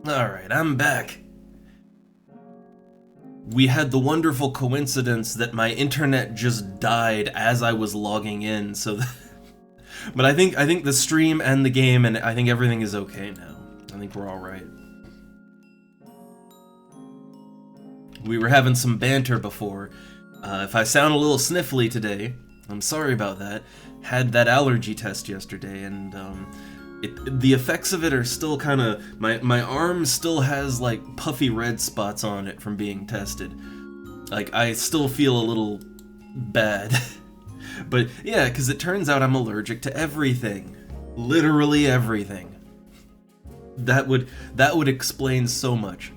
Alright, I'm back. We had the wonderful coincidence that my internet just died as I was logging in, so but I think the stream and the game and I think everything is okay now. I think we're all right. We were having some banter before. If I sound a little sniffly today, I'm sorry about that. Had that allergy test yesterday, and the effects of it are still kind of... My arm still has, like, puffy red spots on it from being tested. Like, I still feel a little bad. But, yeah, because it turns out I'm allergic to everything. Literally everything. That would explain so much.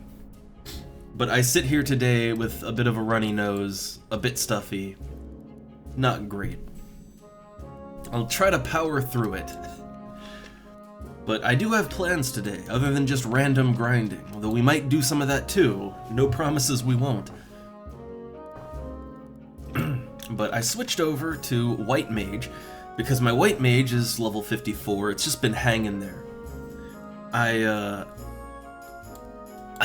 But I sit here today with a bit of a runny nose, a bit stuffy. Not great. I'll try to power through it. But I do have plans today, other than just random grinding, although we might do some of that too. No promises we won't. But I switched over to White Mage, because my White Mage is level 54, it's just been hanging there. I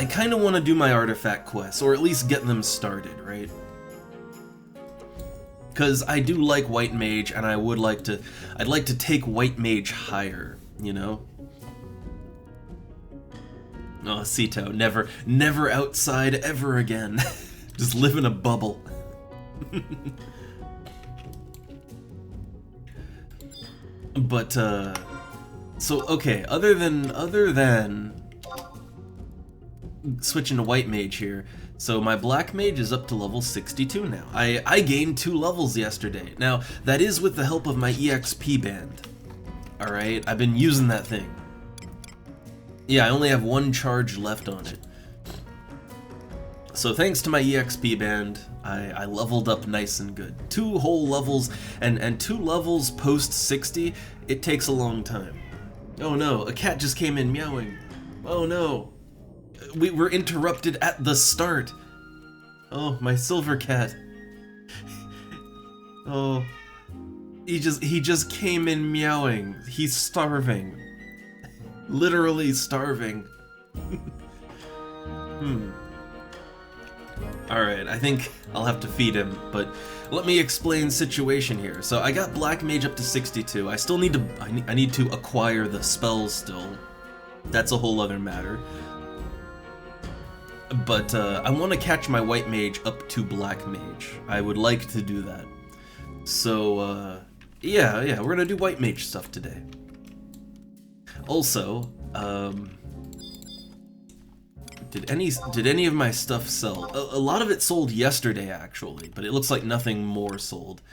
kind of want to do my artifact quests, or at least get them started, right? Because I do like White Mage, and I'd like to take White Mage higher, you know? Oh, Sito, never outside ever again. Just live in a bubble. But, so, okay, other than switching to White Mage here, so my Black Mage is up to level 62 now. I gained 2 levels yesterday. Now, that is with the help of my EXP band. Alright, I've been using that thing. Yeah, I only have 1 charge left on it. So thanks to my EXP band, I leveled up nice and good. 2 whole levels, and 2 levels post 60, it takes a long time. Oh no, a cat just came in meowing. Oh no. We were interrupted at the start. Oh, my silver cat. Oh. He just came in meowing. He's starving. Literally starving. Alright, I think I'll have to feed him, but let me explain situation here. So I got Black Mage up to 62. I still need to I need to acquire the spells still. That's a whole other matter. But I want to catch my White Mage up to Black Mage. I would like to do that. So yeah, we're gonna do White Mage stuff today. Also, did any of my stuff sell? A lot of it sold yesterday, actually, but it looks like nothing more sold.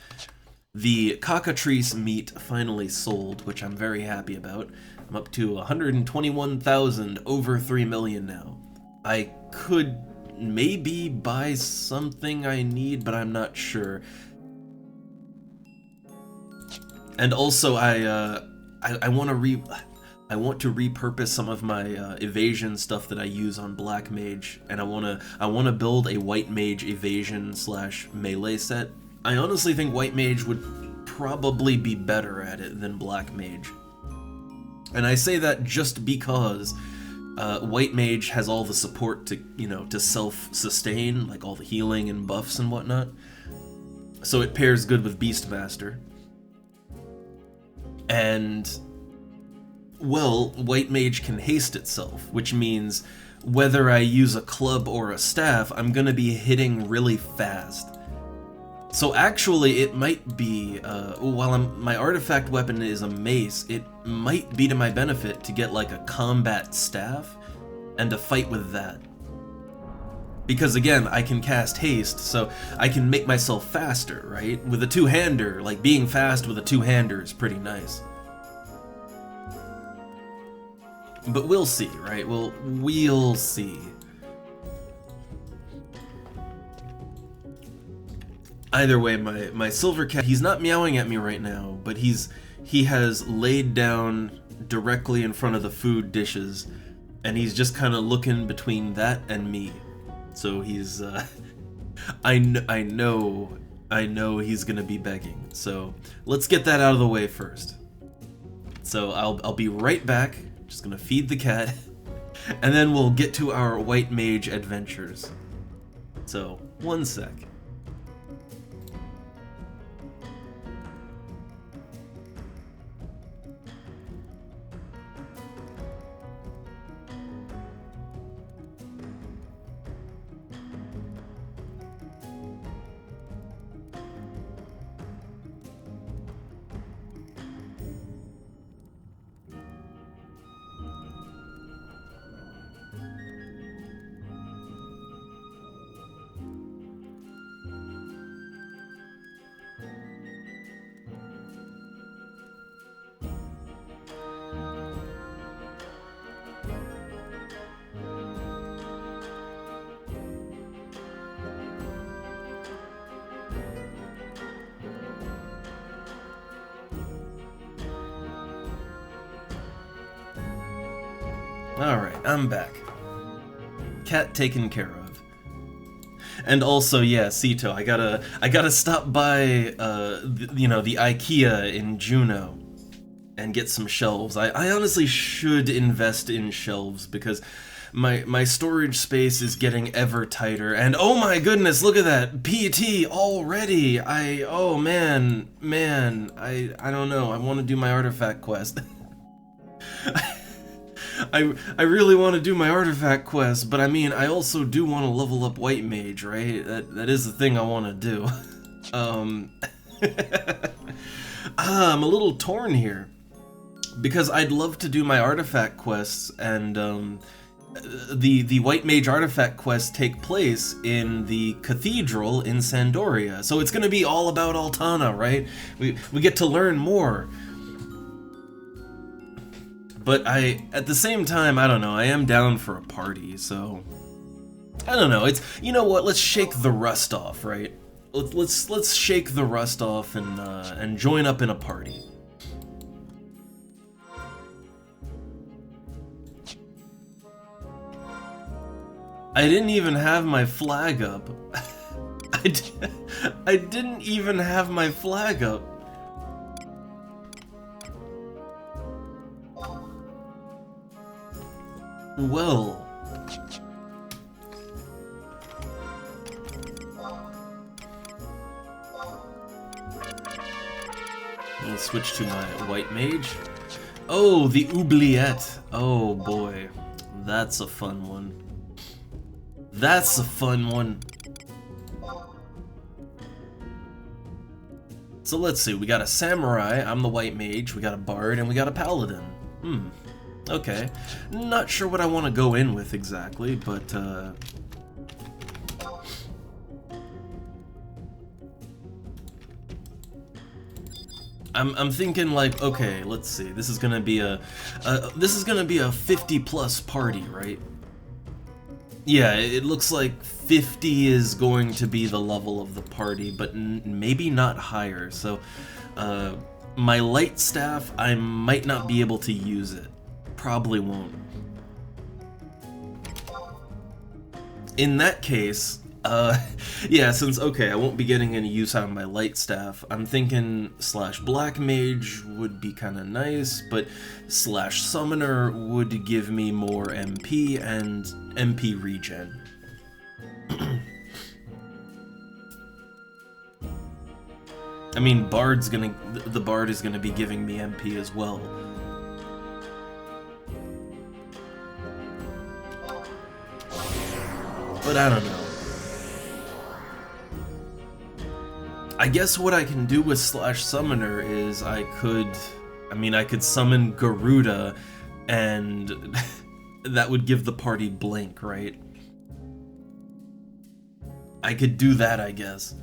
The cockatrice meat finally sold, which I'm very happy about. I'm up to 121,000, over 3 million now. I could maybe buy something I need, but I'm not sure. And also, I want to repurpose some of my evasion stuff that I use on Black Mage, and I want to build a White Mage evasion / melee set. I honestly think White Mage would probably be better at it than Black Mage. And I say that just because White Mage has all the support to, to self-sustain, like all the healing and buffs and whatnot. So it pairs good with Beastmaster. And, well, White Mage can haste itself, which means whether I use a club or a staff, I'm gonna be hitting really fast. So actually, it might be, while my artifact weapon is a mace, it might be to my benefit to get like a combat staff and to fight with that. Because again, I can cast haste, so I can make myself faster, right? With a two-hander, like being fast with a two-hander is pretty nice. But we'll see, right? We'll see. Either way, my silver cat, he's not meowing at me right now, but he has laid down directly in front of the food dishes, and he's just kind of looking between that and me. So he's, I know he's gonna be begging. So let's get that out of the way first. So I'll be right back. Just gonna feed the cat. And then we'll get to our white mage adventures. So, one sec. Alright, I'm back. Cat taken care of. And also, yeah, Sito, I gotta stop by, you know, the IKEA in Juneau and get some shelves. I honestly should invest in shelves because my storage space is getting ever tighter. And oh my goodness, look at that! PT already! Oh man, I don't know, I want to do my artifact quest. I really want to do my artifact quest, but I mean, I also do want to level up White Mage, right? That is the thing I want to do. I'm a little torn here, because I'd love to do my artifact quests, and the White Mage artifact quests take place in the cathedral in Sandoria, so it's gonna be all about Altana, right? We get to learn more. But at the same time, I don't know, I am down for a party, so I don't know, you know what, let's shake the rust off, right? Let's shake the rust off and join up in a party. I didn't even have my flag up. I didn't even have my flag up. Well, I'll switch to my White Mage. Oh, the oubliette. Oh boy, that's a fun one. That's a fun one. So let's see, we got a samurai, I'm the White Mage, we got a bard, and we got a paladin. Okay. Not sure what I want to go in with exactly, but I'm thinking like, okay, let's see. This is gonna be a 50+ party, right? Yeah, it looks like 50 is going to be the level of the party, but maybe not higher. So, my light staff, I might not be able to use it. Probably won't. In that case, yeah, since, okay, I won't be getting any use out of my light staff, I'm thinking /black mage would be kind of nice, but /summoner would give me more MP and MP regen. I mean, the bard is gonna be giving me MP as well. But I don't know. I guess what I can do with /summoner is I could summon Garuda, and that would give the party blink, right? I could do that, I guess.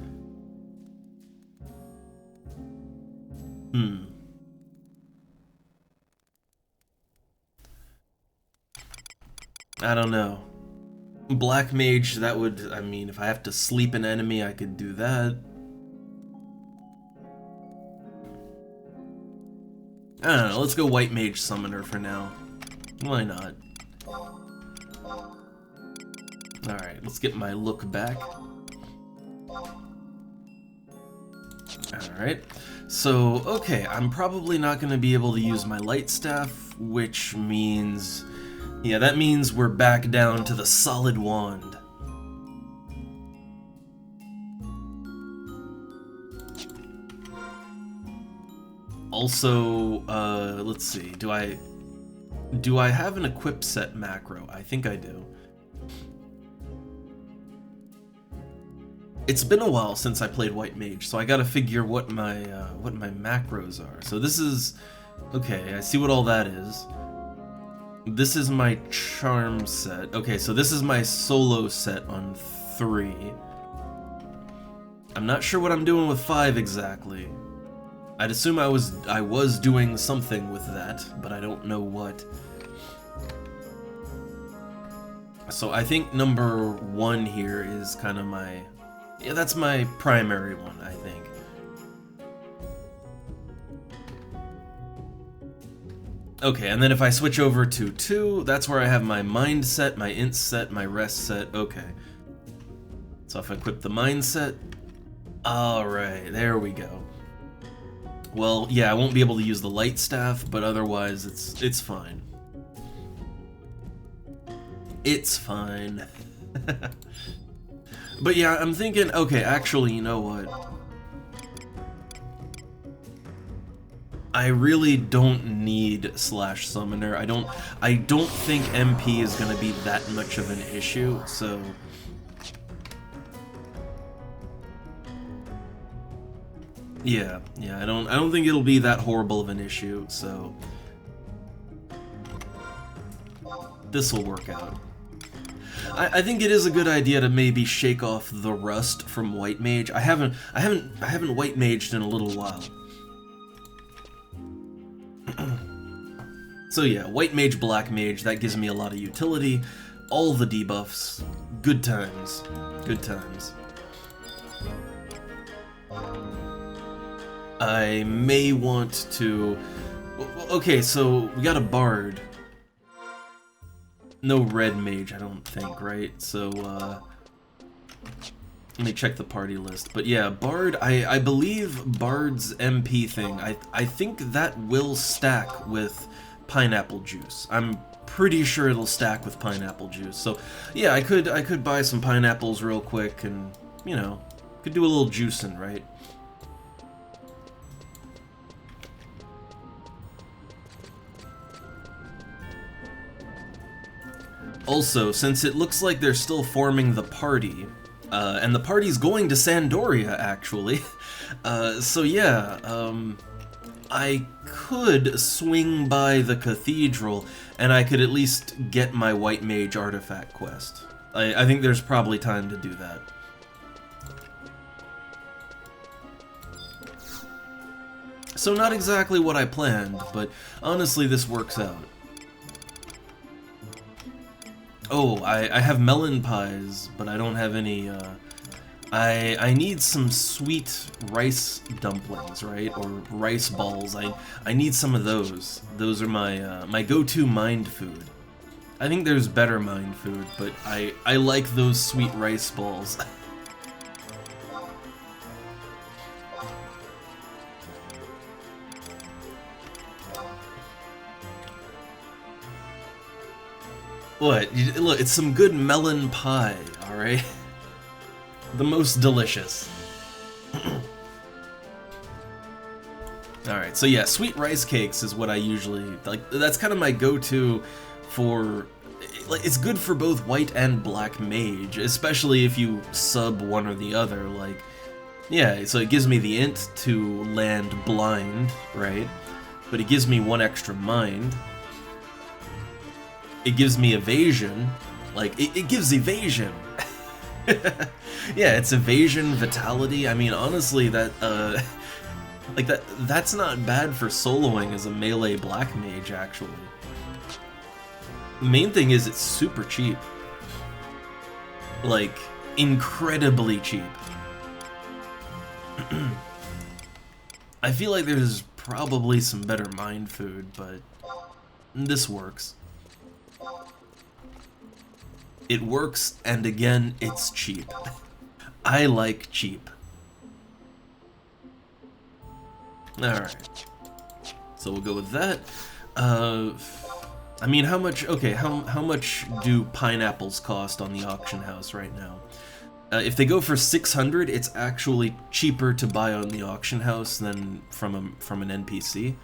I don't know. Black mage, that would, I mean, if I have to sleep an enemy, I could do that. I don't know, let's go White Mage Summoner for now. Why not? Alright, let's get my look back. Alright, so, okay, I'm probably not going to be able to use my Light Staff, which means Yeah, that means we're back down to the solid wand. Also, let's see, do I have an equip set macro? I think I do. It's been a while since I played White Mage, so I gotta figure what my macros are. So this is, okay, I see what all that is. This is my charm set. Okay, so this is my solo set on 3. I'm not sure what I'm doing with 5 exactly. I'd assume I was doing something with that, but I don't know what. So I think number 1 here is kind of my, yeah, that's my primary one, I think. Okay, and then if I switch over to 2, that's where I have my mind set, my int set, my rest set. Okay. So if I equip the mind set, alright, there we go. Well, yeah, I won't be able to use the light staff, but otherwise it's fine. It's fine. But yeah, I'm thinking, okay, actually, you know what? I really don't need slash summoner. I don't think MP is gonna be that much of an issue, so yeah, I don't think it'll be that horrible of an issue, so this will work out. I think it is a good idea to maybe shake off the rust from White Mage. I haven't White Maged in a little while. So yeah, White Mage, Black Mage, that gives me a lot of utility. All the debuffs. Good times. Good times. I may want to... Okay, so we got a Bard. No Red Mage, I don't think, right? So, let me check the party list. But yeah, Bard, I believe Bard's MP thing, I think that will stack with pineapple juice. I'm pretty sure it'll stack with pineapple juice. So yeah, I could buy some pineapples real quick and, you know, could do a little juicing, right? Also, since it looks like they're still forming the party, and the party's going to Sandoria, actually, so yeah, I could swing by the cathedral, and I could at least get my White Mage artifact quest. I think there's probably time to do that. So not exactly what I planned, but honestly this works out. Oh, I have melon pies, but I don't have any, I need some sweet rice dumplings, right? Or rice balls. I need some of those. Those are my, my go-to mind food. I think there's better mind food, but I like those sweet rice balls. What? Look, it's some good melon pie, alright? The most delicious. Alright, so yeah, sweet rice cakes is what I usually, like, that's kind of my go-to for, like, it's good for both white and black mage, especially if you sub one or the other, like, yeah, so it gives me the int to land blind, right? But it gives me 1 extra mind. It gives me evasion, like, it gives evasion. Yeah, it's evasion, vitality. I mean, honestly, that, like, that's not bad for soloing as a melee black mage, actually. The main thing is it's super cheap. Like, incredibly cheap. I feel like there's probably some better mind food, but this works. It works, and again, it's cheap. I like cheap. Alright. So we'll go with that. I mean, how much? Okay, how much do pineapples cost on the auction house right now? If they go for 600, it's actually cheaper to buy on the auction house than from an NPC.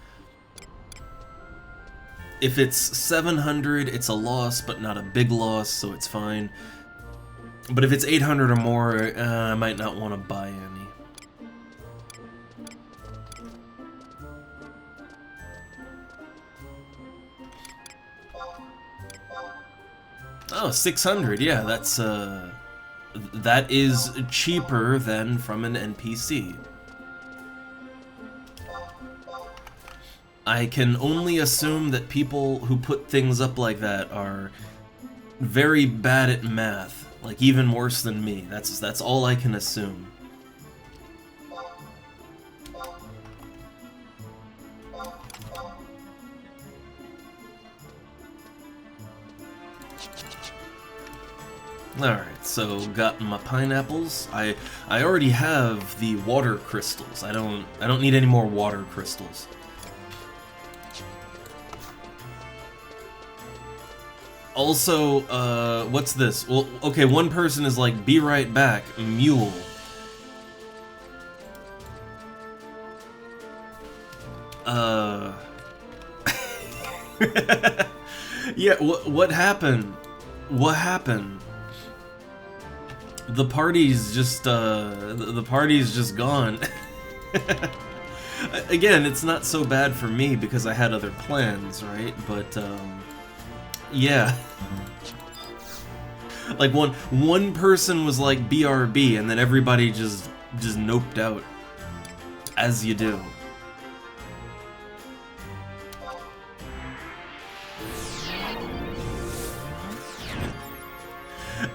If it's 700, it's a loss, but not a big loss, so it's fine. But if it's 800 or more, I might not want to buy any. Oh, 600, yeah, that is cheaper than from an NPC. I can only assume that people who put things up like that are very bad at math, like even worse than me. That's all I can assume. Alright, so got my pineapples. I already have the water crystals. I don't need any more water crystals. Also, what's this? Well, okay, one person is like, be right back, mule. Yeah, what happened? What happened? The party's just gone. Again, it's not so bad for me because I had other plans, right? But, yeah. Like, one person was like, BRB, and then everybody just noped out. As you do.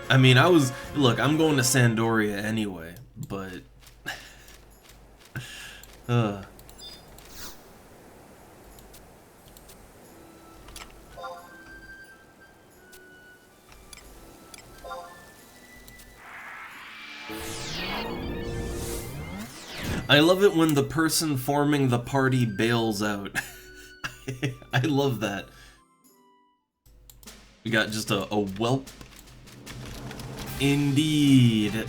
I mean, look, I'm going to Sandoria anyway, but... I love it when the person forming the party bails out. I love that. We got just a whelp. Indeed.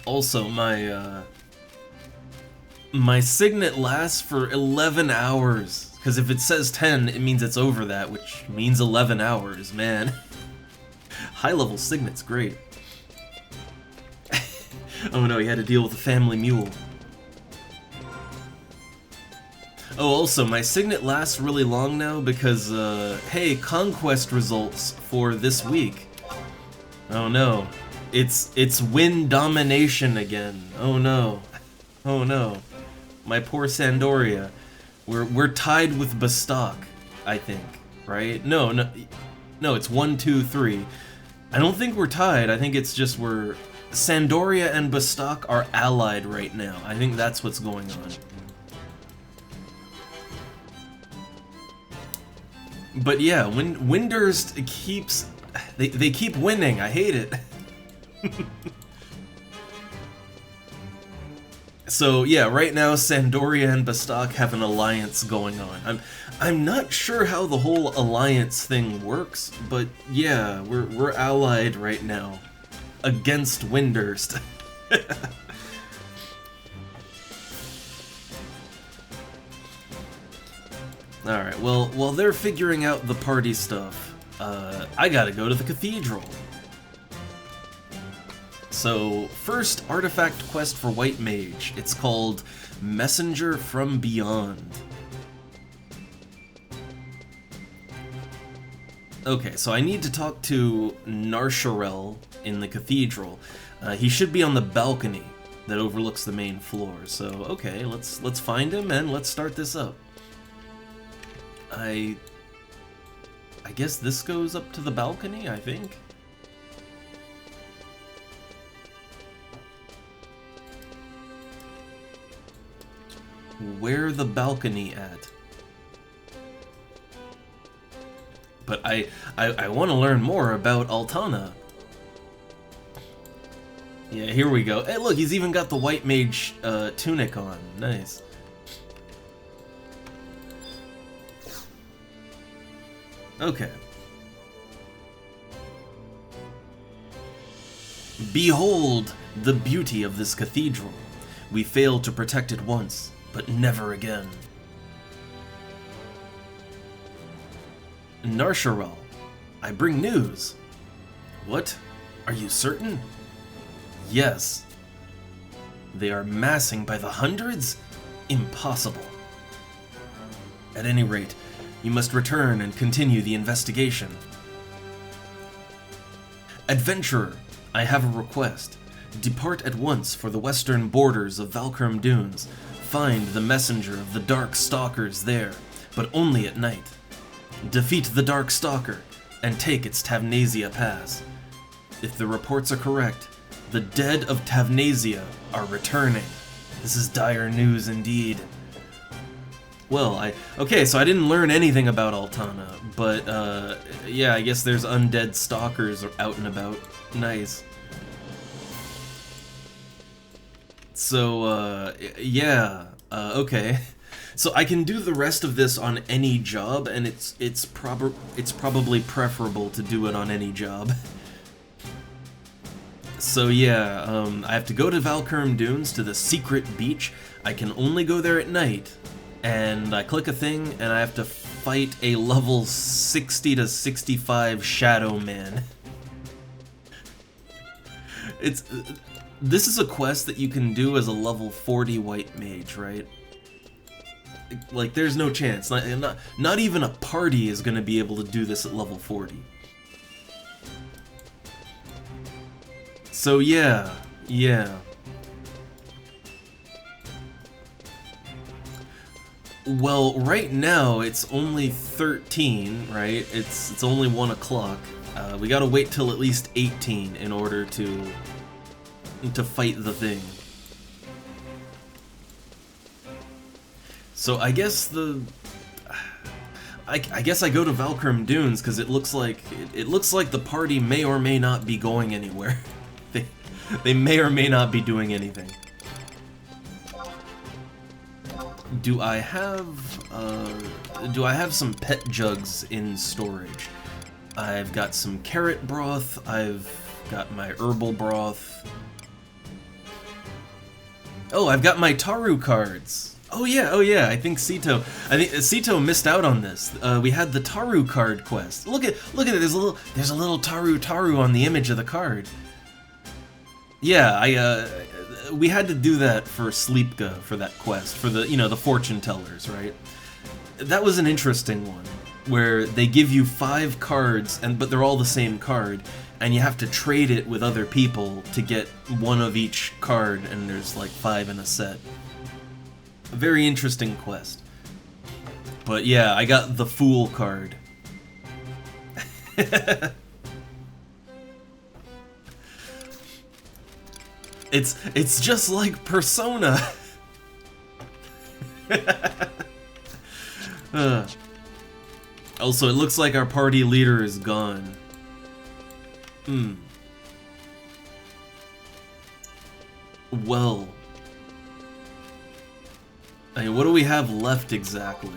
Also, my signet lasts for 11 hours. Because if it says 10, it means it's over that, which means 11 hours, man. High-level signet's great. Oh no, he had to deal with a family mule. Oh, also, my signet lasts really long now because, hey, conquest results for this week. Oh no. It's win domination again. Oh no. Oh no. My poor Sandoria. We're tied with Bastok, I think, right? No, it's 1, 2, 3. I don't think we're tied. I think it's just Sandoria and Bastok are allied right now. I think that's what's going on. But yeah, Windurst keeps... They keep winning. I hate it. So yeah, right now Sandoria and Bastok have an alliance going on. I'm not sure how the whole alliance thing works, but yeah, we're allied right now against Windurst. Alright, well, while they're figuring out the party stuff, I gotta go to the cathedral. So, first artifact quest for White Mage. It's called Messenger from Beyond. Okay, so I need to talk to Narsharel in the cathedral. He should be on the balcony that overlooks the main floor. So, okay, let's find him and let's start this up. I guess this goes up to the balcony, I think. where the balcony at? But I want to learn more about Altana. Yeah, here we go. Hey, look, he's even got the white mage tunic on. Nice. Okay. Behold the beauty of this cathedral. We failed to protect it once, but never again. Narsharal, I bring news. What? Are you certain? Yes. They are massing by the hundreds? Impossible. At any rate, you must return and continue the investigation. Adventurer, I have a request. Depart at once for the western borders of Valkurm Dunes. Find the messenger of the Dark Stalkers there, but only at night. Defeat the Dark Stalker, and take its Tavnasia pass. If the reports are correct, the dead of Tavnasia are returning. This is dire news indeed. Well, okay, so I didn't learn anything about Altana, but, yeah, I guess there's undead stalkers out and about. Nice. So, yeah, okay. So I can do the rest of this on any job, and it's probably preferable to do it on any job. So yeah, I have to go to Valkurm Dunes to the secret beach. I can only go there at night, and I click a thing, and I have to fight a level 60 to 65 Shadow Man. This is a quest that you can do as a level 40 white mage, right? Like, there's no chance. Not even a party is gonna be able to do this at level 40. So yeah. Well, right now it's only 13, right? It's only 1 o'clock. We gotta wait till at least 18 in order to fight the thing. So I guess I guess I go to Valkurm Dunes because it looks like the party may or may not be going anywhere. They may or may not be doing anything. Do I have some pet jugs in storage? I've got some carrot broth. I've got my herbal broth. Oh, I've got my Taru cards. Oh yeah, I think Sito missed out on this. We had the Taru card quest. Look at it, there's a little Taru on the image of the card. Yeah, we had to do that for Sleepka for that quest, for the, the fortune tellers, right? That was an interesting one, where they give you 5 cards, but they're all the same card, and you have to trade it with other people to get one of each card, and there's like 5 in a set. A very interesting quest. But yeah, I got the Fool card. It's just like Persona. Also, it looks like our party leader is gone. Well, I mean, what do we have left exactly?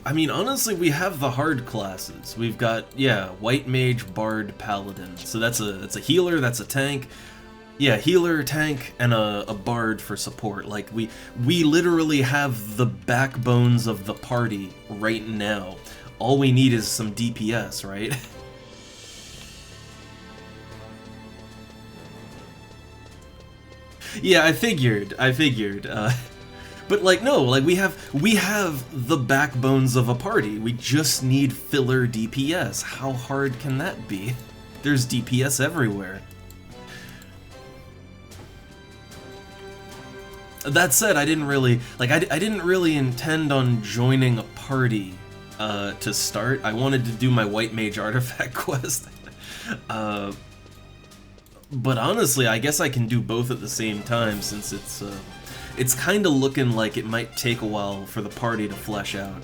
I mean, honestly, we have the hard classes. We've got, yeah, White Mage, Bard, Paladin. So that's a healer, that's a tank. Yeah, healer, tank, and a Bard for support. Like, we literally have the backbones of the party right now. All we need is some DPS, right? Yeah, I figured. But like, no, like we have the backbones of a party. We just need filler DPS. How hard can that be? There's DPS everywhere. That said, I didn't really intend on joining a party to start. I wanted to do my White Mage Artifact quest. But honestly, I guess I can do both at the same time, since it's kind of looking like it might take a while for the party to flesh out.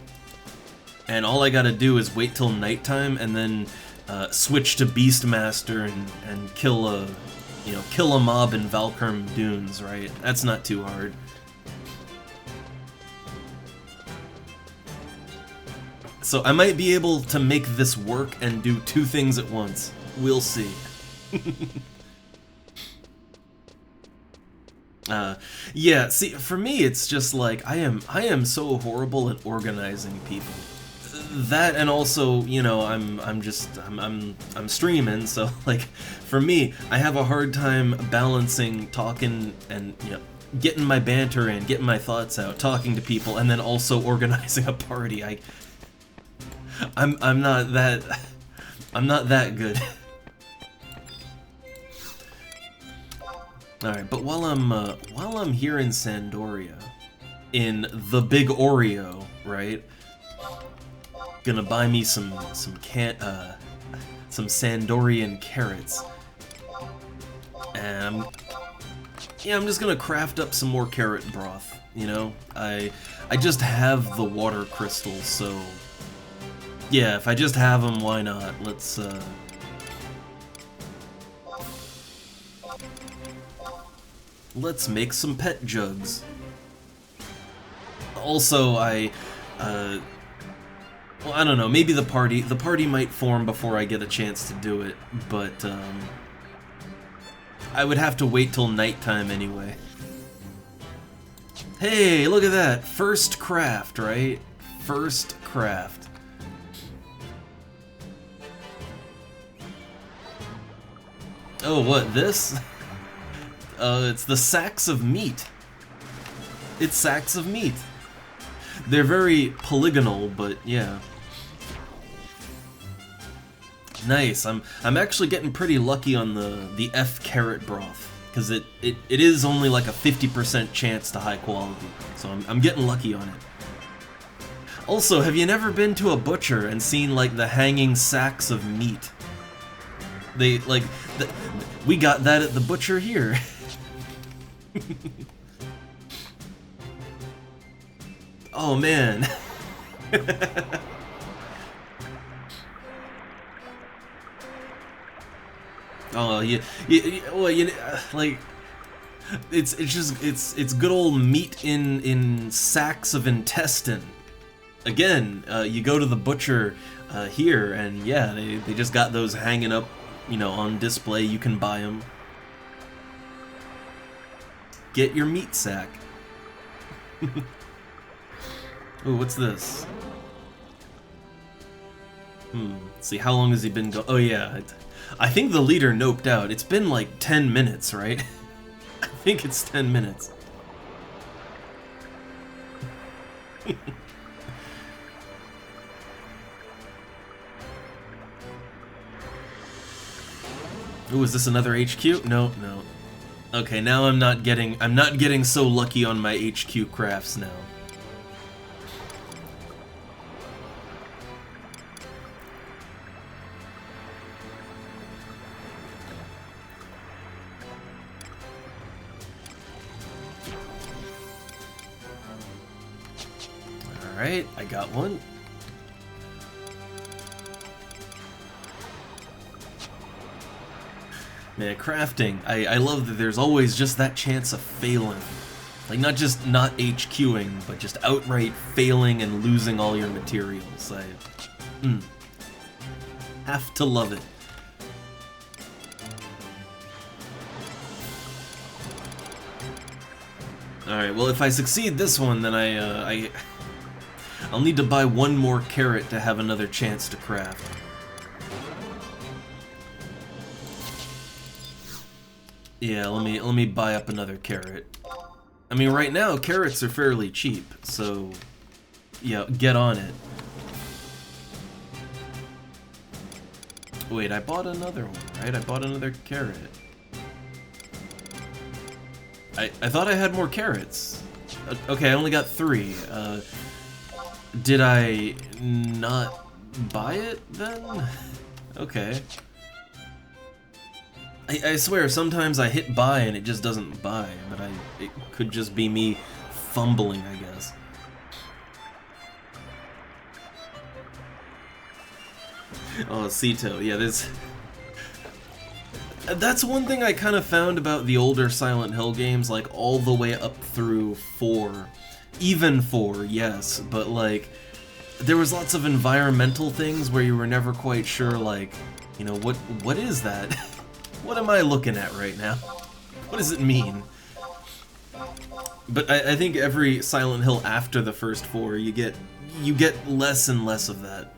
And all I gotta do is wait till nighttime and then switch to Beastmaster and kill a mob in Valkurm Dunes, right? That's not too hard. So I might be able to make this work and do two things at once. We'll see. Yeah, see, for me it's just like I am so horrible at organizing people. That, and also, you know, I'm streaming, so like for me, I have a hard time balancing talking and, you know, getting my banter in, getting my thoughts out, talking to people, and then also organizing a party. I'm not that good. All right, but while I'm here in Sandoria, in the Big Oreo, right? Gonna buy me some Sandorian carrots, and I'm just gonna craft up some more carrot broth. You know, I just have the water crystals, so yeah, if I just have them, why not? Let's make some pet jugs. Also, well, I don't know, maybe the party might form before I get a chance to do it, but I would have to wait till nighttime anyway. Hey, look at that! First craft, right? First craft. Oh, what, this? It's the sacks of meat. It's sacks of meat. They're very polygonal, but yeah. Nice. I'm actually getting pretty lucky on the F carrot broth, because it is only like a 50% chance to high quality. So I'm getting lucky on it. Also, have you never been to a butcher and seen like the hanging sacks of meat? We got that at the butcher here. Oh man. Oh well, like it's good old meat in sacks of intestine. Again, you go to the butcher here, and yeah, they just got those hanging up, you know, on display. You can buy them. Get your meat sack. Ooh, what's this? Let's see, how long has he been oh yeah, I think the leader noped out. It's been like 10 minutes, right? I think it's 10 minutes. Ooh, is this another HQ? No, no. Okay, now I'm not getting so lucky on my HQ crafts now. Alright, I got one. Man, crafting, I love that there's always just that chance of failing. Like, not just not HQing, but just outright failing and losing all your materials. Have to love it. Alright, well if I succeed this one, then I'll need to buy one more carrot to have another chance to craft. Yeah, let me buy up another carrot. I mean, right now carrots are fairly cheap, so yeah, get on it. Wait, I bought another one, right? I bought another carrot. I thought I had more carrots. Okay, I only got 3. Did I not buy it then? Okay. I swear, sometimes I hit buy and it just doesn't buy, but it could just be me fumbling, I guess. Oh, Sito, yeah, that's one thing I kind of found about the older Silent Hill games, like, all the way up through 4. Even 4, yes, but, like, there was lots of environmental things where you were never quite sure, like, you know, what is that? What am I looking at right now? What does it mean? But I think every Silent Hill after the first 4, you get less and less of that.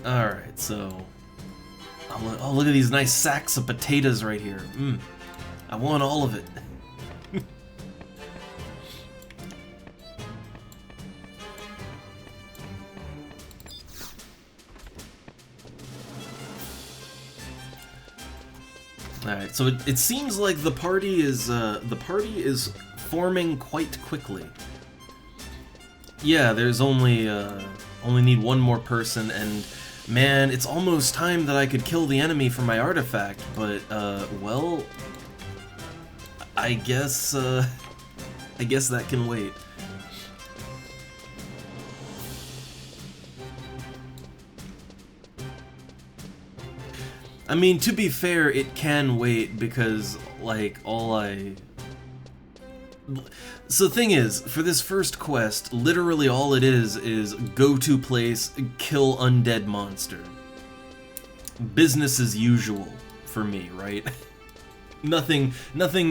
Alright, so... Oh, look at these nice sacks of potatoes right here. I want all of it. Alright, so it seems like the party is forming quite quickly. Yeah, there's only need one more person, and man, it's almost time that I could kill the enemy for my artifact, but well, I guess that can wait. I mean, to be fair, it can wait because, like, So the thing is, for this first quest, literally all it is go to place, kill undead monster. Business as usual for me, right? Nothing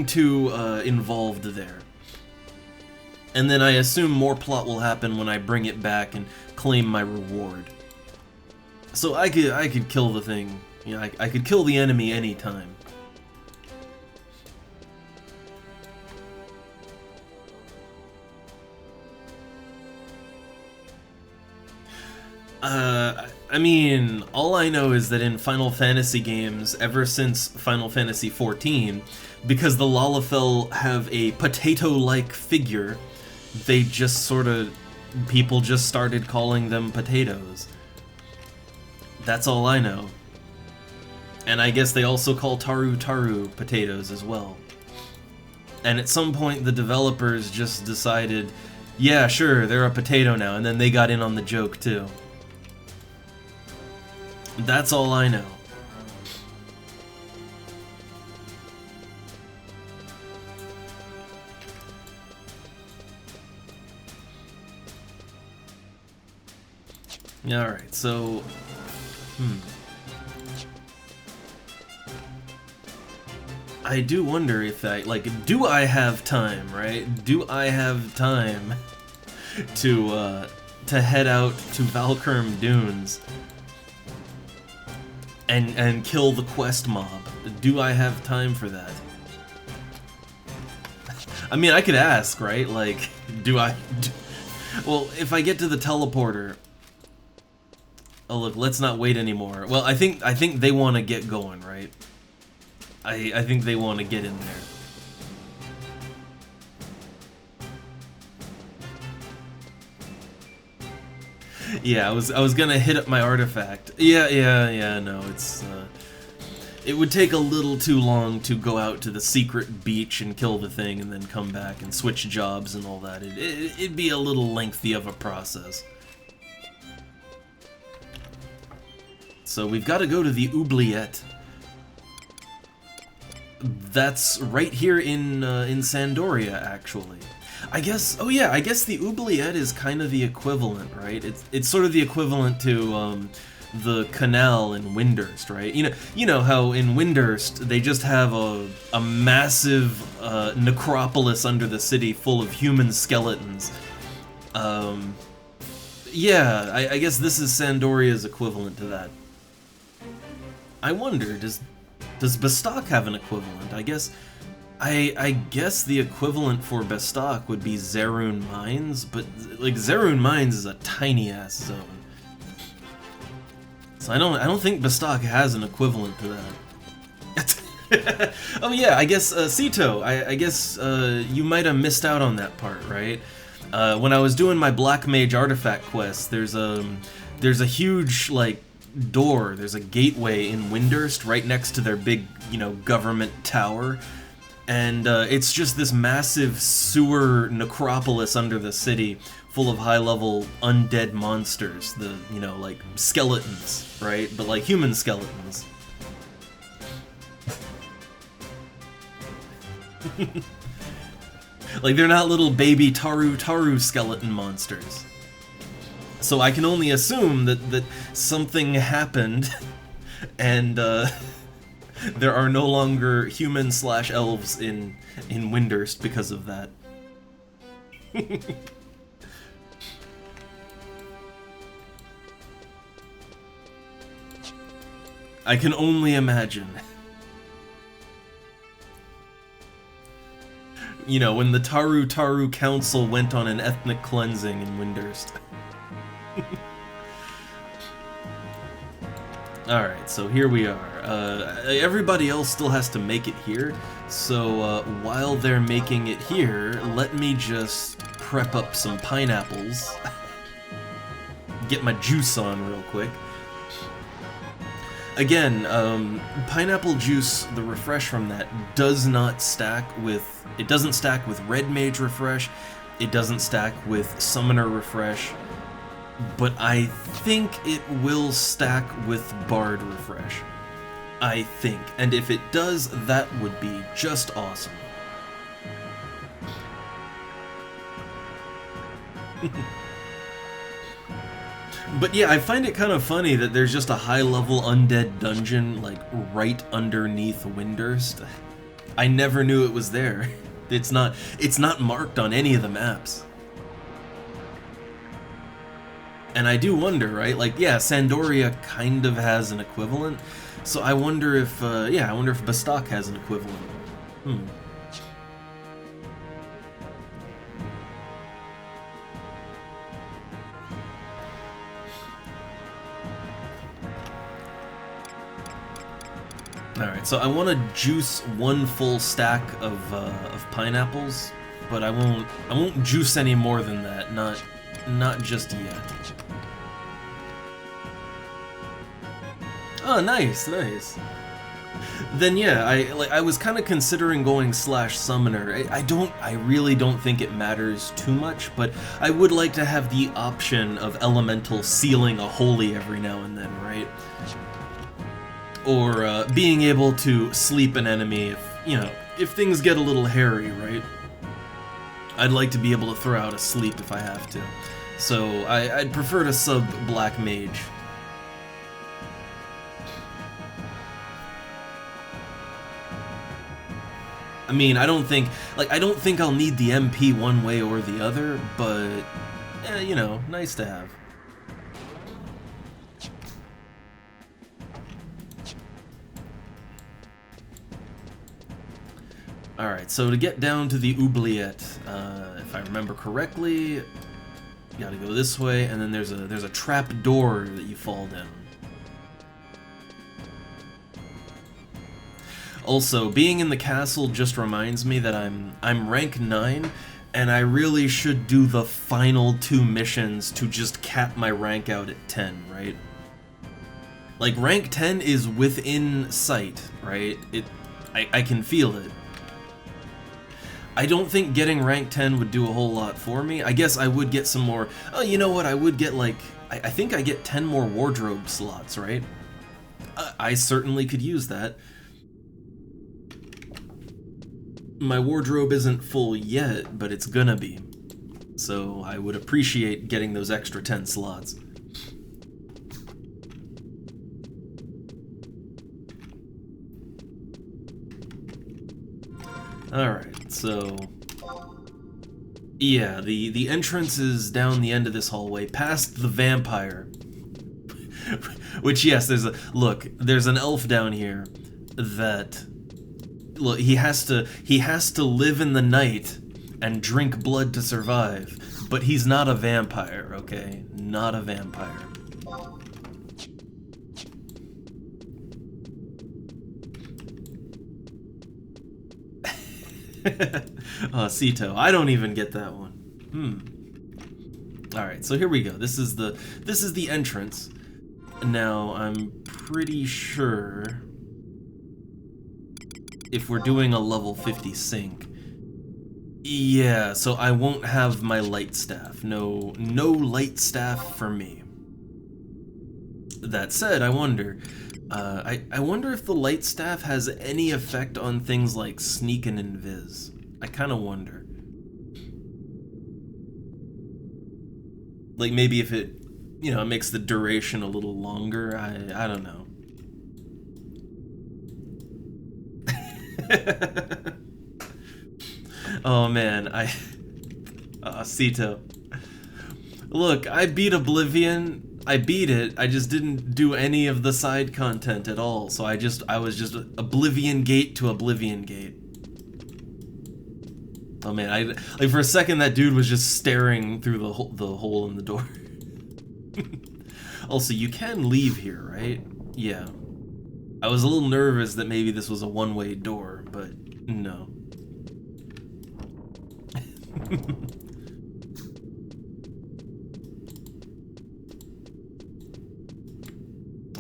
too involved there. And then I assume more plot will happen when I bring it back and claim my reward. So I could kill the thing. You know, I could kill the enemy anytime. I mean, all I know is that in Final Fantasy games, ever since Final Fantasy XIV, because the Lalafell have a potato-like figure, they just people just started calling them potatoes. That's all I know. And I guess they also call Taru Taru potatoes as well. And at some point the developers just decided, yeah, sure, they're a potato now, and then they got in on the joke too. That's all I know. Alright, so... I do wonder if do I have time, right? Do I have time to head out to Valkurm Dunes and kill the quest mob? Do I have time for that? I mean, I could ask, right? Like, well, if I get to the teleporter... Oh look, let's not wait anymore. Well, I think they want to get going, right? I think they want to get in there. Yeah, I was gonna hit up my artifact. Yeah, no, it would take a little too long to go out to the secret beach and kill the thing and then come back and switch jobs and all that. It'd be a little lengthy of a process. So we've got to go to the Oubliette. That's right here in Sandoria, actually. I guess. Oh yeah, I guess the Oubliette is kind of the equivalent, right? It's sort of the equivalent to the canal in Windurst, right? You know how in Windurst they just have a massive necropolis under the city full of human skeletons. Yeah, I guess this is Sandoria's equivalent to that. I wonder, does Bastok have an equivalent? I guess the equivalent for Bastok would be Zerun Mines, but like Zerun Mines is a tiny ass zone. So I don't think Bastok has an equivalent to that. Oh yeah, I guess Sito, I guess you might have missed out on that part, right? When I was doing my Black Mage artifact quest, there's a huge like door. There's a gateway in Windurst right next to their big, you know, government tower, and it's just this massive sewer necropolis under the city, full of high-level undead monsters. The, you know, like skeletons, right? But like human skeletons. Like, they're not little baby Taru skeleton monsters. So I can only assume that something happened, and there are no longer human/elves in Windurst because of that. I can only imagine. You know, when the Taru Council went on an ethnic cleansing in Windurst. Alright, so here we are. Everybody else still has to make it here, so while they're making it here, let me just prep up some pineapples. Get my juice on real quick. Again, pineapple juice, the refresh from that, does not stack with... It doesn't stack with Red Mage refresh, it doesn't stack with Summoner refresh, but I think it will stack with Bard refresh. I think. And if it does, that would be just awesome. But yeah, I find it kind of funny that there's just a high-level undead dungeon, like, right underneath Windurst. I never knew it was there. It's not marked on any of the maps. And I do wonder, right? Like, yeah, Sandoria kind of has an equivalent, so I wonder if, yeah, I wonder if Bastok has an equivalent. Alright, so I want to juice one full stack of pineapples, but I won't juice any more than that, not just yet. Oh, nice. Then yeah, I was kind of considering going /summoner. I really don't think it matters too much, but I would like to have the option of elemental sealing a holy every now and then, right? Or being able to sleep an enemy if, you know, if things get a little hairy, right? I'd like to be able to throw out a sleep if I have to. So I'd prefer to sub Black Mage. I mean, I don't think I'll need the MP one way or the other, but, you know, nice to have. Alright, so to get down to the oubliette, if I remember correctly, you gotta go this way, and then there's a trap door that you fall down. Also, being in the castle just reminds me that I'm rank 9, and I really should do the final 2 missions to just cap my rank out at 10, right? Like, rank 10 is within sight, right? I can feel it. I don't think getting rank 10 would do a whole lot for me. I guess I would get some more... Oh, you know what? I would get, like... I think I get 10 more wardrobe slots, right? I certainly could use that. My wardrobe isn't full yet, but it's gonna be. So I would appreciate getting those extra 10 slots. Alright, so... yeah, the entrance is down the end of this hallway, past the vampire. Which, yes, there's an elf down here that... look, he has to live in the night and drink blood to survive, but he's not a vampire, okay? Not a vampire. Oh, Sito. I don't even get that one. All right, so here we go. This is the entrance. Now, I'm pretty sure if we're doing a level 50 sync, yeah, so I won't have my light staff. No light staff for me. That said, I wonder, I wonder if the light staff has any effect on things like sneak and invis. I kind of wonder. Like maybe if it, you know, makes the duration a little longer. I don't know. Oh man, Cito. Look, I beat Oblivion. I beat it. I just didn't do any of the side content at all. So I was just Oblivion Gate to Oblivion Gate. Oh man, like for a second that dude was just staring through the hole in the door. Also, you can leave here, right? Yeah. I was a little nervous that maybe this was a one-way door, but no.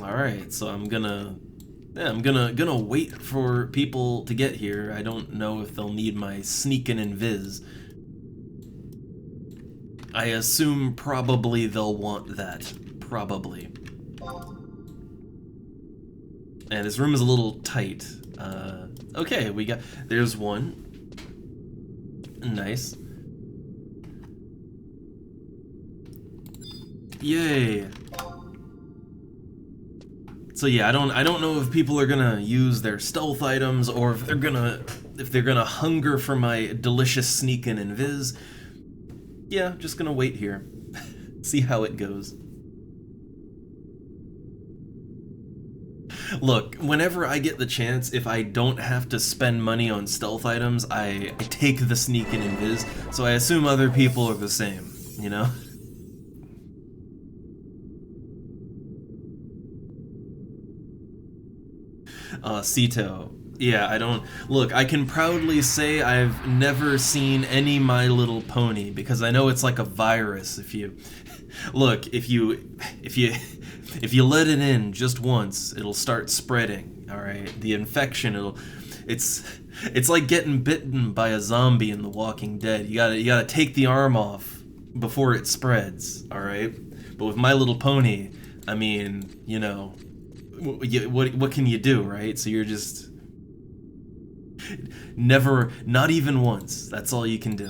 All right, so I'm gonna wait for people to get here. I don't know if they'll need my sneak and invis. I assume probably they'll want that. Probably. And this room is a little tight. Okay, there's one. Nice. Yay. So yeah, I don't know if people are gonna use their stealth items or if they're gonna hunger for my delicious sneak and invis. Yeah, just gonna wait here. See how it goes. Look, whenever I get the chance, if I don't have to spend money on stealth items, I take the sneak and invis, so I assume other people are the same, you know? Cito. Yeah, look, I can proudly say I've never seen any My Little Pony, because I know it's like a virus if you... Look, if you let it in just once, it'll start spreading, alright? The infection, it's like getting bitten by a zombie in The Walking Dead. You gotta take the arm off before it spreads, alright? But with My Little Pony, I mean, you know, what can you do, right? So you're just... Never, not even once, that's all you can do.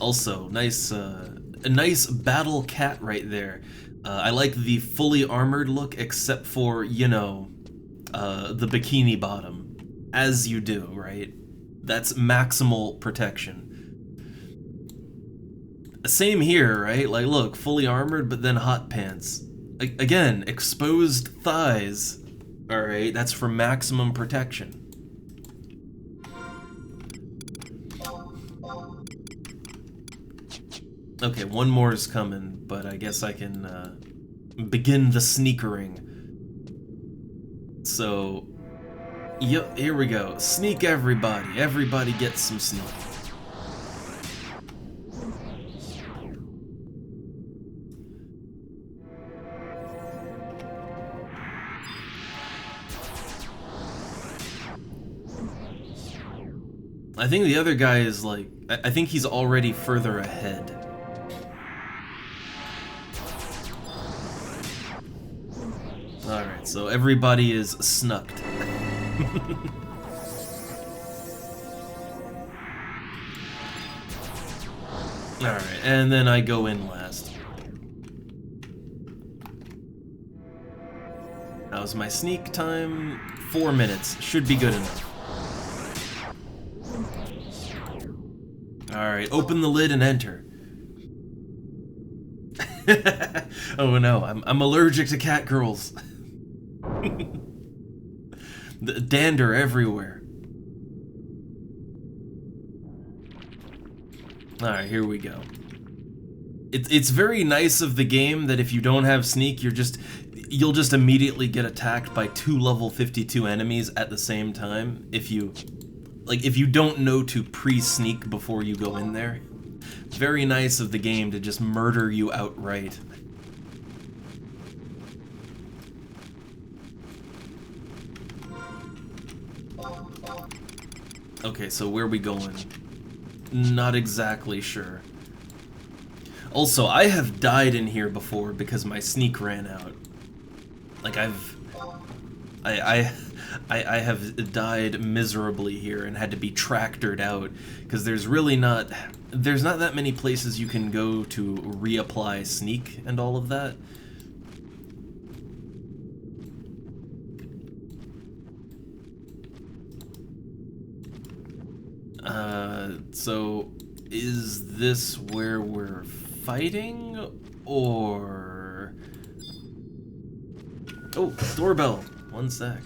Also, a nice battle cat right there. I like the fully armored look, except for, you know, the bikini bottom. As you do, right? That's maximal protection. Same here, right? Like, look, fully armored, but then hot pants. Again, exposed thighs. Alright, that's for maximum protection. Okay, one more is coming, but I guess I can begin the sneakering. So, yep, here we go. Sneak everybody. Everybody gets some sneak. I think the other guy is like, I think he's already further ahead. Alright, so everybody is snucked. Alright, and then I go in last. That was my sneak time. 4 minutes. Should be good enough. Alright, open the lid and enter. Oh no, I'm allergic to cat girls. The dander everywhere. Alright, here we go. It's very nice of the game that if you don't have sneak, you'll just immediately get attacked by 2 level 52 enemies at the same time if you like, if you don't know to pre-sneak before you go in there, very nice of the game to just murder you outright. Okay, so where are we going? Not exactly sure. Also, I have died in here before because my sneak ran out. Like, I have died miserably here and had to be tractored out because there's not that many places you can go to reapply sneak and all of that. So is this where we're fighting, or... Oh, doorbell. One sec.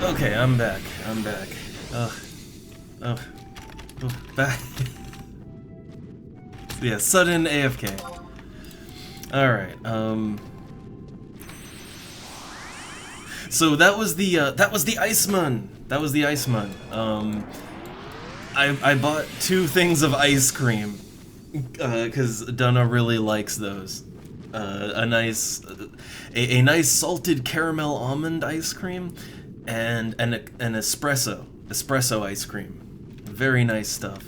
Okay, I'm back. Ugh. Ugh. Back. Yeah, sudden AFK. Alright, so that was the Iceman! I bought 2 things of ice cream, cause Dunna really likes those. A nice salted caramel almond ice cream, and an espresso ice cream. Very nice stuff.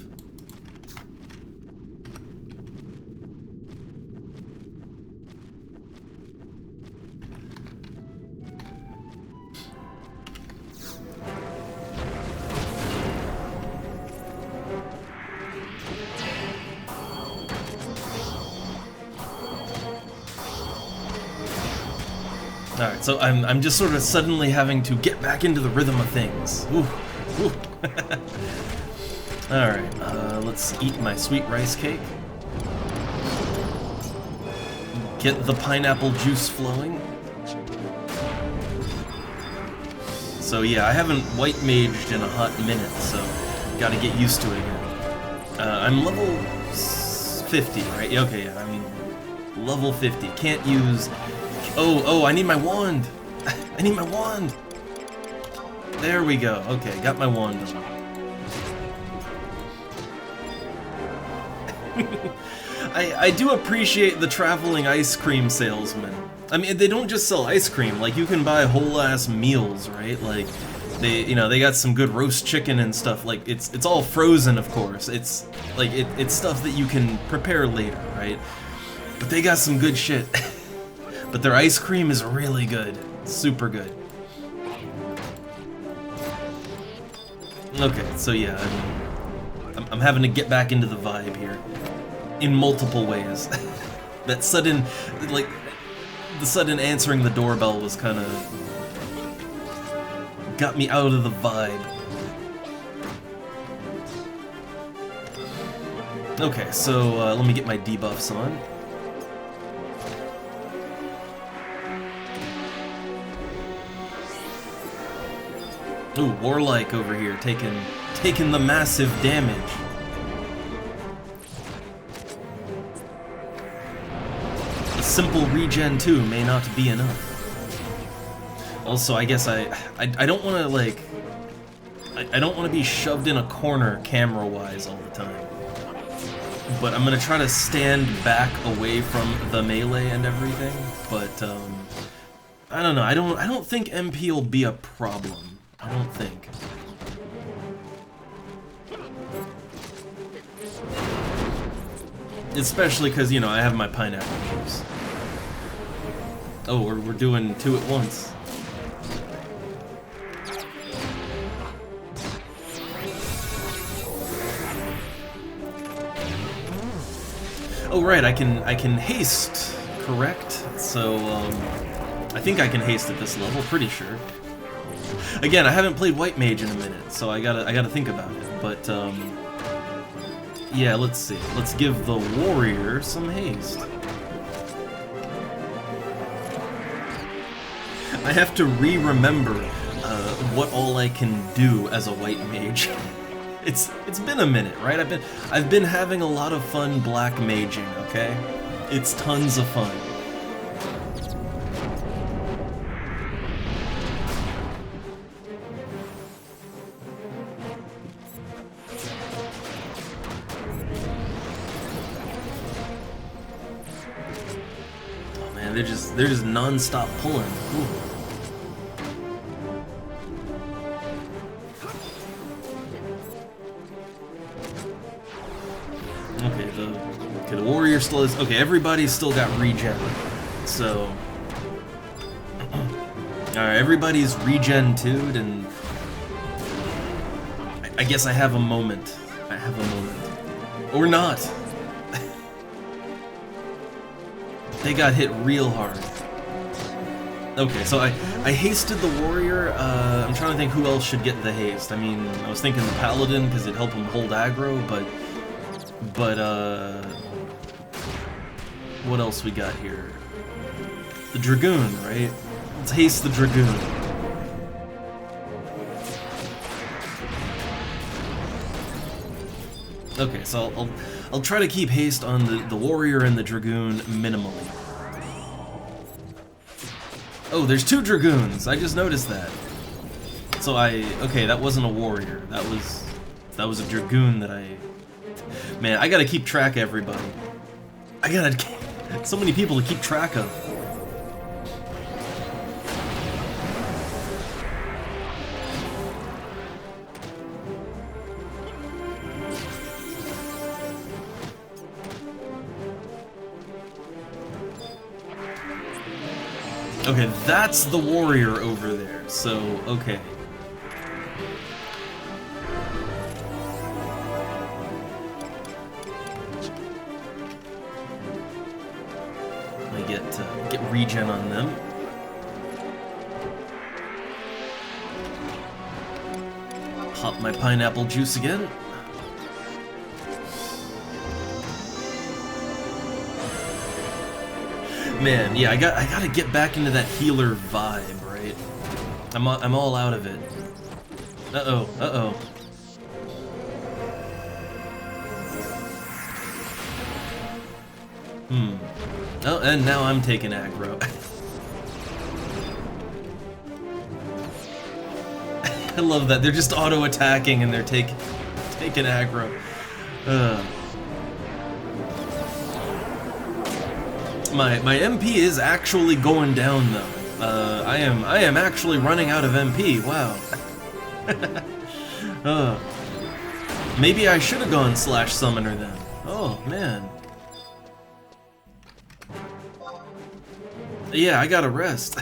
Alright, so I'm just sort of suddenly having to get back into the rhythm of things. Ooh. Ooh. Alright, let's eat my sweet rice cake. Get the pineapple juice flowing. So yeah, I haven't white maged in a hot minute, so gotta get used to it again. I'm level 50, right? Okay, yeah, I'm level 50. Can't use... Oh, I need my wand! I need my wand! There we go. Okay, got my wand on. I do appreciate the traveling ice cream salesman. I mean, they don't just sell ice cream, like, you can buy whole-ass meals, right? Like, they got some good roast chicken and stuff, like, it's all frozen, of course. It's, like, it's stuff that you can prepare later, right? But they got some good shit. But their ice cream is really good. Super good. Okay, so yeah, I'm having to get back into the vibe here. In multiple ways. That sudden, like, the sudden answering the doorbell was kind of... got me out of the vibe. Okay, so let me get my debuffs on. Ooh, Warlike over here, taking the massive damage. A simple regen too may not be enough. Also, I guess I don't want to, like, I don't want to be shoved in a corner camera-wise all the time. But I'm gonna try to stand back away from the melee and everything. But I don't know. I don't think MP will be a problem. I don't think. Especially because, you know, I have my pineapple juice. Oh, we're doing two at once. Oh right, I can haste, correct? So I think I can haste at this level, pretty sure. Again, I haven't played White Mage in a minute, so I gotta think about it. But yeah, let's see. Let's give the warrior some haste. I have to remember what all I can do as a White Mage. It's been a minute, right? I've been having a lot of fun black maging, okay? It's tons of fun. Oh man, they're just non-stop pulling. Ooh. Okay, the warrior still is... Okay, everybody's still got regen, so... Alright, everybody's regen-2'd, and... I guess I have a moment. I have a moment. Or not! They got hit real hard. Okay, so I hasted the warrior. I'm trying to think who else should get the haste. I mean, I was thinking the paladin, because it'd help him hold aggro, but what else we got here? The dragoon, right? Let's haste the dragoon. Okay, so I'll try to keep haste on the warrior and the dragoon minimally. Oh, there's two dragoons. I just noticed that. So okay, that wasn't a warrior. That was a dragoon that I... Man, I gotta keep track of everybody. I gotta... So many people to keep track of. Okay, that's the warrior over there, so, okay. Let me get regen on them. Pop my pineapple juice again. Man, yeah, I gotta get back into that healer vibe, right? I'm all out of it. Uh-oh, uh-oh. Oh, and now I'm taking aggro. I love that. They're just auto-attacking and they're taking aggro. My MP is actually going down though. I am actually running out of MP. Wow. Maybe I should have gone slash summoner then. Oh man. Yeah, I gotta rest.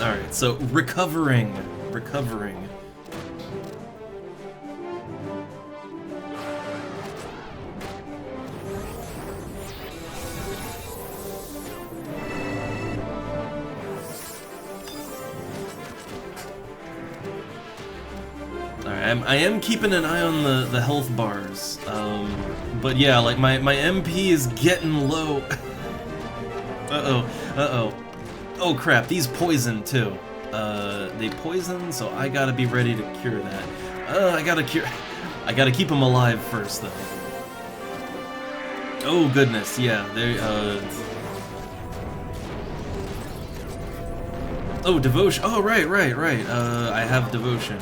Alright, so recovering. Alright, I am keeping an eye on the health bars. But yeah, like my MP is getting low. Uh-oh. Oh crap, these poison too. They poison, so I gotta be ready to cure that. I gotta keep them alive first though. Oh goodness, yeah, they oh, devotion. Oh right. I have devotion.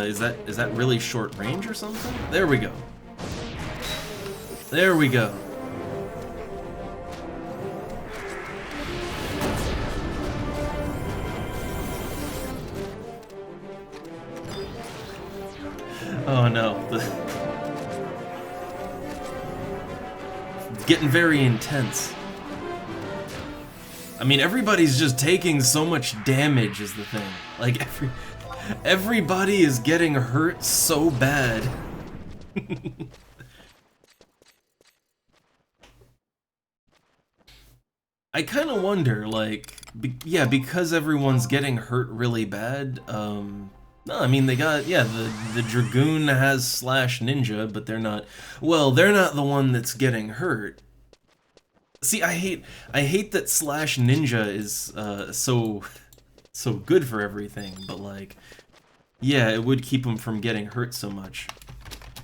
Is that really short range or something? There we go. There we go. Oh no. It's getting very intense. I mean, everybody's just taking so much damage is the thing. Like, everybody is getting hurt so bad. I kind of wonder, like, yeah, because everyone's getting hurt really bad, no, I mean, they got, yeah, the Dragoon has slash ninja, but they're not, well, they're not the one that's getting hurt. See, I hate that slash ninja is, so good for everything, but like, yeah, it would keep them from getting hurt so much.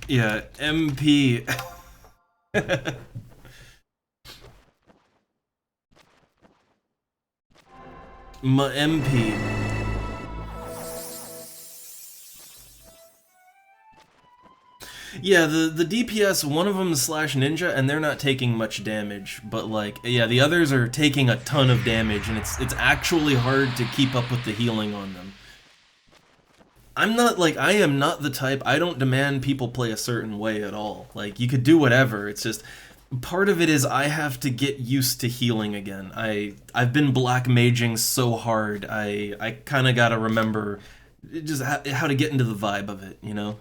Yeah, MP. My MP. Yeah, the DPS, one of them is slash ninja, and they're not taking much damage, but like, yeah, the others are taking a ton of damage, and it's actually hard to keep up with the healing on them. I'm not, like, I am not the type, I don't demand people play a certain way at all. Like, you could do whatever, it's just, part of it is I have to get used to healing again. I've been black maging so hard, I kind of gotta remember just how to get into the vibe of it, you know?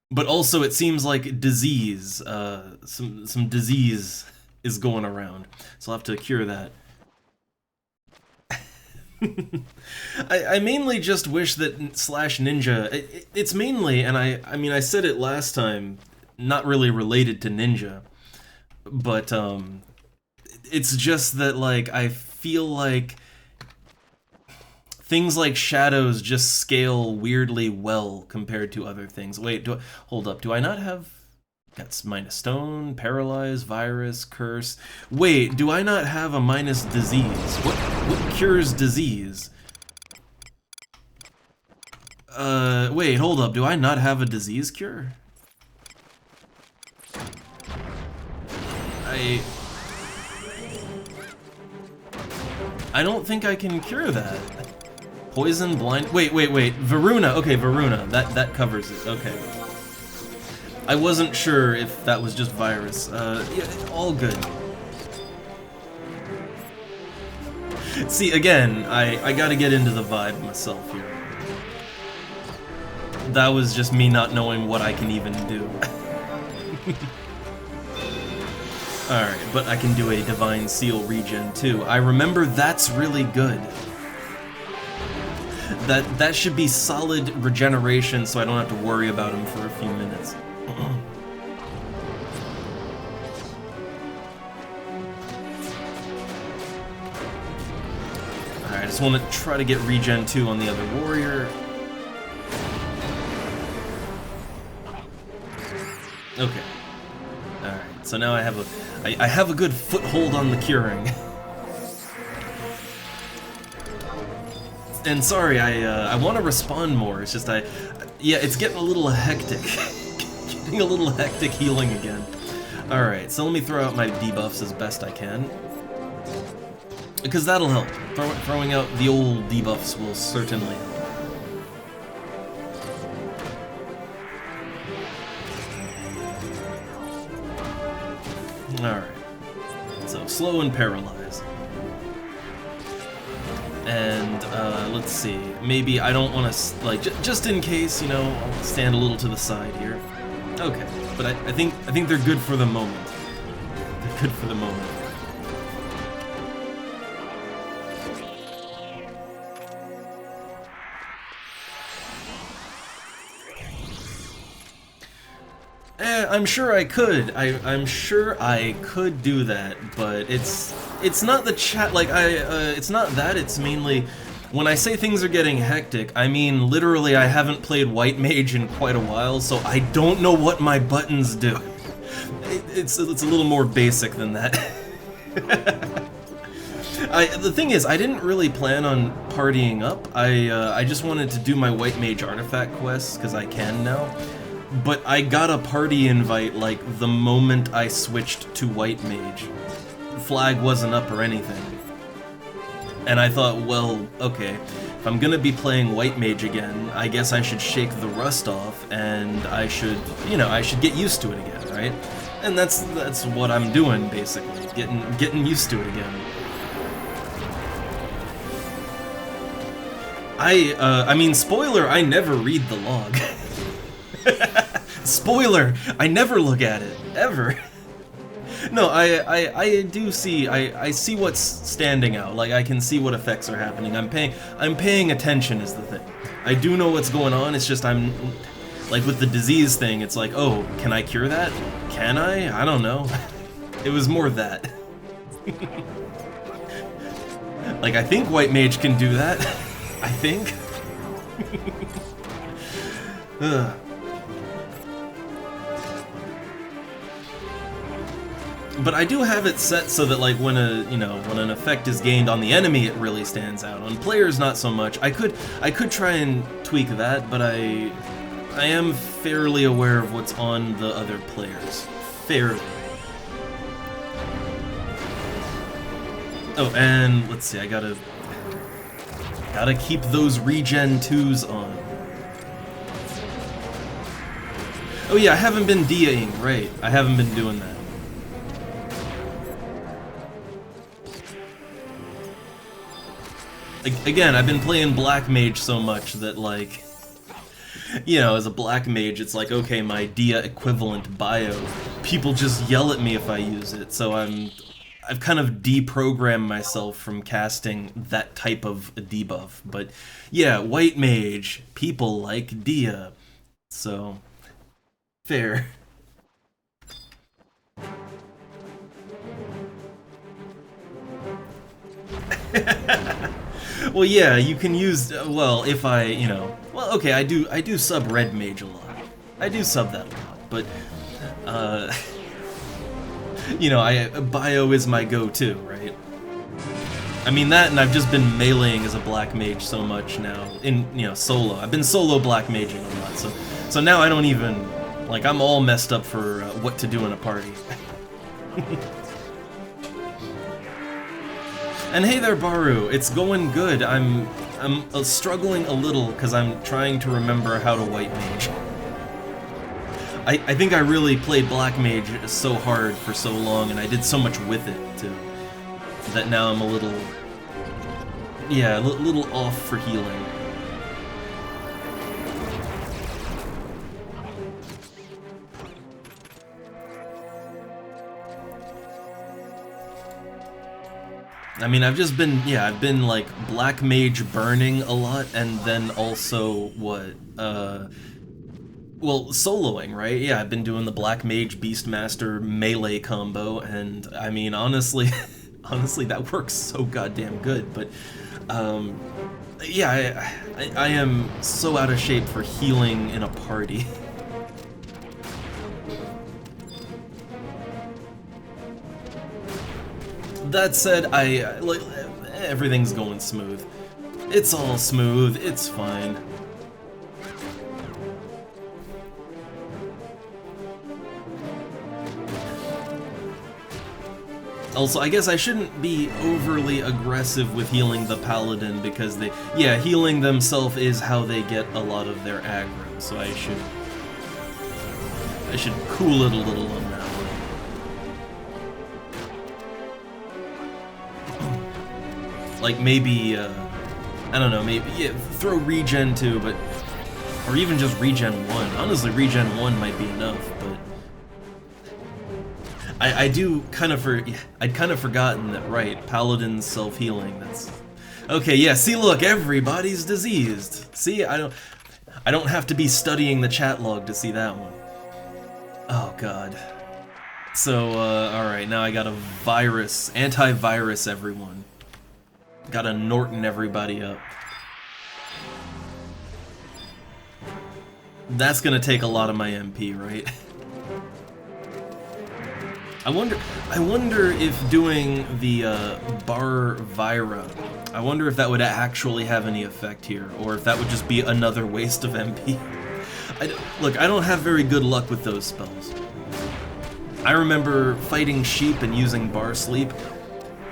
But also, it seems like disease, some disease is going around, so I'll have to cure that. I mainly just wish that slash ninja, it's mainly, and I mean, I said it last time, not really related to ninja, but, it's just that, like, I feel like things like shadows just scale weirdly well compared to other things. Wait, hold up, do I not have... That's minus stone, paralyze, virus, curse... Wait, do I not have a minus disease? What cures disease? Wait, hold up, do I not have a disease cure? I don't think I can cure that. Poison, blind... Wait, Varuna. Okay, Varuna. That covers it. Okay. I wasn't sure if that was just virus. Yeah, all good. See, again, I gotta get into the vibe myself here. that was just me not knowing what I can even do. Alright, but I can do a Divine Seal regen too. I remember that's really good. That should be solid regeneration, so I don't have to worry about him for a few minutes. Alright, I just want to try to get regen 2 on the other warrior. Okay. Alright, so now I have a good foothold on the curing. And sorry, I want to respond more. It's just yeah, it's getting a little hectic. Getting a little hectic healing again. Alright, so let me throw out my debuffs as best I can. Because that'll help. Throwing out the old debuffs will certainly help. Alright. So, slow and paralyze. And, let's see. Maybe I don't want to, like, just in case, you know, I'll stand a little to the side here. Okay. But I think they're good for the moment. They're good for the moment. I'm sure I could. I'm sure I could do that, but it's not the chat. Like it's not that. It's mainly when I say things are getting hectic. I mean literally. I haven't played White Mage in quite a while, so I don't know what my buttons do. It's a little more basic than that. The thing is, I didn't really plan on partying up. I just wanted to do my White Mage artifact quests because I can now. But I got a party invite, like, the moment I switched to White Mage. The flag wasn't up or anything. And I thought, well, okay, if I'm gonna be playing White Mage again, I guess I should shake the rust off, and I should, you know, I should get used to it again, right? And that's what I'm doing, basically, getting used to it again. I mean, spoiler, I never read the log. Spoiler! I never look at it, ever. No, I do see, I see what's standing out. Like, I can see what effects are happening. I'm paying attention is the thing. I do know what's going on, it's just I'm, like with the disease thing, it's like, oh, can I cure that? Can I? I don't know. It was more that. Like, I think White Mage can do that. I think. Ugh. But I do have it set so that, like, when when an effect is gained on the enemy, it really stands out. On players, not so much. I could try and tweak that, but I am fairly aware of what's on the other players. Fairly. Oh, and let's see. I gotta keep those regen 2s on. Oh yeah, I haven't been DAing, right? I haven't been doing that. Again, I've been playing Black Mage so much that, like, you know, as a Black Mage, it's like, okay, my Dia equivalent bio, people just yell at me if I use it, so I've kind of deprogrammed myself from casting that type of debuff. But yeah, White Mage, people like Dia, so fair. Well, yeah, you can use, well, if I, you know, well, okay, I do sub Red Mage a lot. I do sub that a lot, but, you know, bio is my go-to, right? I mean that, and I've just been meleeing as a Black Mage so much now, in, you know, solo. I've been solo Black Maging a lot, so now I don't even, like, I'm all messed up for what to do in a party. And hey there, Baru, it's going good. I'm struggling a little because I'm trying to remember how to White Mage. I think I really played Black Mage so hard for so long, and I did so much with it, too, that now I'm a little, yeah, a little off for healing. I mean, I've been like Black Mage burning a lot, and then also what, well, soloing, right? Yeah, I've been doing the Black Mage Beastmaster melee combo, and I mean, honestly, honestly, that works so goddamn good, but, yeah, I am so out of shape for healing in a party. That said, like, everything's going smooth. It's all smooth, it's fine. Also, I guess I shouldn't be overly aggressive with healing the paladin because yeah, healing themselves is how they get a lot of their aggro, so I should cool it a little on that one. Like maybe, I don't know, maybe, yeah, throw regen too, but, or even just regen 1. Honestly, regen 1 might be enough, but I'd kind of forgotten that, right, paladin's self-healing, that's... Okay, yeah, see, look, everybody's diseased. See, I don't have to be studying the chat log to see that one. Oh, God. So, alright, now I got a virus, antivirus everyone. Gotta Norton everybody up. That's gonna take a lot of my MP, right? I wonder if doing the Bar Vira, I wonder if that would actually have any effect here, or if that would just be another waste of MP. Look, I don't have very good luck with those spells. I remember fighting sheep and using Bar Sleep.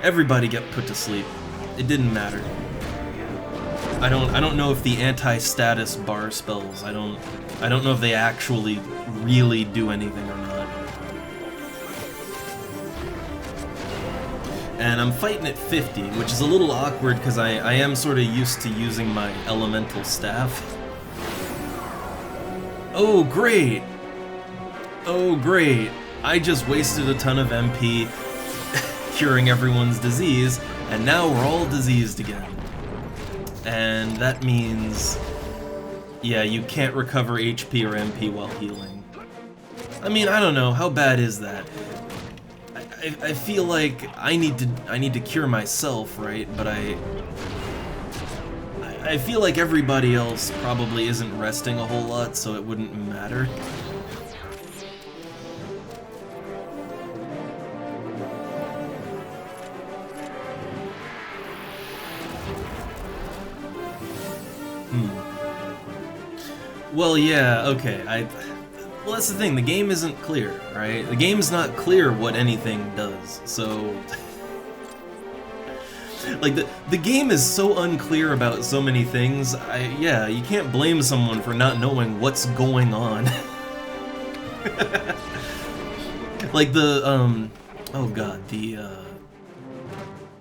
Everybody get put to sleep. It didn't matter. I don't know if the anti-status bar spells, I don't know if they actually really do anything or not. And I'm fighting at 50, which is a little awkward because I am sort of used to using my elemental staff. Oh, great! Oh, great! I just wasted a ton of MP curing everyone's disease, and now we're all diseased again. And that means, yeah, you can't recover HP or MP while healing. I mean, I don't know, how bad is that? I feel like I need to cure myself, right? But I feel like everybody else probably isn't resting a whole lot, so it wouldn't matter. Well, yeah, okay, well, that's the thing, the game isn't clear, right? The game's not clear what anything does, so... like, the game is so unclear about so many things, yeah, you can't blame someone for not knowing what's going on. Like oh god,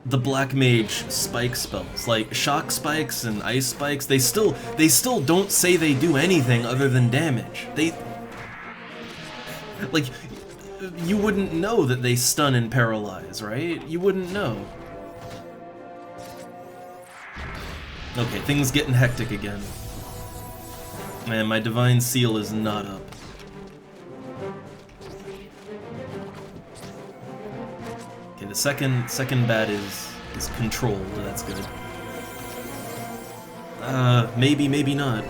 the Black Mage spike spells, like shock spikes and ice spikes, they still don't say they do anything other than damage. Like, you wouldn't know that they stun and paralyze, right? You wouldn't know. Okay, things getting hectic again. Man, my Divine Seal is not up. Okay, the second bat is controlled, that's good. Maybe not.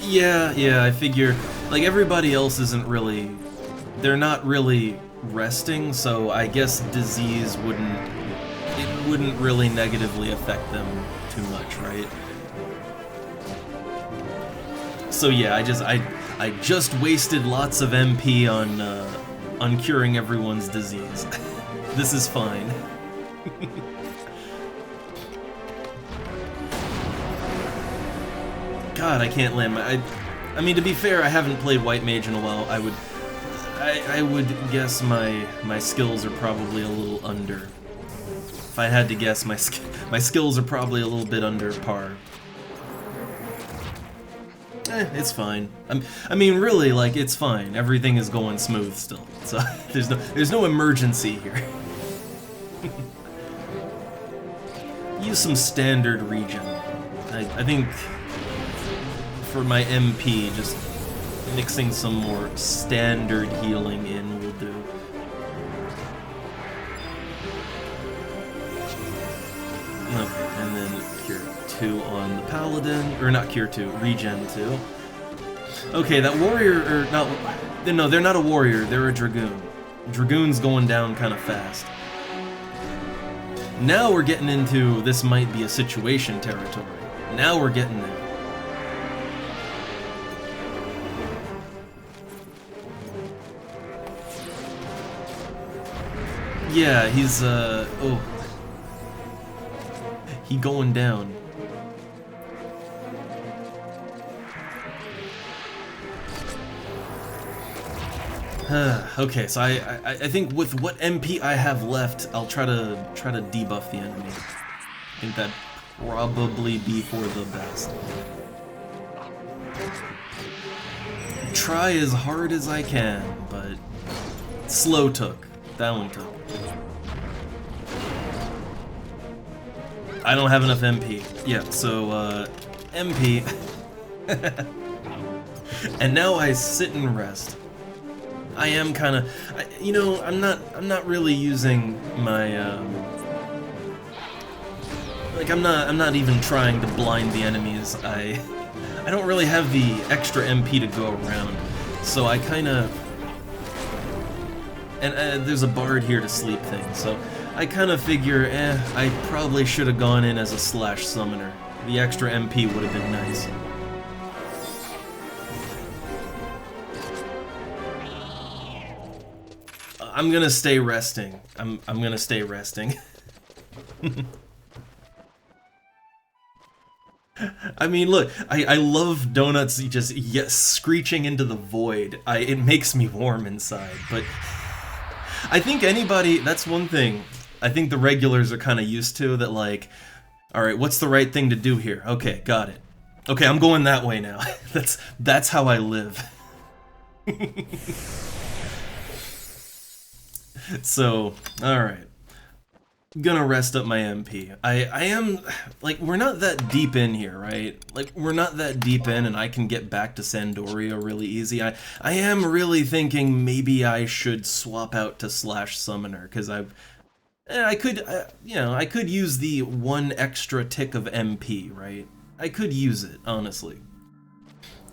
Yeah, I figure, like, everybody else isn't really, they're not really resting, so I guess disease wouldn't really negatively affect them too much, right? So yeah, I just wasted lots of MP on curing everyone's disease. This is fine. God, I can't land my... I mean, to be fair, I haven't played White Mage in a while. I would guess my skills are probably a little under. If I had to guess, my skills are probably a little bit under par. It's fine. I mean, really, like, it's fine. Everything is going smooth still. So there's no emergency here. Use some standard regen. I think for my MP, just mixing some more standard healing in will do. Okay, and then Cure 2 on the Paladin, or not Cure 2, Regen 2. Okay, that warrior, or not, no, they're not a warrior, they're a Dragoon. Dragoon's going down kind of fast. Now we're getting into, this might be a situation territory. Now we're getting there. Yeah, he's, oh. He going down. Okay, so I think with what MP I have left, I'll try to debuff the enemy. I think that'd probably be for the best. Try as hard as I can, but slow took. That one took. I don't have enough MP. Yeah, so MP. And now I sit and rest. I am kind of, you know, I'm not really using my, like I'm not even trying to blind the enemies. I don't really have the extra MP to go around, so I kind of, and there's a bard here to sleep thing, so I kind of figure, I probably should have gone in as a slash summoner. The extra MP would have been nice. I'm gonna stay resting. I'm gonna stay resting. I mean, look, I love donuts just screeching into the void. It makes me warm inside, but I think anybody, that's one thing I think the regulars are kind of used to, that like, alright, what's the right thing to do here? Okay, got it. Okay, I'm going that way now. That's how I live. So, alright. Gonna rest up my MP. I am, like, we're not that deep in here, right? Like, we're not that deep in and I can get back to Sandoria really easy. I am really thinking maybe I should swap out to slash summoner, because I could, you know, I could use the one extra tick of MP, right? I could use it, honestly.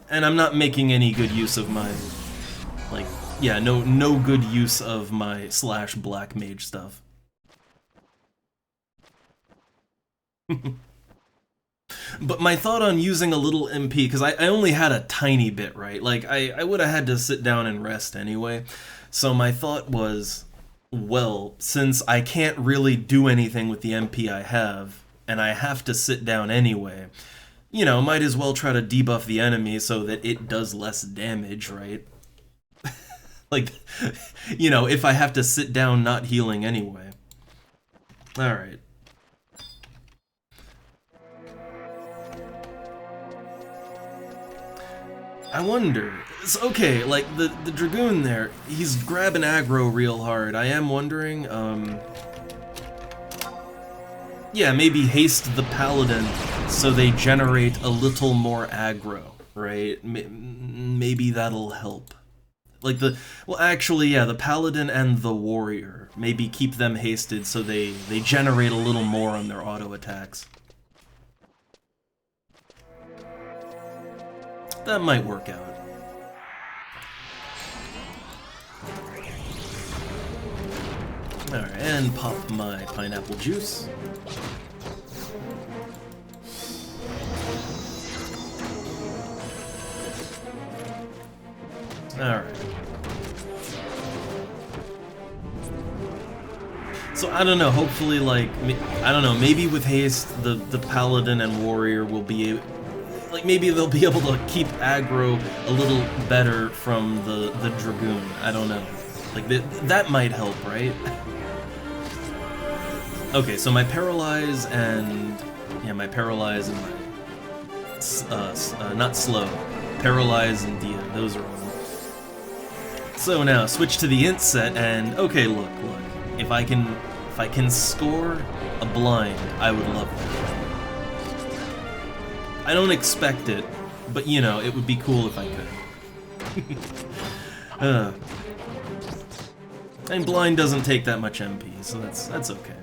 And I'm not making any good use of my, like, yeah, no good use of my slash black mage stuff. But my thought on using a little MP, because I only had a tiny bit, right? Like, I would have had to sit down and rest anyway. So my thought was, well, since I can't really do anything with the MP I have, and I have to sit down anyway, you know, might as well try to debuff the enemy so that it does less damage, right? Like, you know, if I have to sit down not healing anyway. Alright. I wonder, it's okay, like, the Dragoon there, he's grabbing aggro real hard. I am wondering, yeah, maybe haste the Paladin so they generate a little more aggro, right? Maybe that'll help. Like well, actually, yeah, the Paladin and the Warrior. Maybe keep them hasted so they generate a little more on their auto attacks. That might work out. Alright, and pop my pineapple juice. Alright. So I don't know, hopefully, like, I don't know, maybe with haste, the Paladin and Warrior will be, like, maybe they'll be able to keep aggro a little better from the Dragoon. I don't know. Like, that might help, right? Okay, so my Paralyze and... yeah, my Paralyze and my... not Slow. Paralyze and Dia, those are on. So now, switch to the int set, and okay, look. If I can score a blind, I would love that. I don't expect it, but you know, it would be cool if I could. And blind doesn't take that much MP, so that's okay.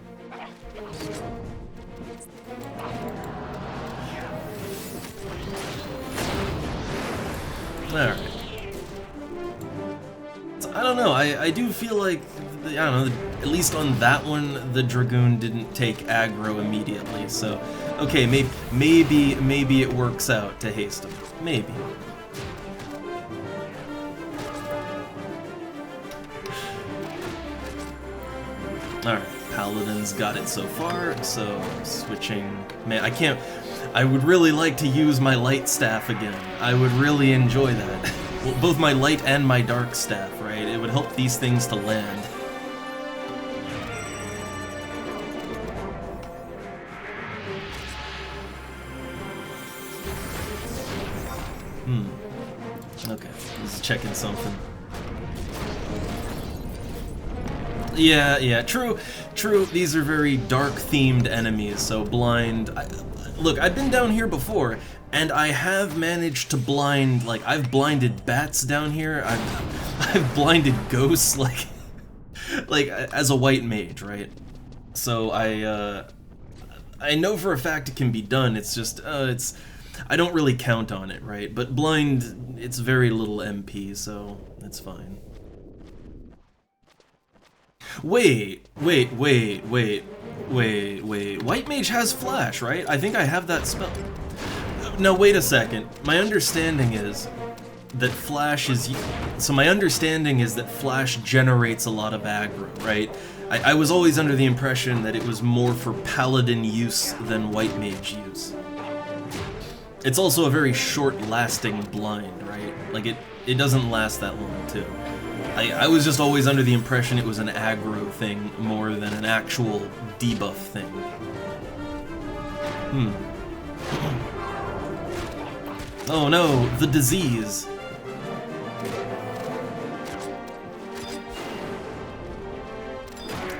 Alright. So, I don't know, I do feel like, I don't know, at least on that one, the Dragoon didn't take aggro immediately, so, okay, maybe it works out to haste him. Maybe. Alright, Paladin's got it so far, so switching... Man, I would really like to use my light staff again. I would really enjoy that. Well, both my light and my dark staff, right? It would help these things to land. Okay, he's checking something. Yeah, true. These are very dark-themed enemies, so blind... Look, I've been down here before, and I have managed to blind, like, I've blinded bats down here, I've blinded ghosts, like, as a white mage, right? So I know for a fact it can be done, it's just, I don't really count on it, right? But blind, it's very little MP, so it's fine. Wait. White Mage has Flash, right? I think I have that spell. Now, wait a second. My understanding is that Flash is... So my understanding is that Flash generates a lot of aggro, right? I was always under the impression that it was more for Paladin use than White Mage use. It's also a very short-lasting blind, right? Like, it doesn't last that long, too. I was just always under the impression it was an aggro thing more than an actual debuff thing. Oh no, the disease.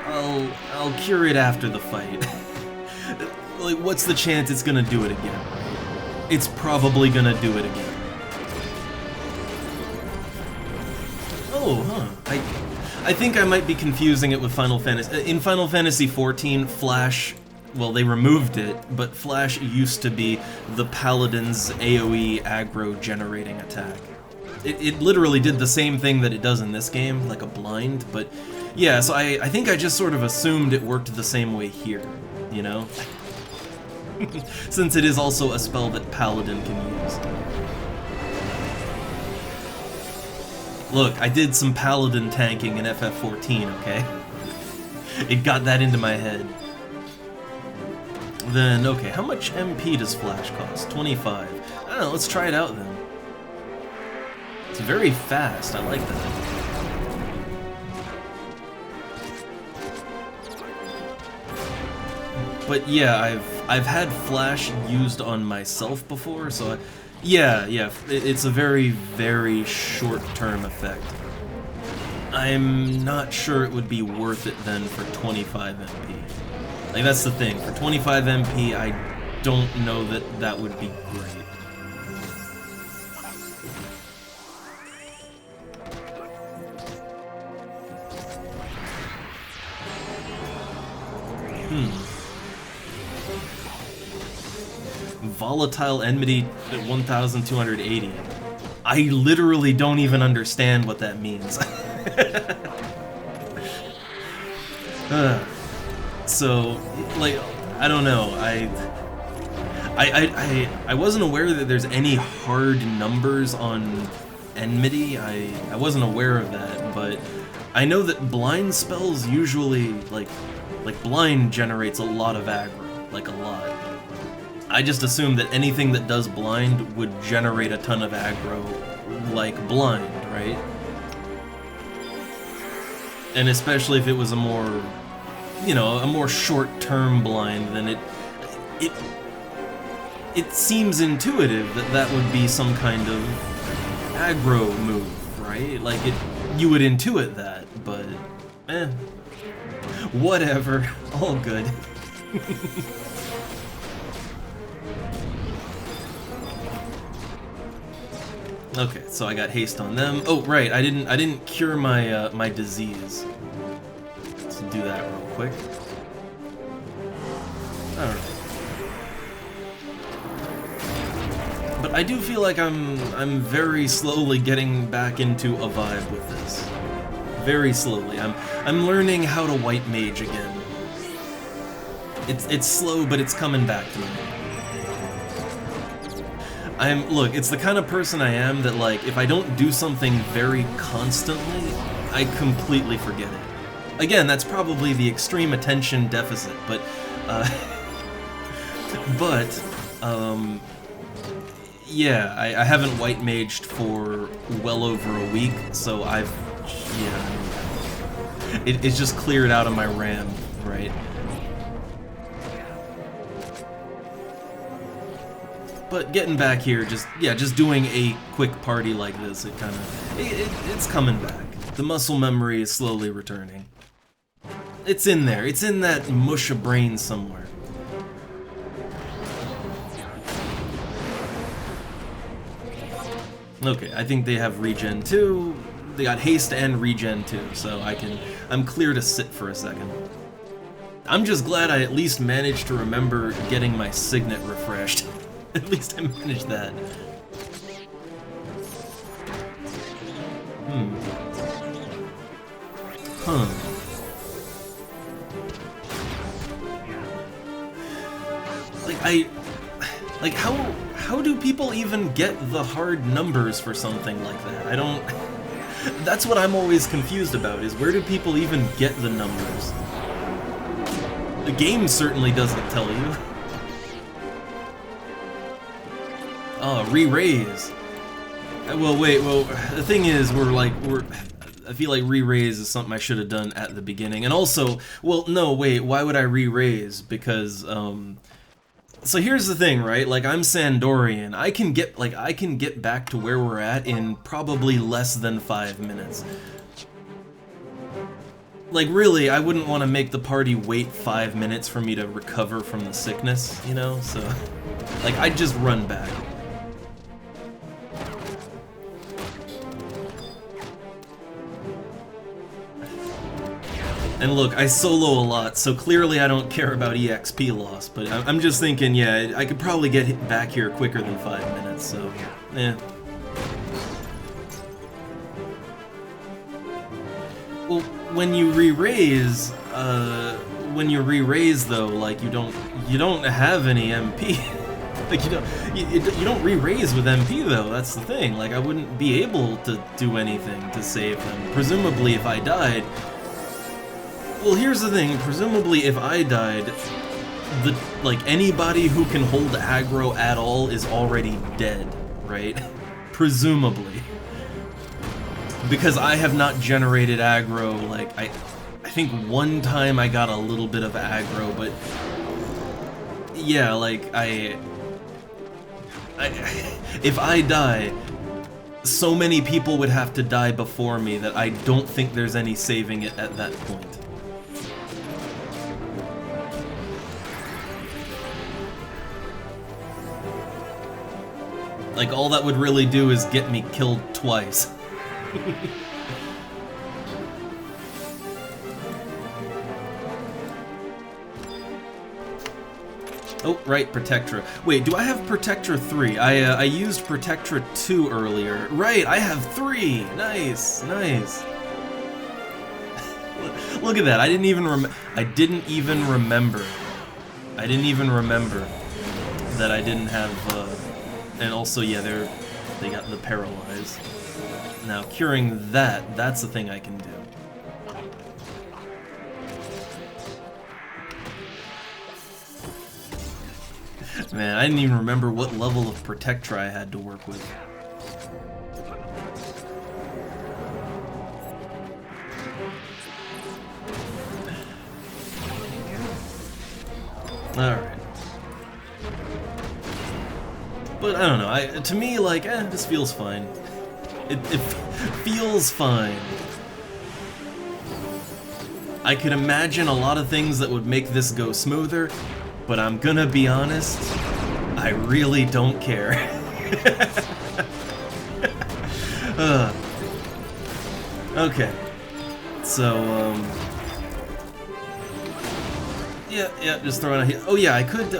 I'll cure it after the fight. Like, what's the chance it's gonna do it again? It's probably gonna do it again. Oh, huh. I think I might be confusing it with Final Fantasy. In Final Fantasy XIV, Flash, well, they removed it, but Flash used to be the Paladin's AoE aggro generating attack. It literally did the same thing that it does in this game, like a blind, but yeah, so I think I just sort of assumed it worked the same way here, you know? Since it is also a spell that Paladin can use. Look, I did some Paladin tanking in FF14, okay? It got that into my head. Then, okay, how much MP does Flash cost? 25. I don't know, let's try it out then. It's very fast, I like that. But yeah, I've had Flash used on myself before, so yeah, it's a very, very short-term effect. I'm not sure it would be worth it then for 25 MP. Like, that's the thing, for 25 MP, I don't know that that would be great. Volatile Enmity at 1,280. I literally don't even understand what that means. So, like, I don't know, I wasn't aware that there's any hard numbers on Enmity. I wasn't aware of that, but I know that blind spells usually, like blind generates a lot of aggro, like a lot. I just assumed that anything that does blind would generate a ton of aggro, like blind, right? And especially if it was a more, you know, a more short-term blind, then it seems intuitive that that would be some kind of aggro move, right? Like, you would intuit that, but whatever, all good. Okay, so I got haste on them. Oh, right, I didn't cure my my disease. Let's do that real quick. All right. But I do feel like I'm very slowly getting back into a vibe with this. Very slowly. I'm learning how to white mage again. It's slow, but it's coming back to me. Look, it's the kind of person I am that, like, if I don't do something very constantly, I completely forget it. Again, that's probably the extreme attention deficit, but yeah, I haven't white maged for well over a week, so yeah, it's just cleared out of my RAM, right? But getting back here, just doing a quick party like this, it's coming back. The muscle memory is slowly returning. It's in there. It's in that mush of brain somewhere. Okay, I think they have regen 2. They got haste and regen 2, so I'm clear to sit for a second. I'm just glad I at least managed to remember getting my signet refreshed. At least I managed that. Huh. Like how do people even get the hard numbers for something like that? I don't... That's what I'm always confused about, is where do people even get the numbers? The game certainly doesn't tell you. Oh, re-raise. Well, wait, the thing is, I feel like re-raise is something I should have done at the beginning. And also, well, no, wait, why would I re-raise? Because, so here's the thing, right? Like, I'm Sandorian. I can get back to where we're at in probably less than 5 minutes. Like, really, I wouldn't want to make the party wait 5 minutes for me to recover from the sickness, you know? So, like, I'd just run back. And look, I solo a lot, so clearly I don't care about EXP loss, but I'm just thinking, yeah, I could probably get back here quicker than 5 minutes, so, eh. Well, when you re-raise though, like, you don't have any MP. Like, you don't re-raise with MP though, that's the thing. Like, I wouldn't be able to do anything to save them. Presumably, if I died... Well, here's the thing, presumably if I died, like, anybody who can hold aggro at all is already dead, right? Presumably. Because I have not generated aggro, like, I think one time I got a little bit of aggro, but... Yeah, like, if I die, so many people would have to die before me that I don't think there's any saving it at that point. Like, all that would really do is get me killed twice. Oh, right, Protectra. Wait, do I have Protectra 3? I used Protectra 2 earlier. Right, I have 3! Nice, nice. Look at that, I didn't even remember that I didn't have, and also, yeah, they got the paralyze. Now, curing that's the thing I can do. Man, I didn't even remember what level of Protectra I had to work with. Alright. But I don't know, to me, like, this feels fine. It feels fine. I could imagine a lot of things that would make this go smoother, but I'm gonna be honest, I really don't care. Okay. So, yeah, just throw it out. Oh yeah, I could,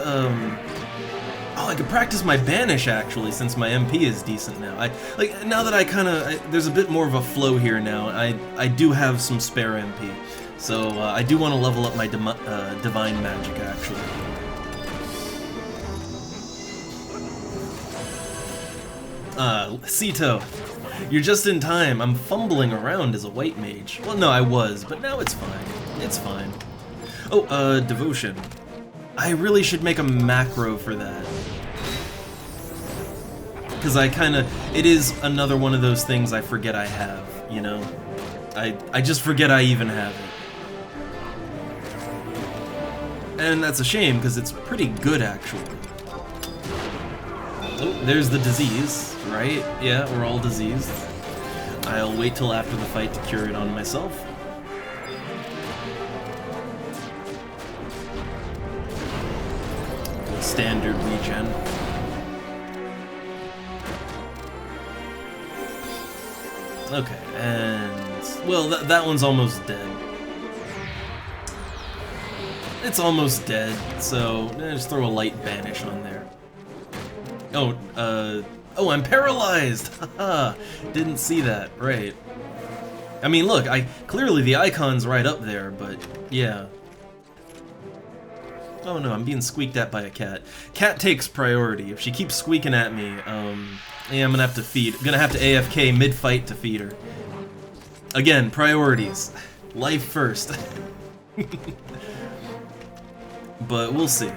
I could practice my banish actually, since my MP is decent now. Now that there's a bit more of a flow here now. I do have some spare MP, so I do want to level up my divine magic actually. Sito, you're just in time. I'm fumbling around as a white mage. Well, no, I was, but now it's fine. It's fine. Oh, devotion. I really should make a macro for that. Because it is another one of those things I forget I have, you know? I just forget I even have it. And that's a shame, because it's pretty good, actually. Oh, there's the disease, right? Yeah, we're all diseased. I'll wait till after the fight to cure it on myself. Standard regen. Okay, and... well, that one's almost dead. It's almost dead, so just throw a light banish on there. Oh, I'm paralyzed! Haha, didn't see that, right. I mean, look, clearly the icon's right up there, but yeah. Oh no, I'm being squeaked at by a cat. Cat takes priority. If she keeps squeaking at me, yeah, I'm gonna have to AFK mid-fight to feed her. Again, priorities. Life first. But we'll see.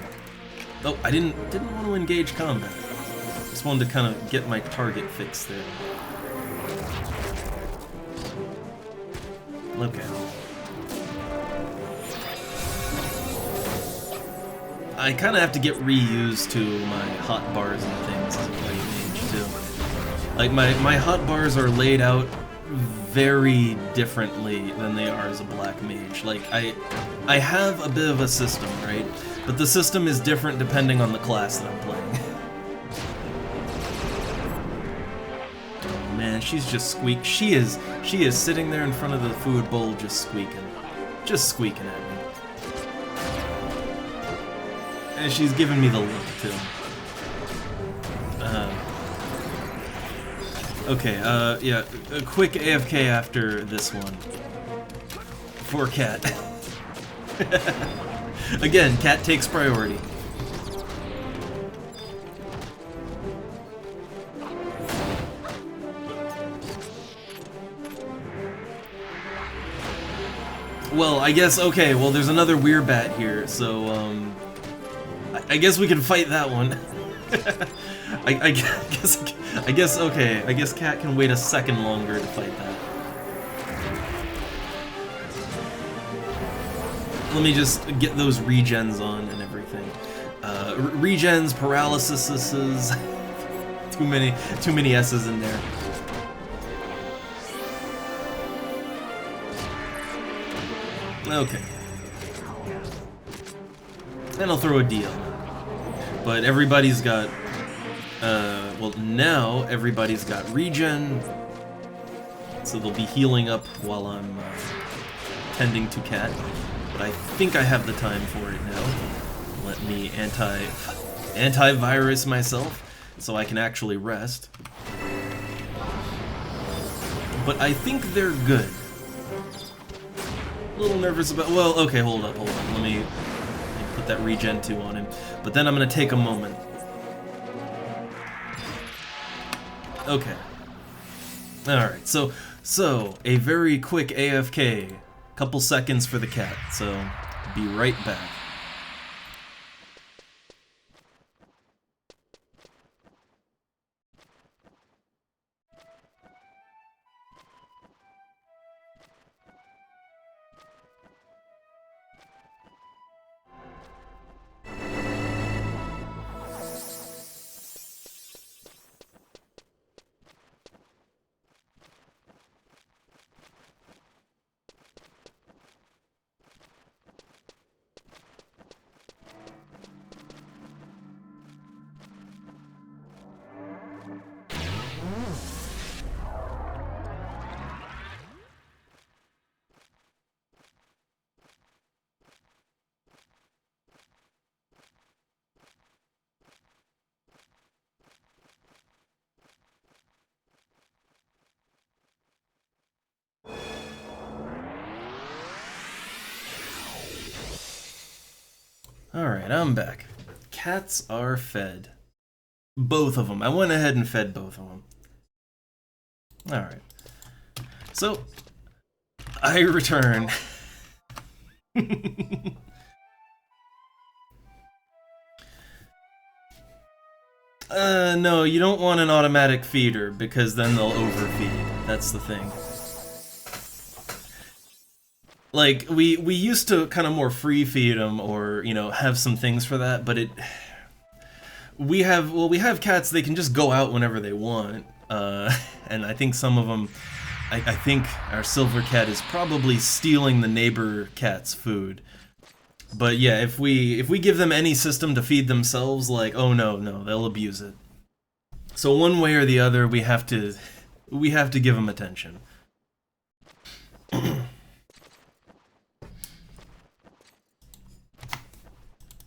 Oh, I didn't want to engage combat. Just wanted to kind of get my target fixed there. Okay. I kind of have to get reused to my hot bars and things as a white mage too. Like my hot bars are laid out very differently than they are as a black mage. Like I have a bit of a system, right? But the system is different depending on the class that I'm playing. Oh man, she's just she is sitting there in front of the food bowl just squeaking at me. And she's giving me the look, too. Okay, yeah, a quick AFK after this one. For Cat. Again, Cat takes priority. Well, I guess, okay, well, there's another Weirbat here, so, I guess we can fight that one. I guess, okay, I guess Cat can wait a second longer to fight that. Let me just get those regens on and everything. Regens, paralysis, too many S's in there. Okay. And I'll throw a D on. But everybody's got, well, now everybody's got regen, so they'll be healing up while I'm tending to Cat. But I think I have the time for it now. Let me antivirus myself so I can actually rest. But I think they're good. A little nervous about, well, okay, hold up. Let me put that regen 2 on him. But then I'm gonna take a moment. Okay. Alright, so a very quick AFK. Couple seconds for the Cat, so be right back. Alright, I'm back. Cats are fed. Both of them. I went ahead and fed both of them. Alright. So, I return. No, you don't want an automatic feeder, because then they'll overfeed. That's the thing. Like, we used to kind of more free feed them, or, you know, have some things for that, but we have cats, they can just go out whenever they want, and I think some of them, I think our silver cat is probably stealing the neighbor cat's food. But yeah, if we give them any system to feed themselves, like, oh no, they'll abuse it. So one way or the other, we have to give them attention.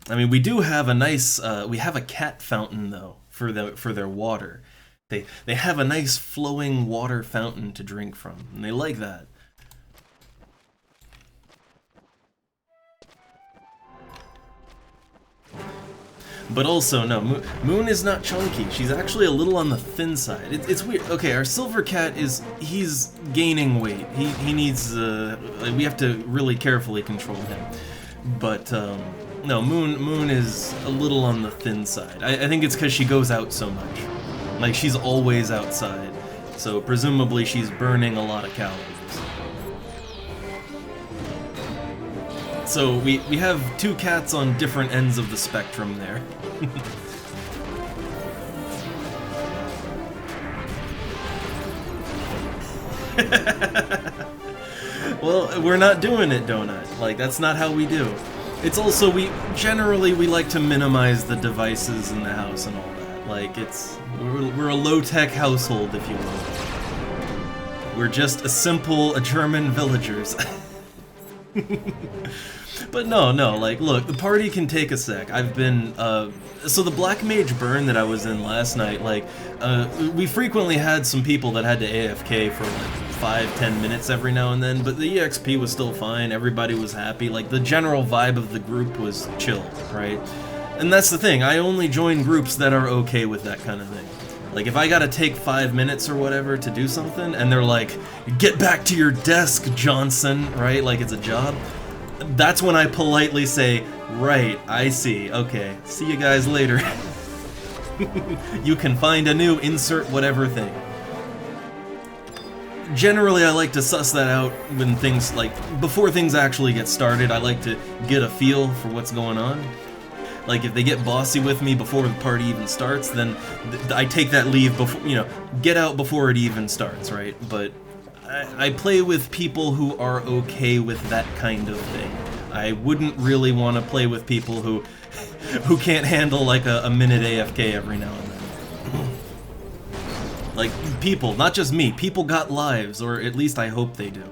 I mean, we do have a nice, we have a cat fountain though for their water. They have a nice flowing water fountain to drink from, and they like that. But also, no, Moon is not chunky. She's actually a little on the thin side. It's weird. Okay, our silver cat he's gaining weight. He needs, we have to really carefully control him. But, no, Moon is a little on the thin side. I think it's because she goes out so much. Like, she's always outside. So, presumably, she's burning a lot of calories. So, we have two cats on different ends of the spectrum there. Well, we're not doing it, Donut. Like, that's not how we do. It's also, we like to minimize the devices in the house and all that. Like, we're a low-tech household, if you will. We're just a German villagers. But no, like, look, the party can take a sec. I've been, so the Black Mage burn that I was in last night, like, we frequently had some people that had to AFK for, like, 5-10 minutes every now and then, but the EXP was still fine, everybody was happy, like, the general vibe of the group was chill, right? And that's the thing, I only join groups that are okay with that kind of thing. Like, if I gotta take 5 minutes or whatever to do something, and they're like, get back to your desk, Johnson, right? Like it's a job. That's when I politely say, right, I see, okay, see you guys later. You can find a new insert whatever thing. Generally, I like to suss that out when things, like, before things actually get started, I like to get a feel for what's going on. Like, if they get bossy with me before the party even starts, then I take that leave before, you know, get out before it even starts, right? But I play with people who are okay with that kind of thing. I wouldn't really want to play with people who can't handle, like, a minute AFK every now and then. Like, people, not just me, people got lives, or at least I hope they do.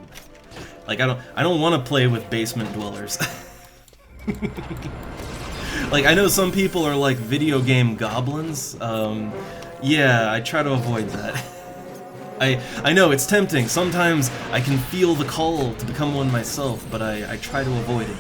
Like, I don't want to play with basement dwellers. Like, I know some people are like video game goblins. Yeah, I try to avoid that. I know, it's tempting. Sometimes I can feel the call to become one myself, but I try to avoid it.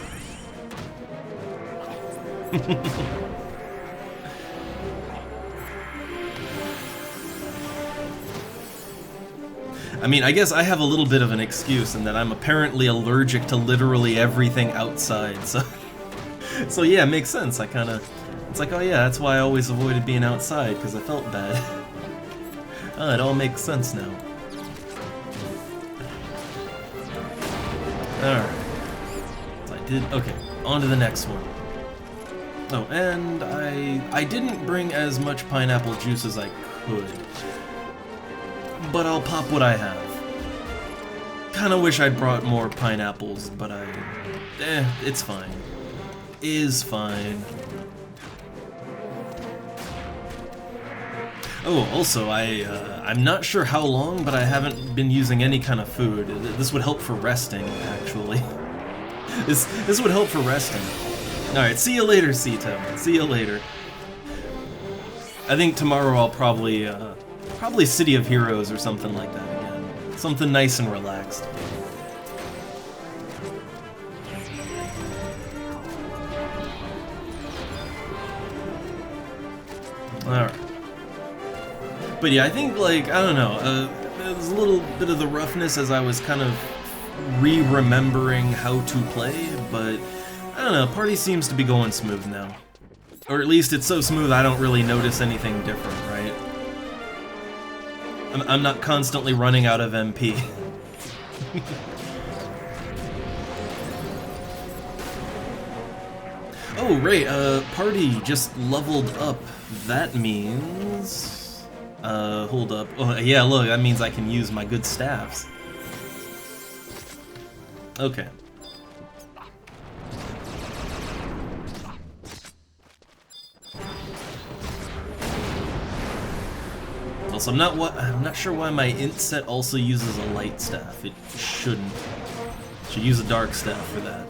I mean, I guess I have a little bit of an excuse in that I'm apparently allergic to literally everything outside, so... So yeah, it makes sense. It's like, oh yeah, that's why I always avoided being outside, because I felt bad. Oh, it all makes sense now. Alright. So I did, okay, on to the next one. Oh, and I didn't bring as much pineapple juice as I could. But I'll pop what I have. Kinda wish I'd brought more pineapples, but it's fine. Is fine. Oh, also, I'm not sure how long, but I haven't been using any kind of food. This would help for resting, actually. This would help for resting. Alright, see you later, Sito. See you later. I think tomorrow I'll probably City of Heroes or something like that again. Something nice and relaxed. Alright. But yeah, I think, like, I don't know, there's a little bit of the roughness as I was kind of remembering how to play, but I don't know, party seems to be going smooth now. Or at least it's so smooth I don't really notice anything different, right? I'm not constantly running out of MP. Oh, right, party just leveled up. That means... hold up. Oh, yeah, look, that means I can use my good staffs. Okay. Also, I'm not sure why my int set also uses a light staff. It shouldn't. Should use a dark staff for that.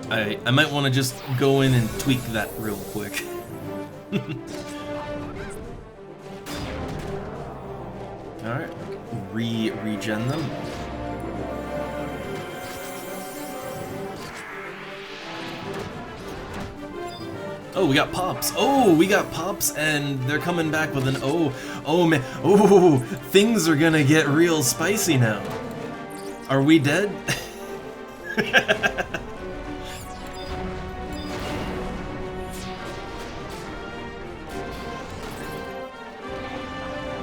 I might want to just go in and tweak that real quick. Alright. Regen them. Oh, we got pops. Oh, we got pops, and they're coming back with an oh man. Oh, things are gonna get real spicy now. Are we dead?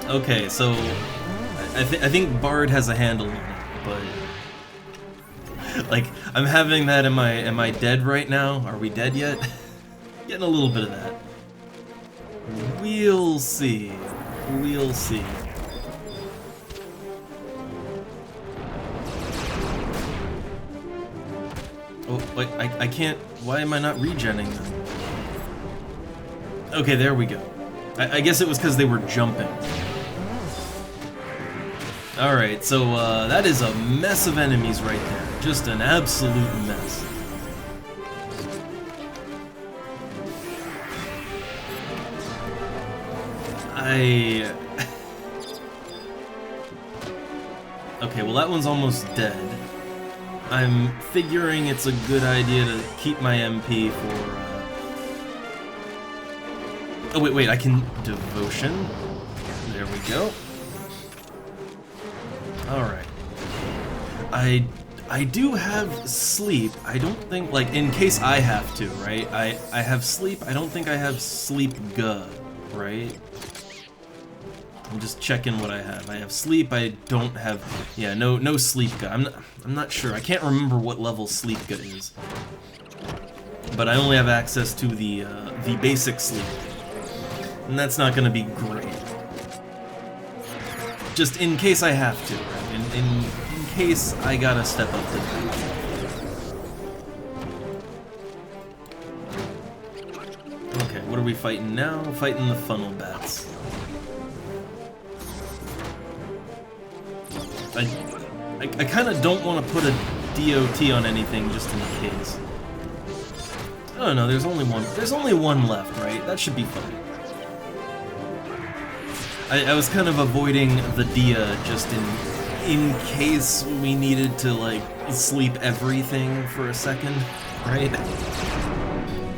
Okay, so I think Bard has a handle on it, but like I'm having that. Am I dead right now? Are we dead yet? Getting a little bit of that. We'll see. We'll see. Oh, wait, I can't. Why am I not regenning them? Okay, there we go. I guess it was because they were jumping. Alright, so that is a mess of enemies right there. Just an absolute mess. Okay, well that one's almost dead. I'm figuring it's a good idea to keep my MP for... Oh, wait, I can... Devotion? There we go. Alright. I do have sleep. I don't think, like, in case I have to, right? I have sleep. I don't think I have sleep good, right? I'm just checking what I have. I have sleep. I don't have... Yeah, no sleep gut. I'm not sure. I can't remember what level sleep gut is. But I only have access to the basic sleep. And that's not going to be great. Just in case I have to, right? In case I gotta step up to that. Okay, what are we fighting now? Fighting the funnel bats. I kind of don't want to put a DOT on anything just in case. Oh no, there's only one. There's only one left, right? That should be fine. I was kind of avoiding the Dia just in case we needed to like sleep everything for a second, right?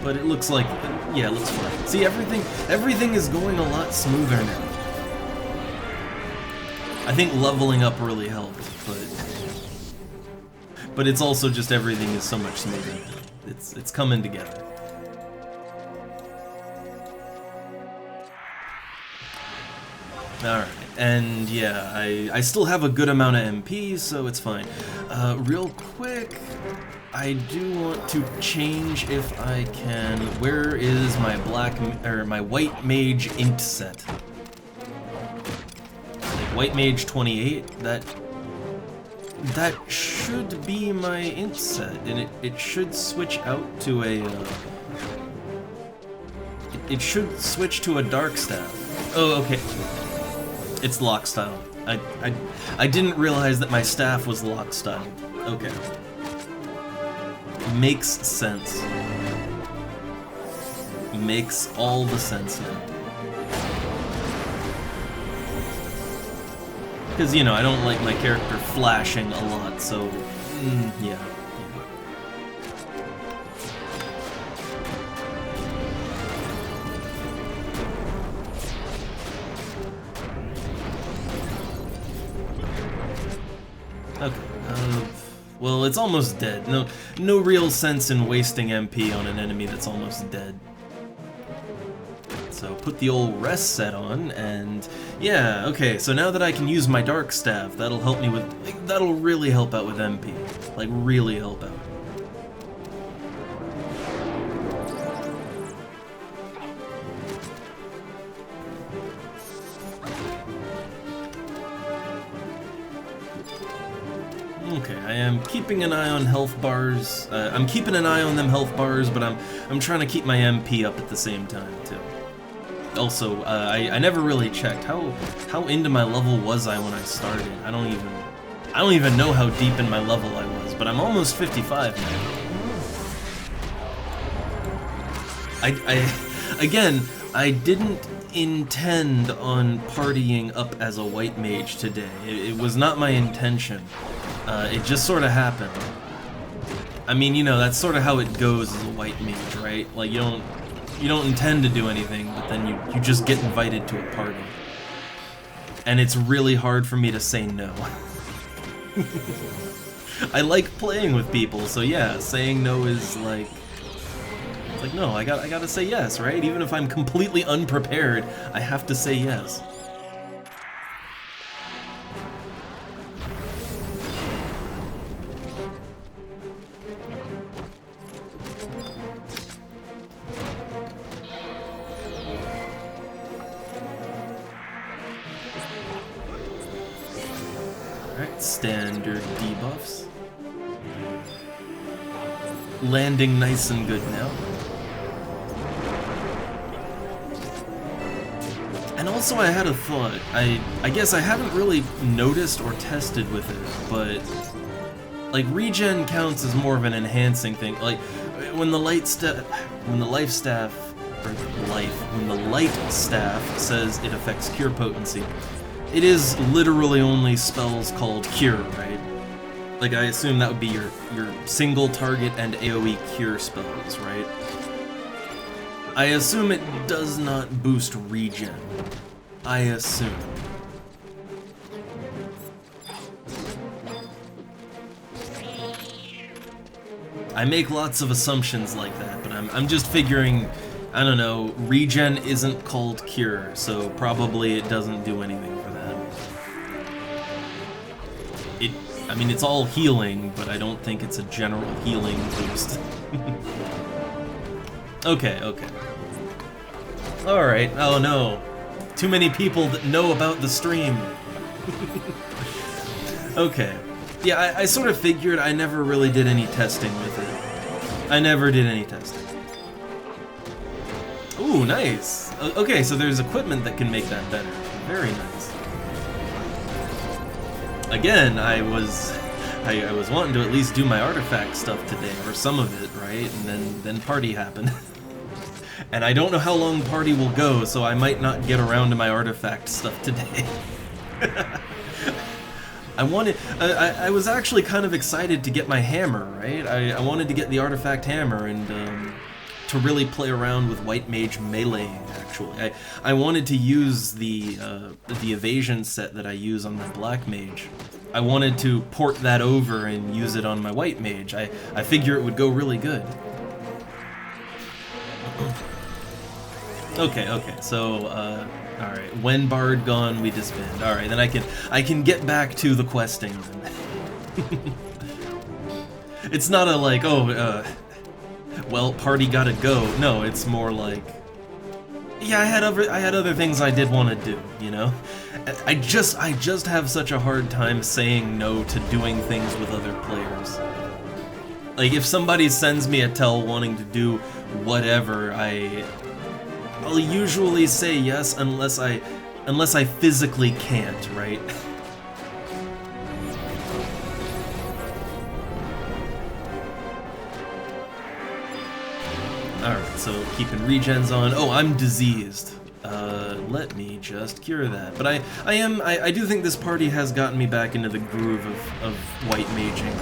But it looks like, yeah, it looks fine. See, everything is going a lot smoother now. I think leveling up really helped, but it's also just everything is so much smoother. It's coming together. Alright, and yeah, I still have a good amount of MP, so it's fine. Real quick, I do want to change if I can. Where is my my white mage int set? Like white mage 28. That should be my int set, and it should switch out to a. It should switch to a dark staff. Oh, okay. It's lock style. I didn't realize that my staff was lock style. Okay. Makes sense. Makes all the sense now. Because, you know, I don't like my character flashing a lot, so... yeah. Well, it's almost dead. No real sense in wasting MP on an enemy that's almost dead. So put the old rest set on, and yeah, okay, so now that I can use my Dark Staff, that'll help me with, like, that'll really help out with MP. Like, really help out. Okay, I am keeping an eye on health bars. I'm keeping an eye on them health bars, but I'm trying to keep my MP up at the same time, too. Also, I never really checked how into my level was I when I started. I don't even know how deep in my level I was, but I'm almost 55 now. Again, I didn't intend on partying up as a white mage today. It was not my intention. It just sort of happened. I mean, you know, that's sort of how it goes as a white mage, right? Like, you don't intend to do anything, but then you just get invited to a party. And it's really hard for me to say no. I like playing with people, so yeah, saying no is like... It's like, no, I gotta say yes, right? Even if I'm completely unprepared, I have to say yes. Standard debuffs. Landing nice and good now. And also I had a thought. I guess I haven't really noticed or tested with it, but like regen counts as more of an enhancing thing. Like when the light staff says it affects cure potency, it is literally only spells called Cure, right? Like, I assume that would be your single target and AoE Cure spells, right? I assume it does not boost regen. I assume. I make lots of assumptions like that, but I'm just figuring, I don't know, regen isn't called Cure, so probably it doesn't do anything for that. I mean, it's all healing, but I don't think it's a general healing boost. Okay. Alright, oh no. Too many people that know about the stream. Okay. Yeah, I sort of figured. I never really did any testing with it. I never did any testing. Ooh, nice. Okay, so there's equipment that can make that better. Very nice. Again, I was wanting to at least do my artifact stuff today, or some of it, right? And then party happened. And I don't know how long party will go, so I might not get around to my artifact stuff today. I was actually kind of excited to get my hammer, right? I wanted to get the artifact hammer and to really play around with white mage meleeing, actually. I wanted to use the evasion set that I use on my black mage. I wanted to port that over and use it on my white mage. I figure it would go really good. Okay, so, alright, when Bard gone, we disband. Alright, then I can get back to the questing then. It's not a like, oh, well, party gotta go. No, it's more like, yeah, I had other things I did want to do, you know? I just have such a hard time saying no to doing things with other players. Like, if somebody sends me a tell wanting to do whatever, I'll usually say yes unless I physically can't, right? Alright, so keeping regens on. Oh, I'm diseased. Let me just cure that. But I do think this party has gotten me back into the groove of white maging.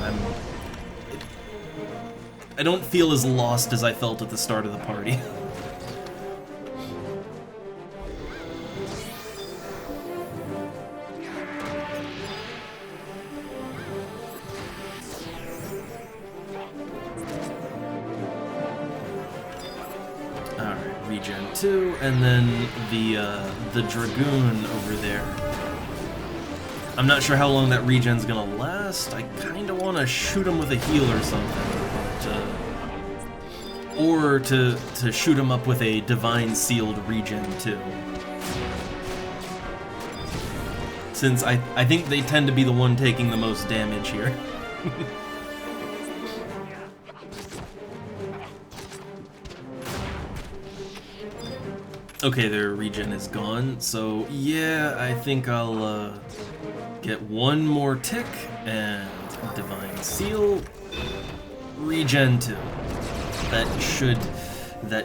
I don't feel as lost as I felt at the start of the party. two, and then the Dragoon over there. I'm not sure how long that regen's gonna last. I kind of want to shoot him with a heal or something, but, or to shoot him up with a Divine Sealed regen too. Since I think they tend to be the one taking the most damage here. Okay, their regen is gone, so yeah, I think I'll get one more tick and Divine Seal, regen 2. That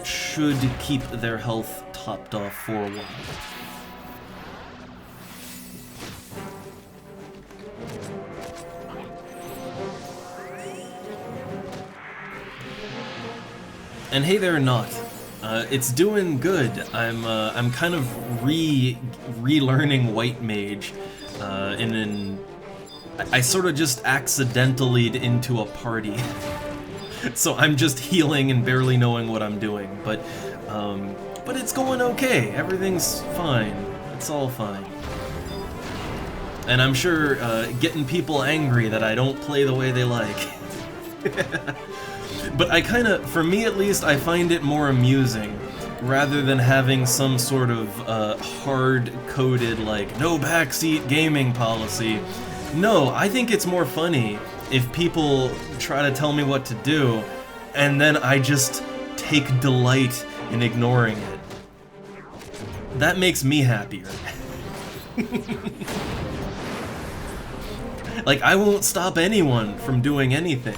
should keep their health topped off for a while. And hey there, Not. It's doing good. I'm kind of relearning White Mage, I sort of just accidentally into a party, so I'm just healing and barely knowing what I'm doing. But it's going okay. Everything's fine. It's all fine. And I'm sure getting people angry that I don't play the way they like. But I kind of, for me at least, I find it more amusing, rather than having some sort of hard-coded, like, no backseat gaming policy. No, I think it's more funny if people try to tell me what to do, and then I just take delight in ignoring it. That makes me happier. Like, I won't stop anyone from doing anything.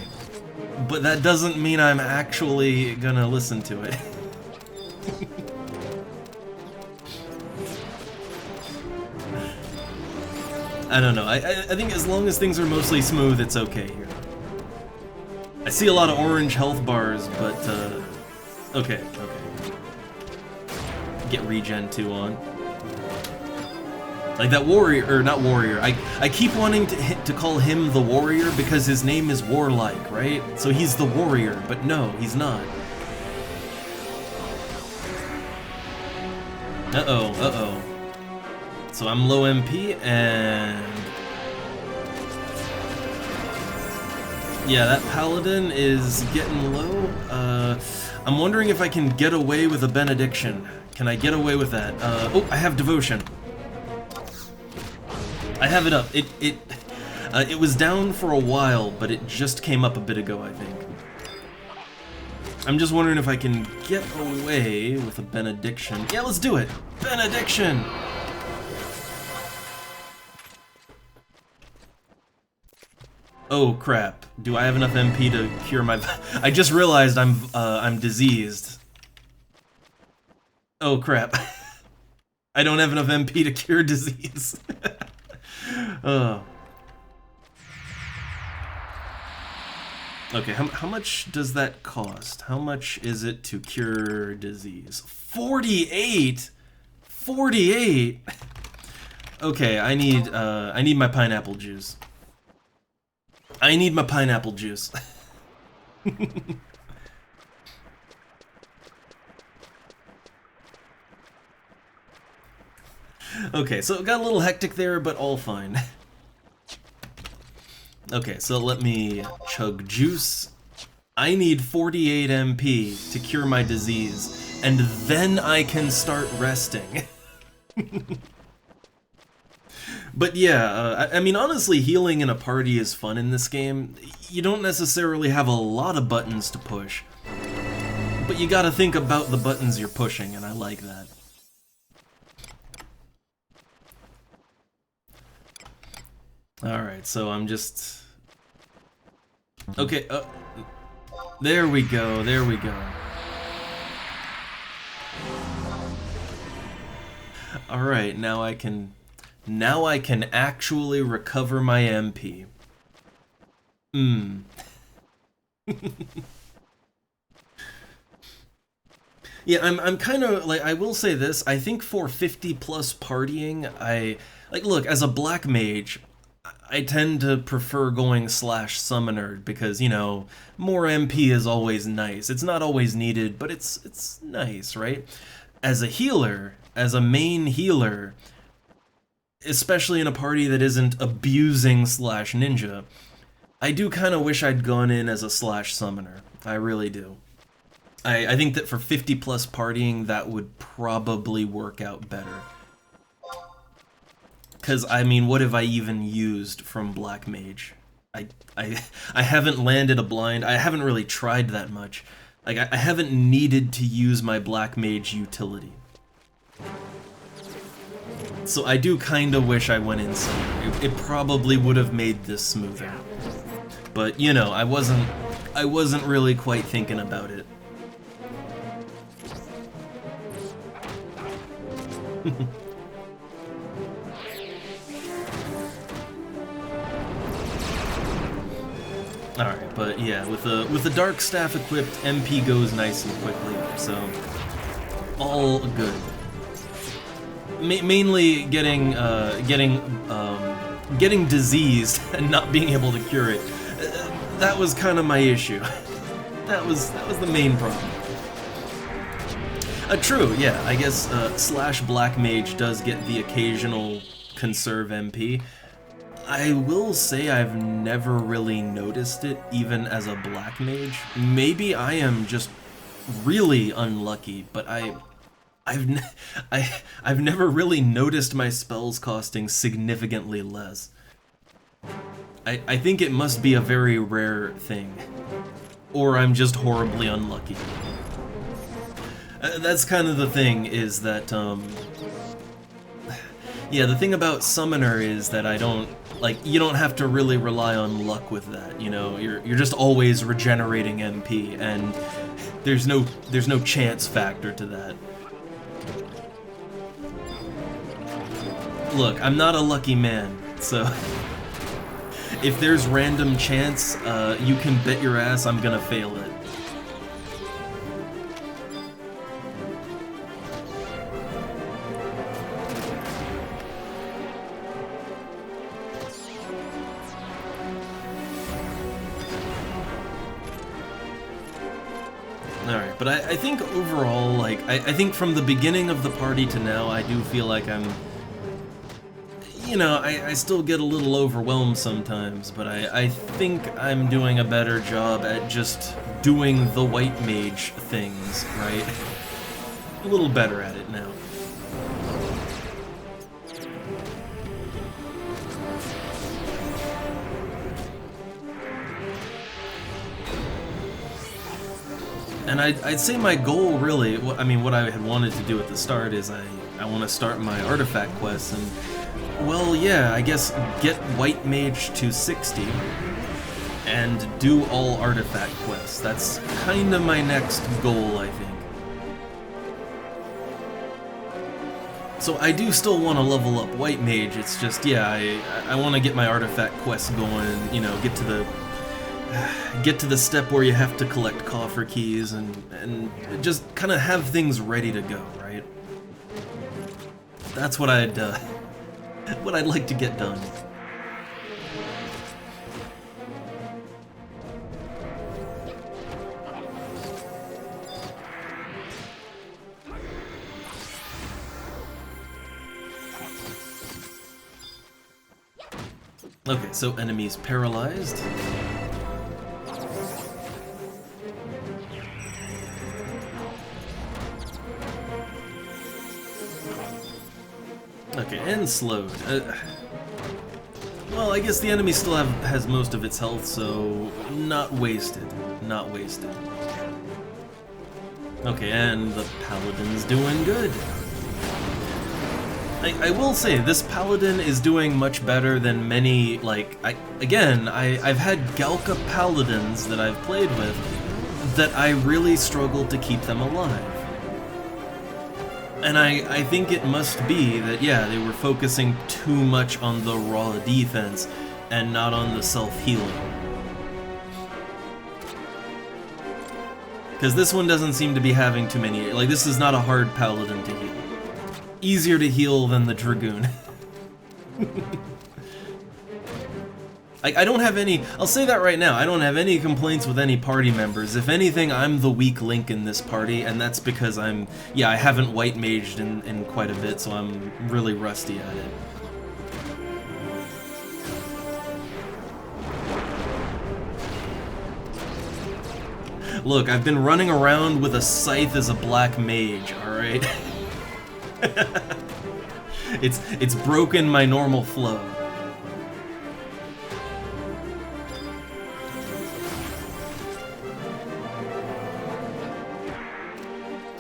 But that doesn't mean I'm actually gonna listen to it. I don't know, I think as long as things are mostly smooth, it's okay here. I see a lot of orange health bars, but, okay. Get regen 2 on. Like that warrior, or not warrior, I keep wanting to call him the warrior because his name is warlike, right? So he's the warrior, but no, he's not. Uh-oh. So I'm low MP, and... yeah, that paladin is getting low. I'm wondering if I can get away with a benediction. Can I get away with that? Oh, I have devotion. I have it up. It was down for a while, but it just came up a bit ago, I think. I'm just wondering if I can get away with a benediction. Yeah, let's do it! Benediction! Oh crap. Do I have enough MP to cure my... I just realized I'm diseased. Oh crap. I don't have enough MP to cure disease. Okay, how much does that cost? How much is it to cure disease? 48? 48? Okay, I need my pineapple juice. I need my pineapple juice. Okay, so it got a little hectic there, but all fine. Okay, so let me chug juice. I need 48 MP to cure my disease, and then I can start resting. But yeah, I mean, honestly, healing in a party is fun in this game. You don't necessarily have a lot of buttons to push, but you gotta think about the buttons you're pushing, and I like that. Alright, so I'm just... okay, there we go, there we go. Alright, now I can actually recover my MP. Yeah, I'm kind of, like, I will say this, I think for 50 plus partying, like, look, as a black mage, I tend to prefer going /summoner because, you know, more MP is always nice. It's not always needed, but it's nice, right? as a healer, as a main healer, especially in a party that isn't abusing slash ninja, I do kind of wish I'd gone in as a slash summoner. I really do. I think that for 50 plus partying, that would probably work out better. Because, I mean, what have I even used from Black Mage? I haven't landed a blind. I haven't really tried that much. Like, I haven't needed to use my Black Mage utility. So I do kind of wish I went in summoner. It probably would have made this smoother. But, you know, I wasn't really quite thinking about it. Alright, but yeah, with the Dark Staff equipped, MP goes nice and quickly, so all good. Mainly getting diseased and not being able to cure it. That was kind of my issue. That was the main problem. True, yeah, I guess slash Black Mage does get the occasional conserve MP. I will say I've never really noticed it, even as a Black Mage. Maybe I am just really unlucky, but I've never really noticed my spells costing significantly less. I think it must be a very rare thing, or I'm just horribly unlucky. That's kind of the thing, is that, yeah, the thing about Summoner is that you don't have to really rely on luck with that, you know? You're just always regenerating MP, and there's no chance factor to that. Look, I'm not a lucky man, so if there's random chance, you can bet your ass I'm gonna fail it. Alright, but I think overall, like, I think from the beginning of the party to now, I do feel like I'm, you know, I still get a little overwhelmed sometimes, but I think I'm doing a better job at just doing the white mage things, right? A little better at it now. And I'd say my goal, really, I mean, what I had wanted to do at the start is I want to start my artifact quests and, well, yeah, I guess get White Mage to 60 and do all artifact quests. That's kind of my next goal, I think. So I do still want to level up White Mage, it's just, yeah, I want to get my artifact quests going, you know, get to the step where you have to collect coffer keys and just kind of have things ready to go, right? That's what I'd like to get done. Okay, so enemies paralyzed. Okay, and slowed. Well, I guess the enemy still has most of its health, so not wasted. Not wasted. Okay, and the paladin's doing good. I will say, this paladin is doing much better than many, like, I've had Galka paladins that I've played with that I really struggled to keep them alive. And I think it must be that, yeah, they were focusing too much on the raw defense and not on the self-healing. Because this one doesn't seem to be having too many, like, this is not a hard paladin to heal. Easier to heal than the Dragoon. Like, I don't have any, I'll say that right now, I don't have any complaints with any party members. If anything, I'm the weak link in this party, and that's because I haven't white maged in quite a bit, so I'm really rusty at it. Look, I've been running around with a scythe as a black mage, alright? It's broken my normal flow.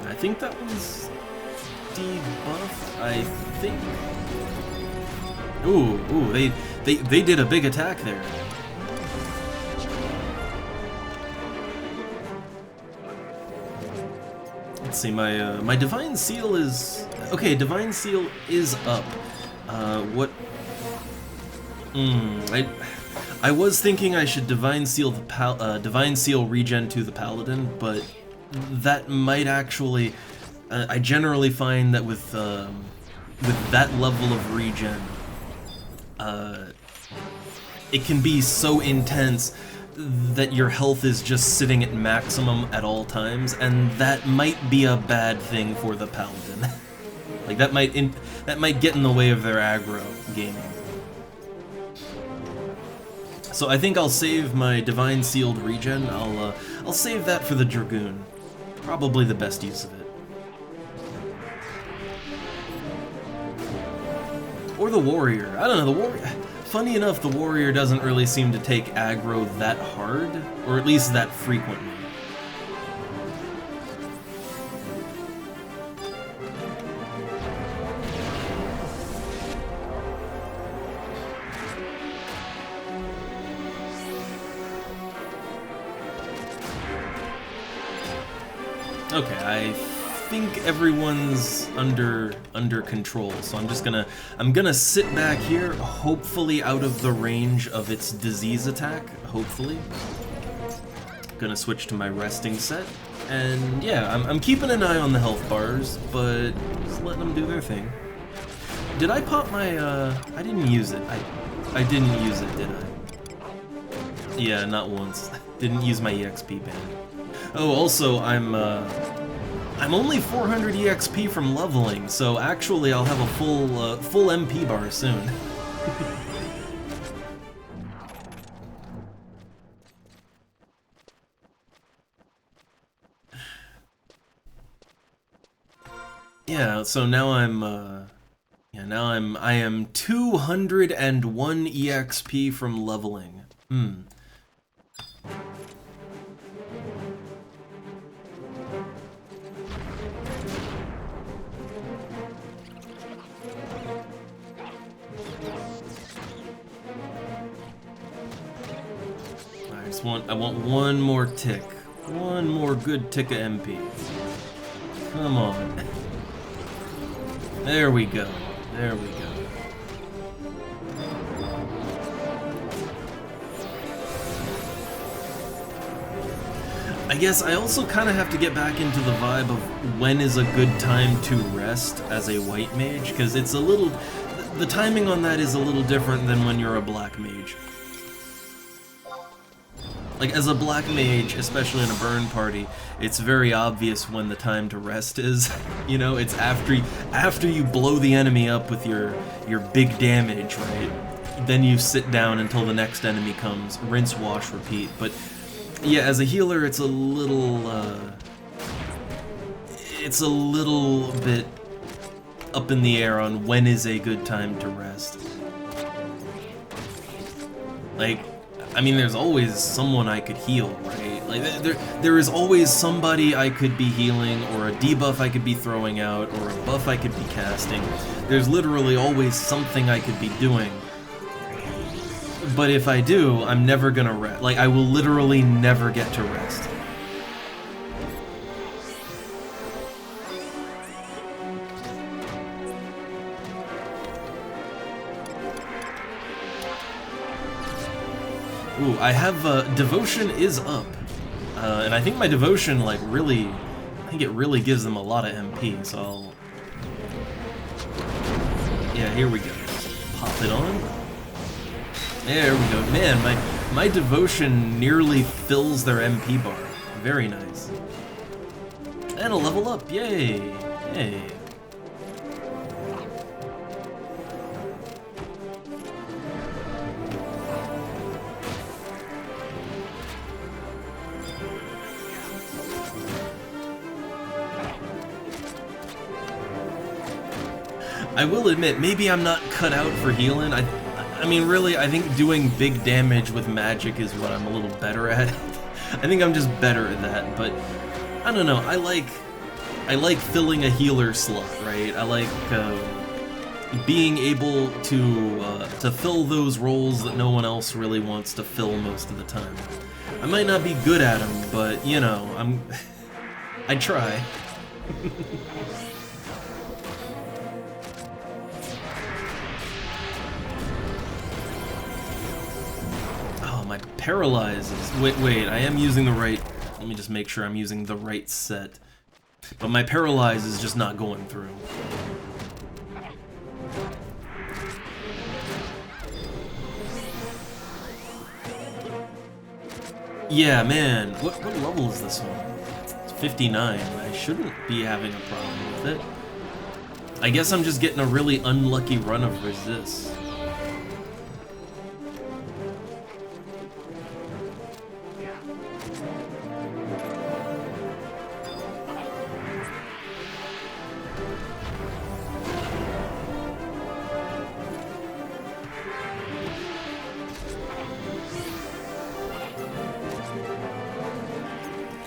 I think that was debuffed, I think. Ooh, they did a big attack there. Let's see, my Divine Seal is... Okay, Divine Seal is up. What... I was thinking I should Divine Seal the Divine Seal regen to the Paladin, but that might actually... I generally find that with that level of regen, it can be so intense that your health is just sitting at maximum at all times, and that might be a bad thing for the Paladin. Like, that might get in the way of their aggro gaming. So I think I'll save my Divine Sealed regen. I'll save that for the Dragoon. Probably the best use of it. Or the Warrior. I don't know, the Warrior... Funny enough, the Warrior doesn't really seem to take aggro that hard, or at least that frequently. Okay, I think everyone's under control, so I'm gonna sit back here, hopefully out of the range of its disease attack, hopefully. Gonna switch to my resting set, and yeah, I'm keeping an eye on the health bars, but just letting them do their thing. Did I pop my, I didn't use it. I didn't use it, did I? Yeah, not once. Didn't use my EXP band. Oh, also, I'm only 400 EXP from leveling, so actually I'll have a full MP bar soon. Yeah, so now I am 201 EXP from leveling. I want one more tick. One more good tick of MP. Come on. There we go. There we go. I guess I also kind of have to get back into the vibe of when is a good time to rest as a white mage, because it's a little... The timing on that is a little different than when you're a black mage. Like, as a black mage, especially in a burn party, it's very obvious when the time to rest is. You know, it's after you blow the enemy up with your big damage, right? Then you sit down until the next enemy comes. Rinse, wash, repeat. But, yeah, as a healer, it's a little bit up in the air on when is a good time to rest. Like, I mean, there's always someone I could heal, right? Like, there is always somebody I could be healing, or a debuff I could be throwing out, or a buff I could be casting. There's literally always something I could be doing. But if I do, I'm never gonna rest. Like, I will literally never get to rest. Ooh, I have, Devotion is up. And I think my Devotion, like, really... I think it really gives them a lot of MP, so I'll... Yeah, here we go. Pop it on. There we go. Man, my devotion nearly fills their MP bar. Very nice. And a level up, yay! Yay. I will admit, maybe I'm not cut out for healing. I mean, really, I think doing big damage with magic is what I'm a little better at. I think I'm just better at that, but I don't know. I like filling a healer slot, right? I like being able to fill those roles that no one else really wants to fill most of the time. I might not be good at them, but you know, I try. My paralyzes. Wait, I am using the right. Let me just make sure I'm using the right set. But my paralyze is just not going through. Yeah, man. What level is this one? It's 59. I shouldn't be having a problem with it. I guess I'm just getting a really unlucky run of resist.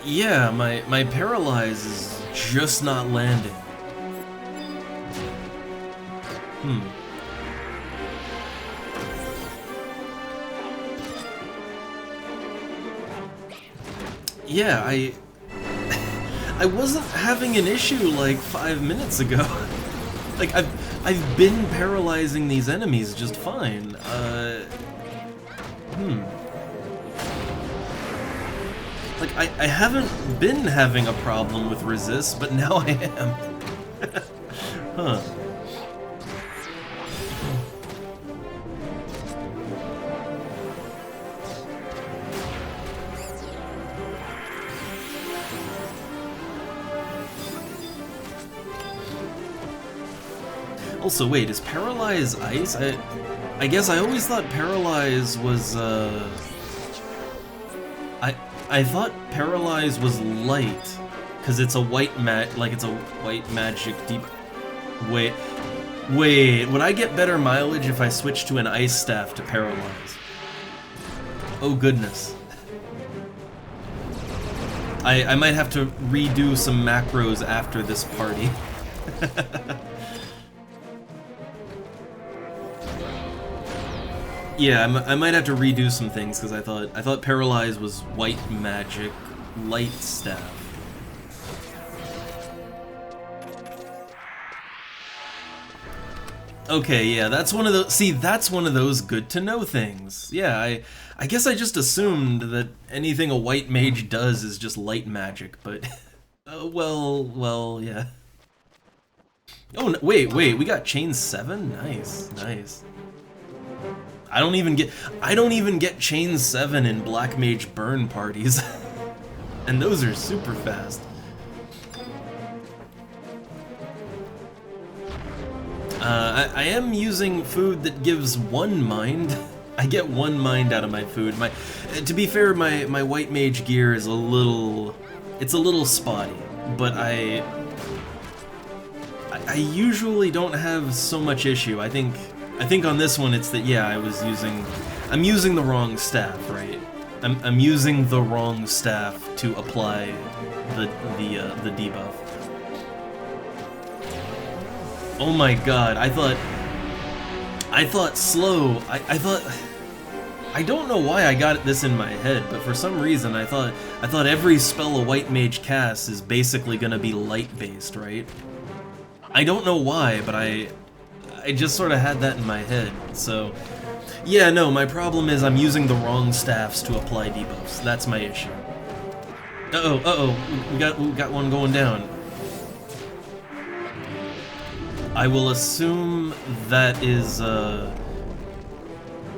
Yeah, my paralyze is just not landing. Yeah, I wasn't having an issue like 5 minutes ago. Like I've been paralyzing these enemies just fine. Like, I haven't been having a problem with resist, but now I am. Huh. Also, wait, is Paralyze ice? I guess I always thought Paralyze was, I thought Paralyze was light, because it's a white it's a white magic deep... Wait, would I get better mileage if I switch to an ice staff to Paralyze? Oh goodness. I might have to redo some macros after this party. Yeah, I might have to redo some things because I thought Paralyze was white magic, light staff. Okay, yeah, that's one of those. See, that's one of those good to know things. Yeah, I guess I just assumed that anything a white mage does is just light magic, but well, yeah. Oh no, wait, we got chain 7. Nice. I don't even get chain 7 in Black Mage burn parties. And those are super fast. I am using food that gives 1 mind. I get 1 mind out of my food. To be fair, my white mage gear is a little spotty, but I usually don't have so much issue. I think on this one it's that, yeah, I'm using the wrong staff, right? I'm using the wrong staff to apply the debuff. Oh my god, I thought slow. I don't know why I got this in my head, but for some reason I thought every spell a white mage casts is basically gonna be light based, right? I don't know why, but I just sort of had that in my head, so... Yeah, no, my problem is I'm using the wrong staffs to apply debuffs. That's my issue. Uh-oh, we got one going down. I will assume that is,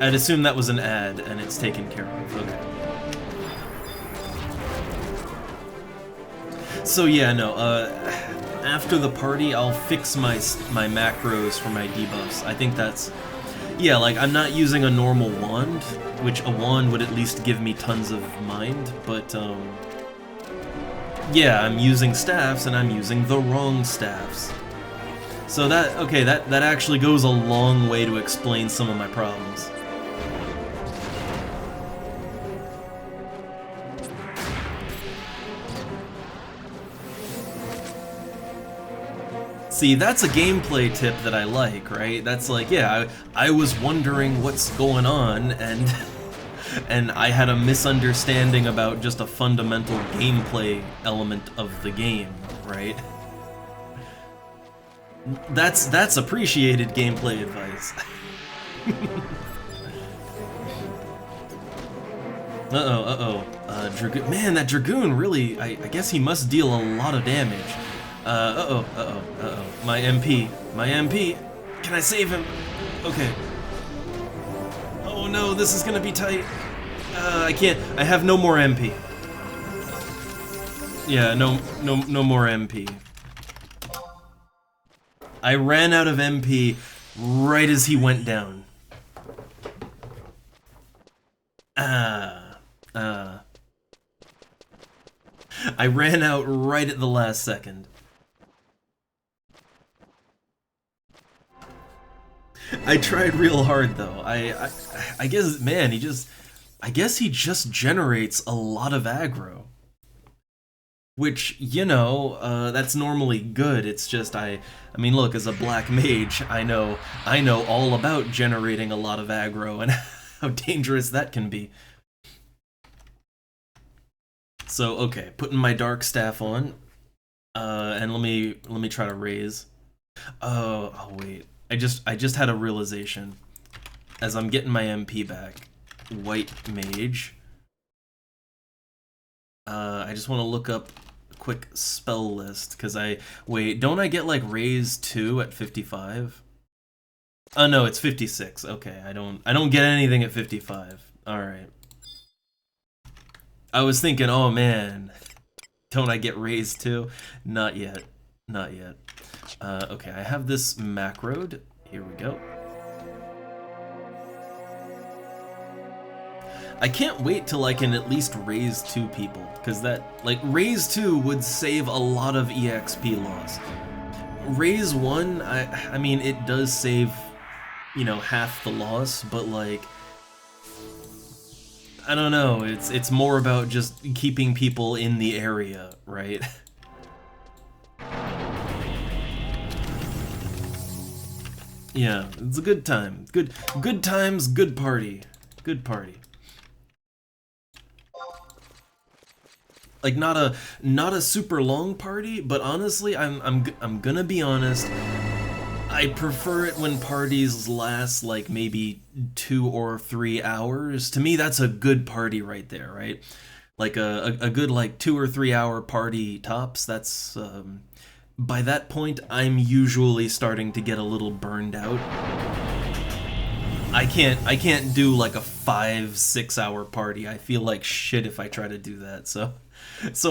I'd assume that was an ad, and it's taken care of. Okay. So yeah, no, after the party, I'll fix my macros for my debuffs. I think that's... Yeah, like, I'm not using a normal wand, which a wand would at least give me tons of mind, but, yeah, I'm using staffs, and I'm using the wrong staffs. So that, okay, that actually goes a long way to explain some of my problems. See, that's a gameplay tip that I like, right? That's like, yeah, I was wondering what's going on, and and I had a misunderstanding about just a fundamental gameplay element of the game, right? That's appreciated gameplay advice. Dragoon. Man, that Dragoon really, I guess he must deal a lot of damage. My MP. Can I save him? Okay. Oh no, this is gonna be tight. I can't. I have no more MP. Yeah, no more MP. I ran out of MP right as he went down. I ran out right at the last second. I tried real hard though. I guess, man, I guess he just generates a lot of aggro. Which, you know, that's normally good. It's just I mean, look, as a black mage, I know all about generating a lot of aggro and how dangerous that can be. So, okay, putting my dark staff on. And let me try to raise. Oh wait. I just had a realization as I'm getting my MP back. White mage. I just want to look up a quick spell list because don't I get like raise 2 at 55? Oh no, it's 56. Okay, I don't get anything at 55. All right. I was thinking, oh man, don't I get raised 2? Not yet. Not yet. Okay, I have this macroed. Here we go. I can't wait till I can at least raise 2 people, because that, like, raise 2 would save a lot of EXP loss. Raise 1, I mean, it does save, you know, half the loss, but like, I don't know, it's more about just keeping people in the area, right? Yeah, it's a good time. Good times, good party. Good party. Like not a super long party, but honestly, I'm gonna be honest. I prefer it when parties last like maybe 2 or 3 hours. To me, that's a good party right there, right? Like a good like 2 or 3 hour party tops. That's by that point, I'm usually starting to get a little burned out. I can't do like a 5-6 hour party. I feel like shit if I try to do that. So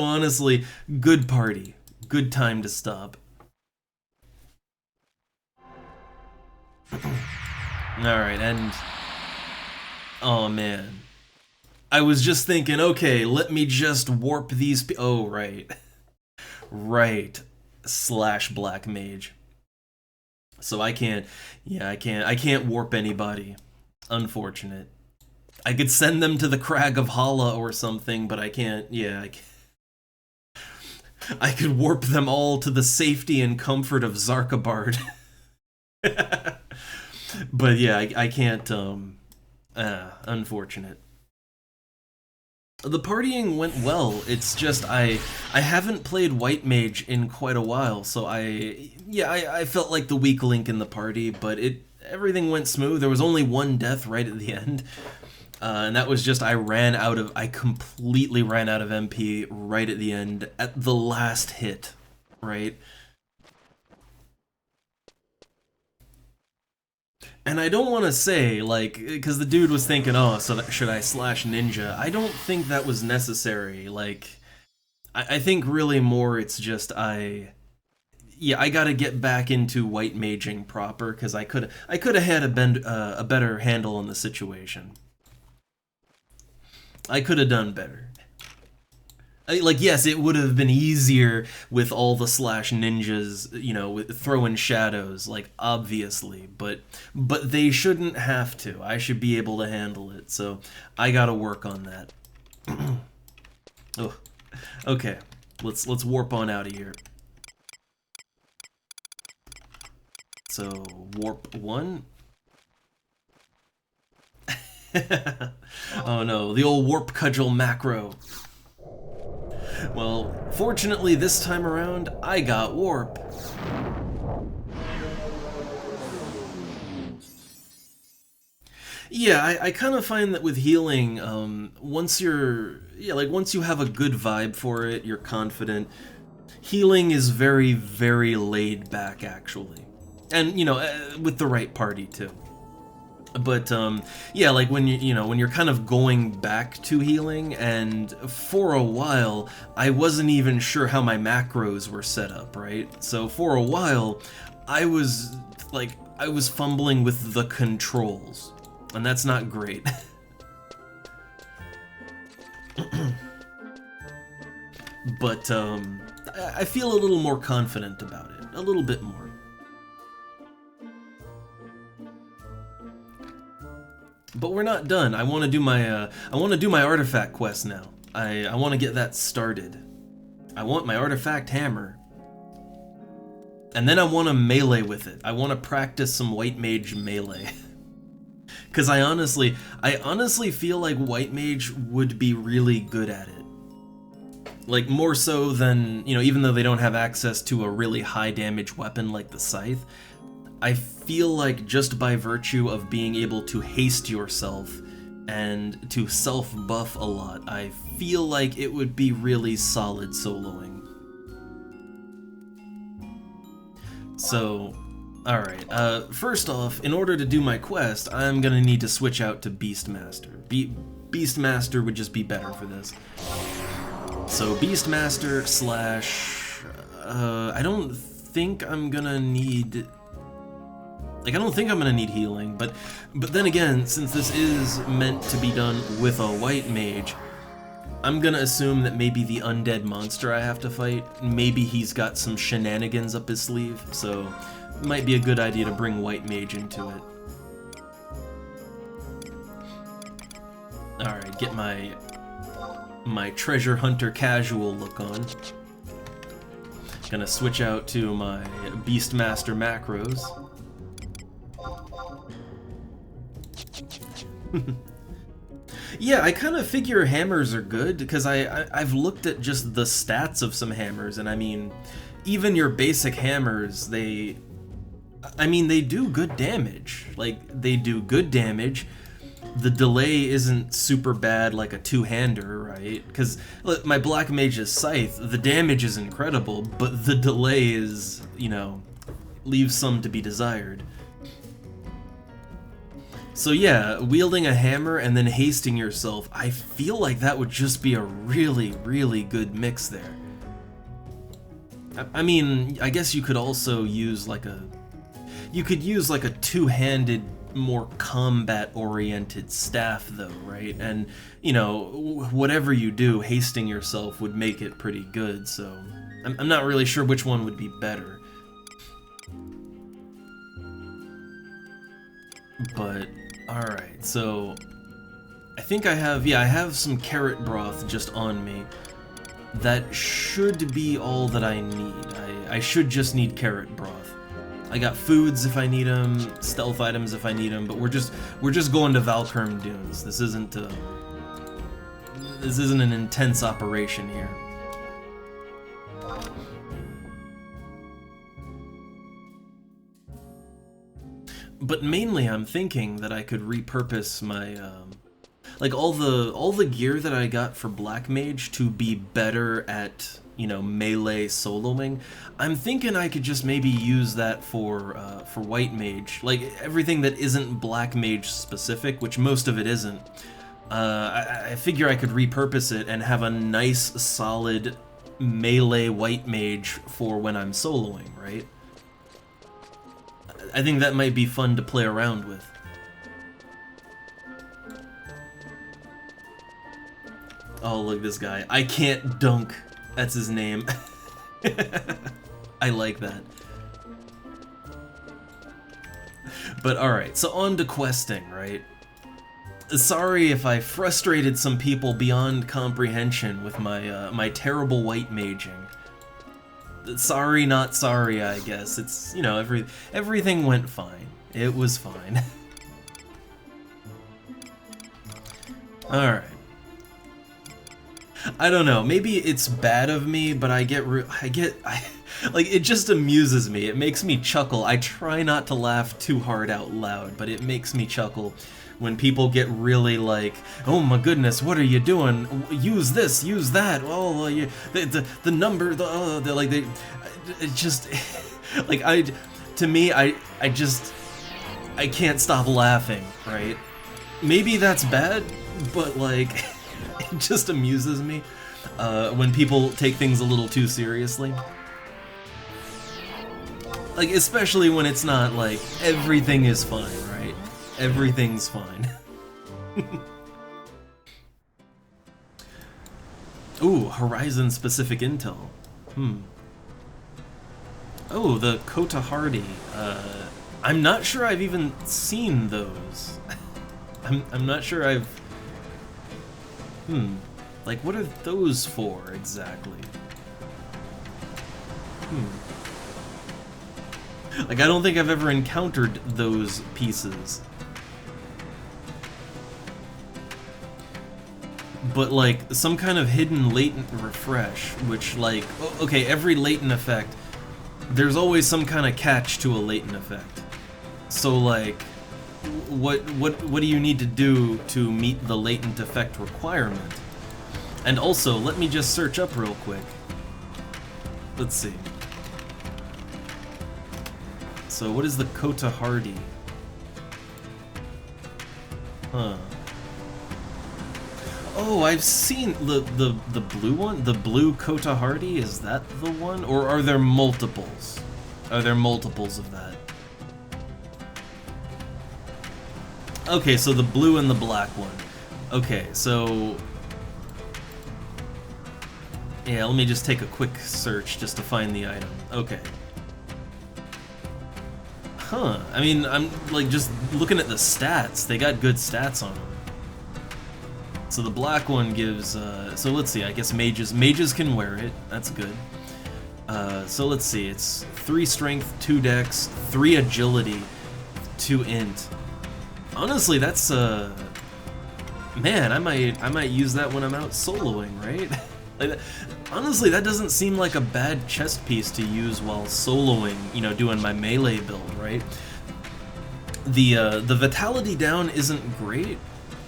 honestly, good party, good time to stop. Alright, and... oh man. I was just thinking, okay, let me just warp these oh, right. Right. / black mage. So I can't warp anybody. Unfortunate. I could send them to the Crag of Hala or something, but I can't, I could warp them all to the safety and comfort of Zarkabard. But yeah, I can't, unfortunate. The partying went well. It's just I haven't played White Mage in quite a while, so I felt like the weak link in the party, but everything went smooth. There was only one death right at the end, and that was just I completely ran out of MP right at the end at the last hit, right? And I don't want to say, like, because the dude was thinking, oh, so should I slash ninja? I don't think that was necessary. Like, I think really more it's just yeah, I gotta get back into white maging proper, because I could have had a better handle on the situation. I could have done better. Like, yes, it would have been easier with all the slash ninjas, you know, with throwing shadows, like, obviously, but they shouldn't have to. I should be able to handle it, so I gotta work on that. Oh, okay, let's warp on out of here. So, warp 1. Oh no, the old warp cudgel macro. Well, fortunately this time around, I got warp. Yeah, I kind of find that with healing, once once you have a good vibe for it, you're confident, healing is very, very laid back, actually. And, you know, with the right party, too. But yeah, like when when you're kind of going back to healing, and for a while I wasn't even sure how my macros were set up, right? So for a while I was fumbling with the controls, and that's not great. But I feel a little more confident about it, a little bit more. But we're not done. I want to do my artifact quest now. I want to get that started. I want my artifact hammer. And then I want to melee with it. I want to practice some white mage melee. Cuz I honestly feel like white mage would be really good at it. Like, more so than, you know, even though they don't have access to a really high damage weapon like the scythe, I feel like just by virtue of being able to haste yourself and to self-buff a lot, I feel like it would be really solid soloing. So, alright, first off, in order to do my quest, I'm gonna need to switch out to Beastmaster. Beastmaster would just be better for this. So, Beastmaster slash... I don't think I'm gonna need... Like, I don't think I'm gonna need healing, but then again, since this is meant to be done with a white mage, I'm gonna assume that maybe the undead monster I have to fight, maybe he's got some shenanigans up his sleeve, so it might be a good idea to bring white mage into it. Alright, get my treasure hunter casual look on. Gonna switch out to my Beastmaster macros. Yeah, I kind of figure hammers are good, because I've looked at just the stats of some hammers, and I mean, even your basic hammers, they do good damage. Like, they do good damage. The delay isn't super bad like a two-hander, right? Because my Black Mage's Scythe, the damage is incredible, but the delay is, you know, leaves some to be desired. So yeah, wielding a hammer and then hasting yourself, I feel like that would just be a really, really good mix there. I mean, I guess you could also use like a... You could use like a two-handed, more combat-oriented staff though, right? And, you know, whatever you do, hasting yourself would make it pretty good, so... I'm not really sure which one would be better. But... Alright, so I think I have some carrot broth just on me. That should be all that I need. I should just need carrot broth. I got foods if I need them, stealth items if I need them, but we're just going to Valkurm Dunes. This isn't an intense operation here. But mainly I'm thinking that I could repurpose my, like all the gear that I got for Black Mage to be better at, you know, melee soloing, I'm thinking I could just maybe use that for white mage, like everything that isn't black mage specific, which most of it isn't. I figure I could repurpose it and have a nice solid melee white mage for when I'm soloing, right? I think that might be fun to play around with. Oh, look at this guy. I can't dunk. That's his name. I like that. But alright, so on to questing, right? Sorry if I frustrated some people beyond comprehension with my my terrible white maging. Sorry, not sorry, I guess. It's, you know, everything went fine. It was fine. Alright. I don't know, maybe it's bad of me, but like, it just amuses me. It makes me chuckle. I try not to laugh too hard out loud, but it makes me chuckle when people get really like, oh my goodness, what are you doing? Use this, use that. Oh, the number, it just, like, to me, I can't stop laughing, right? Maybe that's bad, but like, it just amuses me when people take things a little too seriously. Like, especially when it's not like, everything is fine, right? Everything's fine. Ooh, Horizon-specific intel. Oh, the Kota Hardy. I'm not sure I've even seen those. I'm not sure I've... Like, what are those for, exactly? Like, I don't think I've ever encountered those pieces. But, like, some kind of hidden latent refresh, which, like, okay, every latent effect, there's always some kind of catch to a latent effect. So, like, what do you need to do to meet the latent effect requirement? And also, let me just search up real quick. Let's see. So what is the Kota Hardy? Huh. Oh, I've seen the blue one? The blue Kota Hardy? Is that the one? Or are there multiples? Are there multiples of that? Okay, so the blue and the black one. Okay, so... yeah, let me just take a quick search just to find the item. Okay. Huh, I mean, I'm like just looking at the stats. They got good stats on them. So the black one gives, so let's see, I guess mages can wear it. That's good. So let's see, it's 3 strength, 2 dex, 3 agility, 2 int. Honestly, that's, man, I might use that when I'm out soloing, right? Like, honestly, that doesn't seem like a bad chest piece to use while soloing, you know, doing my melee build, right? The vitality down isn't great.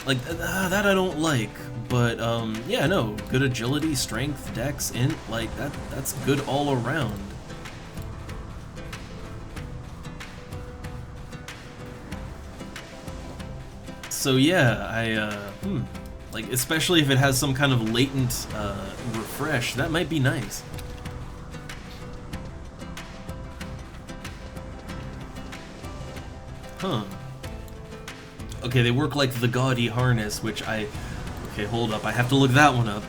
Like, that I don't like, but, yeah, no, good agility, strength, dex, int, like, that's good all around. So yeah, like, especially if it has some kind of latent refresh, that might be nice. Huh. Okay, they work like the gaudy harness, which okay, hold up, I have to look that one up.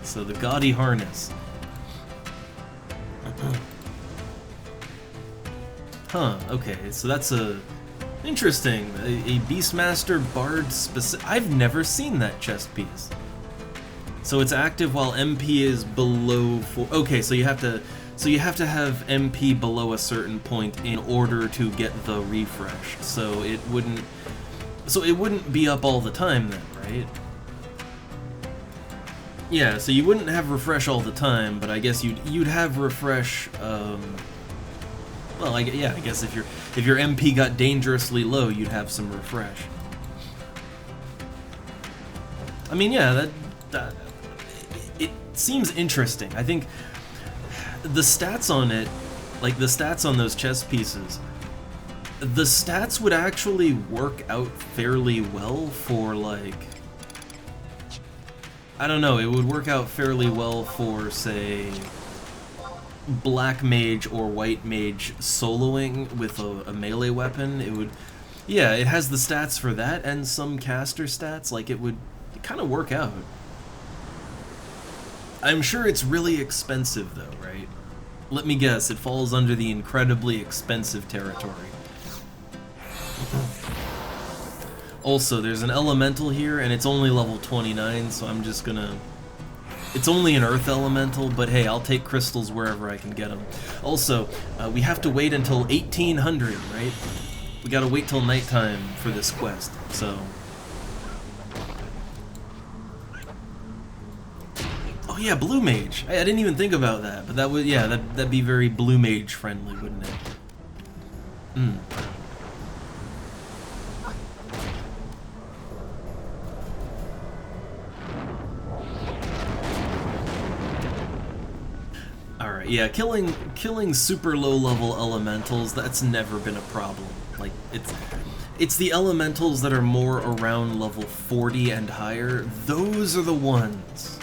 So the gaudy harness. Huh, okay, so that's interesting. A Beastmaster Bard specific. I've never seen that chest piece. So it's active while MP is below 4. Okay, so you have to have MP below a certain point in order to get the refresh. So it wouldn't be up all the time then, right? Yeah, so you wouldn't have refresh all the time, but I guess you'd have refresh. Well, I guess if your MP got dangerously low, you'd have some refresh. I mean, yeah, seems interesting. I think the stats on it, like the stats on those chess pieces, the stats would actually work out fairly well for, like, I don't know, it would work out fairly well for, say, black mage or white mage soloing with a melee weapon. It would, yeah, it has the stats for that and some caster stats. Like, it would kind of work out. I'm sure it's really expensive though, right? Let me guess, it falls under the incredibly expensive territory. Also, there's an elemental here, and it's only level 29, so I'm just gonna... It's only an earth elemental, but hey, I'll take crystals wherever I can get them. Also, we have to wait until 1800, right? We gotta wait till nighttime for this quest, so... Oh yeah, blue mage. I didn't even think about that, but that would, yeah, that'd be very blue mage friendly, wouldn't it? Hmm. Alright, yeah, killing super low level elementals, that's never been a problem. Like, it's the elementals that are more around level 40 and higher, those are the ones,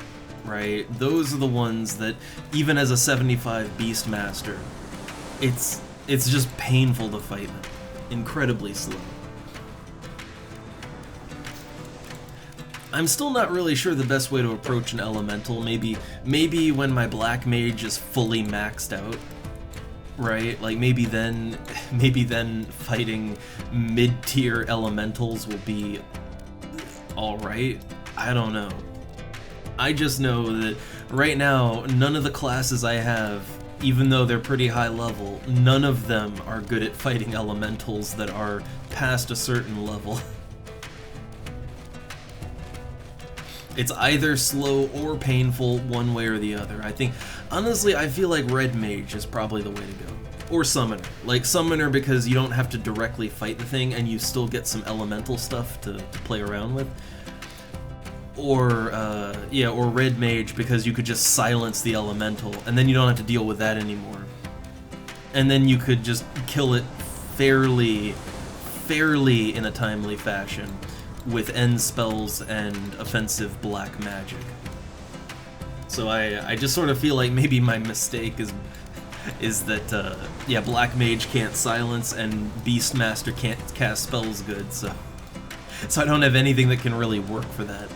right? Those are the ones that, even as a 75 Beastmaster, it's just painful to fight them. Incredibly slow. I'm still not really sure the best way to approach an elemental. Maybe when my black mage is fully maxed out, right? Like maybe then fighting mid-tier elementals will be all right. I don't know. I just know that right now none of the classes I have, even though they're pretty high level, none of them are good at fighting elementals that are past a certain level. It's either slow or painful, one way or the other. I think, honestly, I feel like red mage is probably the way to go. Or summoner. Like summoner because you don't have to directly fight the thing and you still get some elemental stuff to play around with. Or, yeah, or red mage because you could just silence the elemental and then you don't have to deal with that anymore. And then you could just kill it fairly in a timely fashion with end spells and offensive black magic. So I just sort of feel like maybe my mistake is that yeah, black mage can't silence and Beastmaster can't cast spells good, so I don't have anything that can really work for that.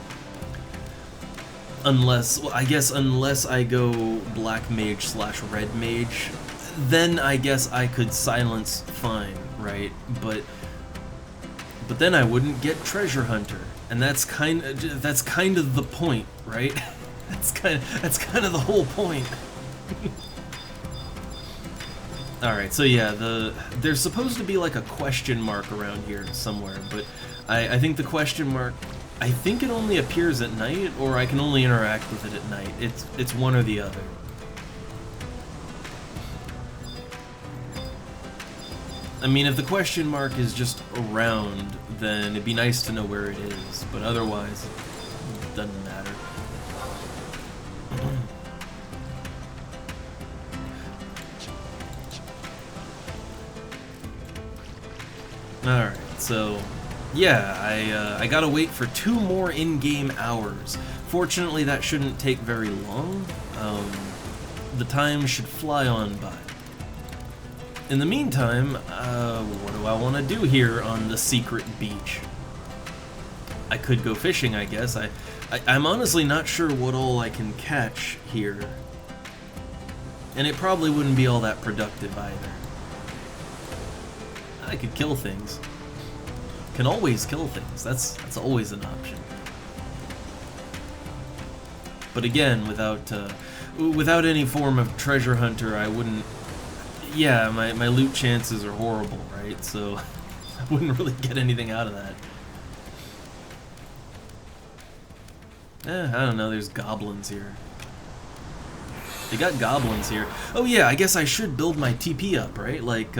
Unless, well, I guess unless I go black mage slash red mage, then I guess I could silence fine, right? But then I wouldn't get Treasure Hunter, and that's kind of the point, right? that's kind of the whole point. All right, so yeah, there's supposed to be like a question mark around here somewhere, but I think the question mark, I think it only appears at night, or I can only interact with it at night. It's one or the other. I mean, if the question mark is just around, then it'd be nice to know where it is, but otherwise, it doesn't matter. Alright, so, yeah, I gotta wait for 2 more in-game hours. Fortunately, that shouldn't take very long. The time should fly on by. In the meantime, what do I want to do here on the secret beach? I could go fishing, I guess. I'm honestly not sure what all I can catch here. And it probably wouldn't be all that productive either. I could kill things. Can always kill things. That's always an option. But again, without any form of treasure hunter, I wouldn't... Yeah, my loot chances are horrible, right? So I wouldn't really get anything out of that. I don't know, there's goblins here. They got goblins here. Oh yeah, I guess I should build my TP up, right? Like,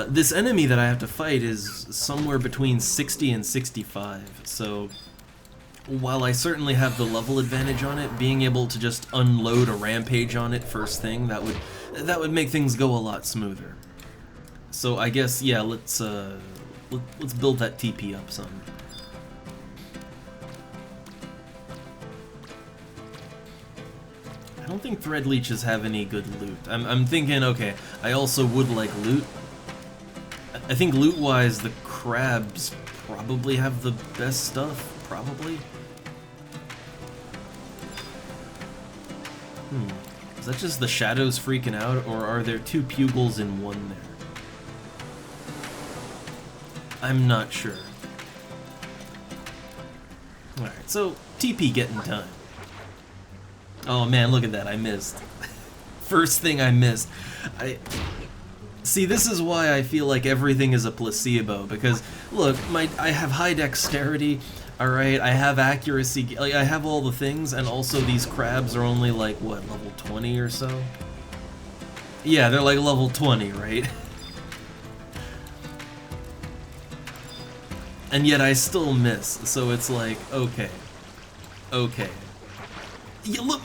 this enemy that I have to fight is somewhere between 60 and 65, so while I certainly have the level advantage on it, being able to just unload a rampage on it first thing, that would make things go a lot smoother. So I guess, yeah, let's build that TP up some. I don't think thread leeches have any good loot. I'm thinking, okay, I also would like loot. I think loot-wise, the crabs probably have the best stuff, probably. Is that just the shadows freaking out, or are there two pugils in one there? I'm not sure. Alright, so TP getting time. Oh man, look at that, I missed. First thing I missed. See, this is why I feel like everything is a placebo, because, look, I have high dexterity, alright, I have accuracy, like, I have all the things, and also these crabs are only, like, what, level 20 or so? Yeah, they're like level 20, right? And yet I still miss, so it's like, okay. Okay. Yeah, look,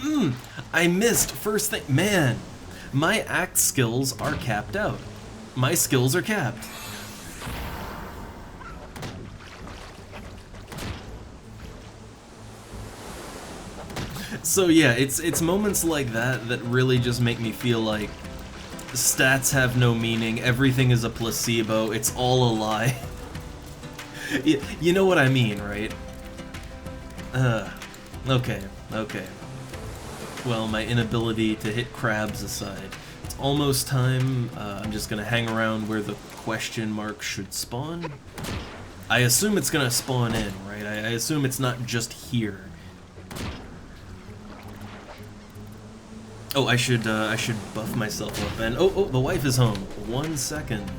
I missed first thing, man! My act skills are capped out. My skills are capped. So yeah, it's moments like that that really just make me feel like stats have no meaning, everything is a placebo, it's all a lie. You know what I mean, right? Okay. Well, my inability to hit crabs aside, it's almost time. I'm just gonna hang around where the question mark should spawn. I assume it's gonna spawn in, right? I assume it's not just here. Oh, I should buff myself up. And oh, the wife is home. 1 second.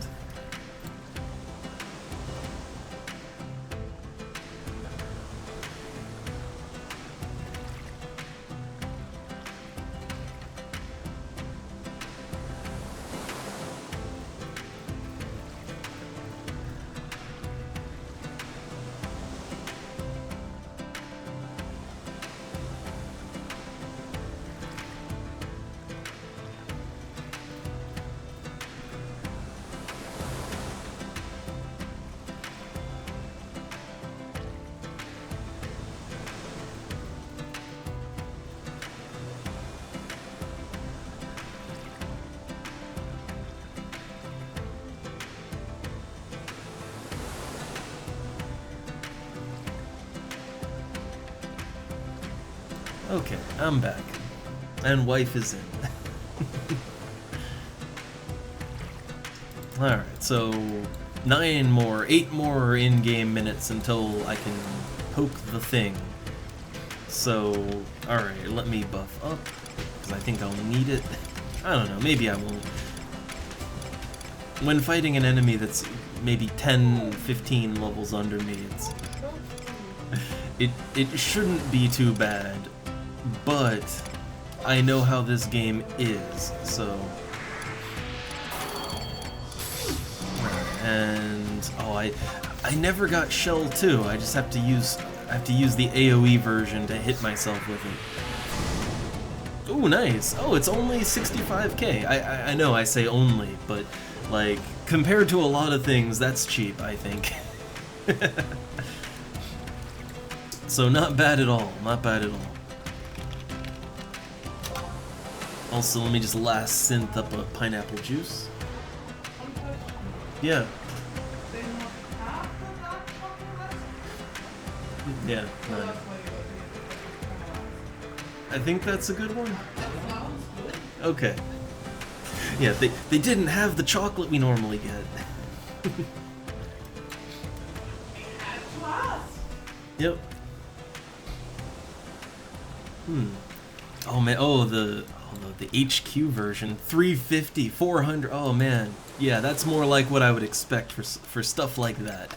Okay, I'm back. And wife is in. Alright, so 8 more in-game minutes until I can poke the thing. So, alright, let me buff up, because I think I'll need it. I don't know, maybe I won't. When fighting an enemy that's maybe 10, 15 levels under me, it shouldn't be too bad. But I know how this game is, so. And oh, I never got Shell 2. I just have to use the AoE version to hit myself with it. Ooh, nice. Oh, it's only 65k. I know I say only, but like compared to a lot of things, that's cheap, I think. So not bad at all. Not bad at all. Also, let me just last synth up a pineapple juice. Yeah. Yeah, no. I think that's a good one. Okay. Yeah, they didn't have the chocolate we normally get. Yep. Oh man, the HQ version, 350, 400, oh man. Yeah, that's more like what I would expect for stuff like that.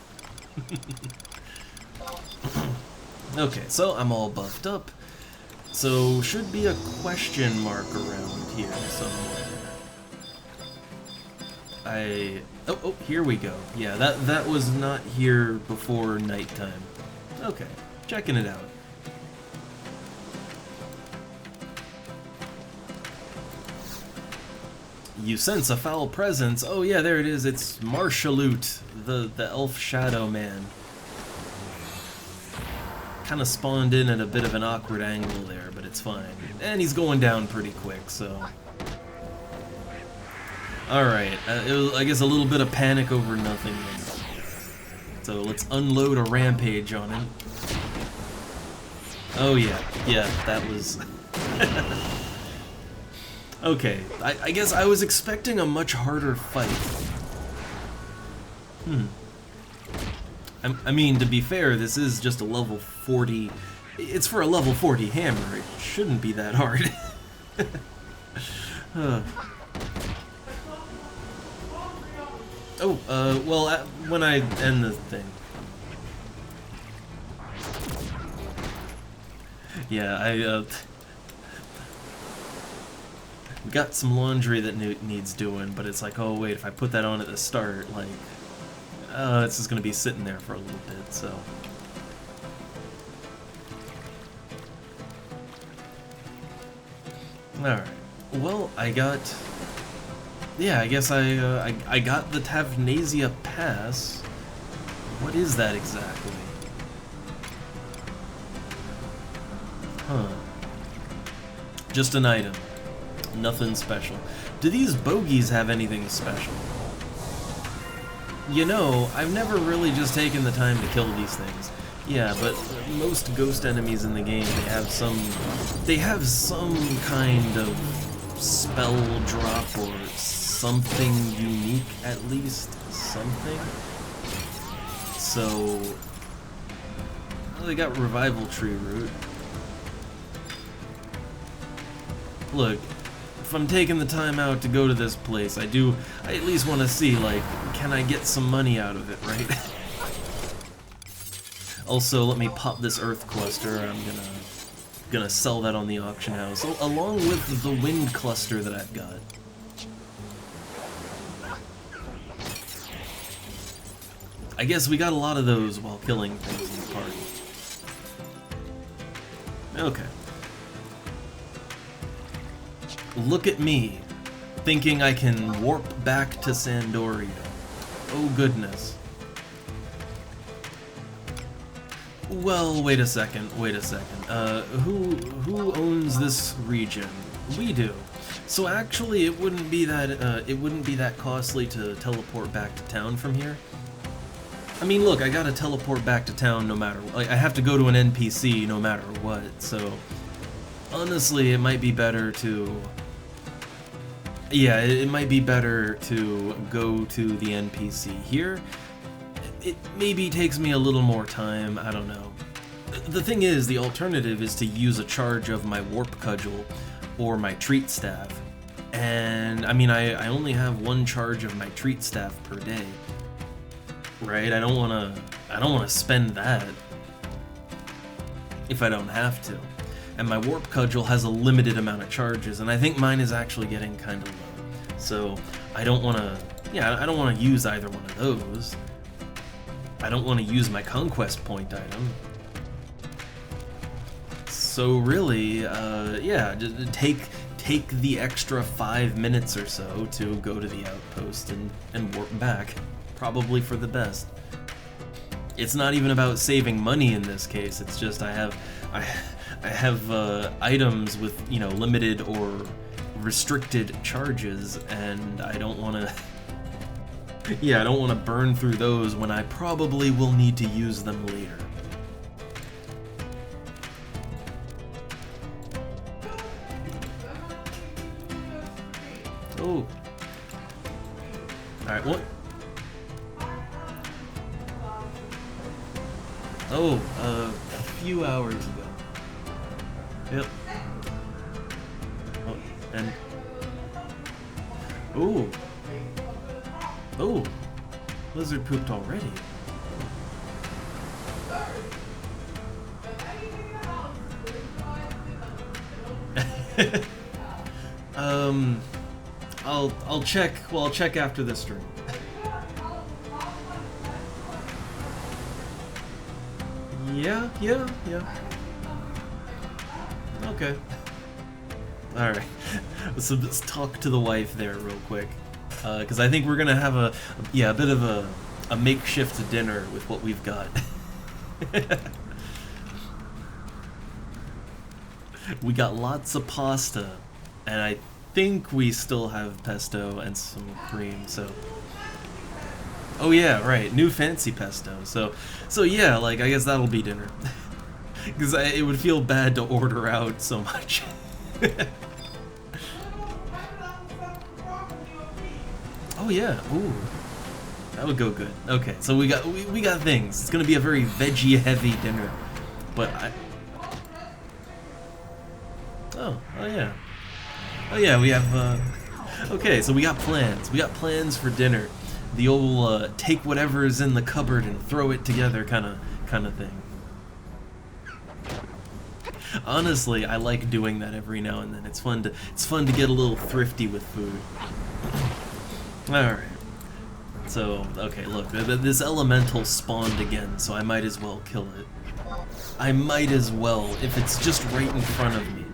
Okay, so I'm all buffed up. So, should be a question mark around here somewhere. Here we go. Yeah, that was not here before nighttime. Okay, checking it out. You sense a foul presence. Oh yeah, there it is. It's Marshaloot, the elf shadow man. Kind of spawned in at a bit of an awkward angle there, but it's fine. And he's going down pretty quick, so... Alright, I guess a little bit of panic over nothing. So let's unload a rampage on him. Oh yeah, that was... Okay, I guess I was expecting a much harder fight. I mean, to be fair, this is just a level 40... It's for a level 40 hammer. It shouldn't be that hard. Well, when I end the thing. Yeah, we got some laundry that needs doing, but it's like, oh wait, if I put that on at the start, like, it's just gonna be sitting there for a little bit, so. Alright, well, I guess I got the Tavnasia Pass. What is that exactly? Huh. Just an item. Nothing special. Do these bogies have anything special? You know, I've never really just taken the time to kill these things. Yeah, but most ghost enemies in the game, they have some kind of spell drop or something unique, at least. Something? So... Well, they got Revival Tree Root. Look, if I'm taking the time out to go to this place, I at least want to see, like, can I get some money out of it, right? Also, let me pop this earth cluster. I'm gonna sell that on the auction house, along with the wind cluster that I've got. I guess we got a lot of those while killing things in the party. Okay. Look at me, thinking I can warp back to Sandoria. Oh goodness. Well, wait a second. Who owns this region? We do. So actually, it wouldn't be that costly to teleport back to town from here. I mean, look, I gotta teleport back to town no matter what. Like, I have to go to an NPC no matter what. So honestly, it might be better to. Yeah, it might be better to go to the NPC here. It maybe takes me a little more time, I don't know. The thing is, the alternative is to use a charge of my Warp Cudgel or my Treat Staff. And, I mean, I only have one charge of my Treat Staff per day. Right? I don't wanna spend that if I don't have to. And my Warp Cudgel has a limited amount of charges, and I think mine is actually getting kind of low. So, I don't wanna use either one of those. I don't want to use my Conquest Point item. So really, yeah, just take the extra 5 minutes or so to go to the outpost and warp back. Probably for the best. It's not even about saving money in this case, it's just I have items with, you know, limited or restricted charges, and I don't want to... Yeah, I don't want to burn through those when I probably will need to use them later. Oh. Alright, what? Oh, a few hours ago. Yep. Oh, and... Ooh. Oh, lizard pooped already. I'll check. Well, I'll check after this stream. Yeah, yeah, yeah. Okay. Alright. So let's talk to the wife there real quick. Because I think we're gonna have a bit of a makeshift dinner with what we've got. We got lots of pasta, and I think we still have pesto and some cream, so... Oh yeah, right, new fancy pesto, so yeah, like, I guess that'll be dinner. Because it would feel bad to order out so much. Oh yeah, ooh. That would go good. Okay, so we got things. It's gonna be a very veggie-heavy dinner, but Oh yeah, we have, okay, so we got plans. We got plans for dinner. The old, take whatever is in the cupboard and throw it together kind of thing. Honestly, I like doing that every now and then. It's fun to get a little thrifty with food. Alright. So, okay, look, this elemental spawned again, so I might as well kill it. I might as well, if it's just right in front of me.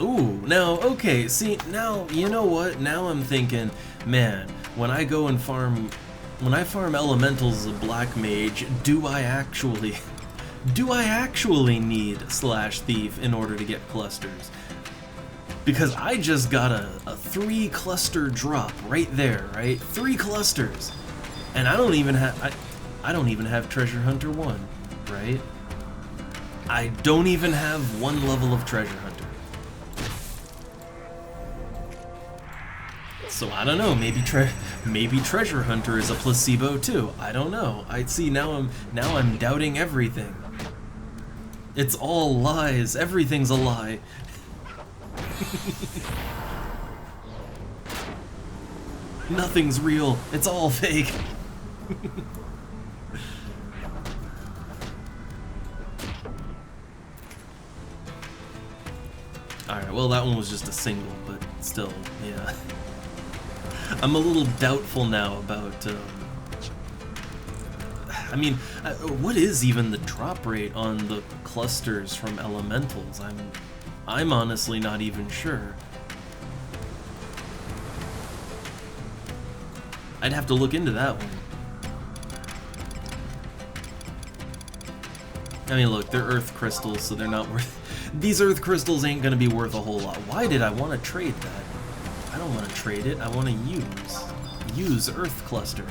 Ooh, now, okay, see, now, you know what? Now I'm thinking, man, when I farm elementals as a black mage, do I actually need / thief in order to get clusters? Because I just got a 3 cluster drop right there, right? 3 clusters, and I don't even have Treasure Hunter 1, right? I don't even have 1 level of Treasure Hunter. So I don't know, maybe Treasure Hunter is a placebo too. I don't know. I see, now I'm doubting everything. It's all lies. Everything's a lie. Nothing's real. It's all fake. Alright, well that one was just a single, but still, yeah. I'm a little doubtful now about, I mean, what is even the drop rate on the clusters from elementals? I'm honestly not even sure. I'd have to look into that one. I mean, look, they're earth crystals, so they're not worth... These earth crystals ain't gonna be worth a whole lot. Why did I want to trade that? I don't want to trade it, I want to use Earth Cluster.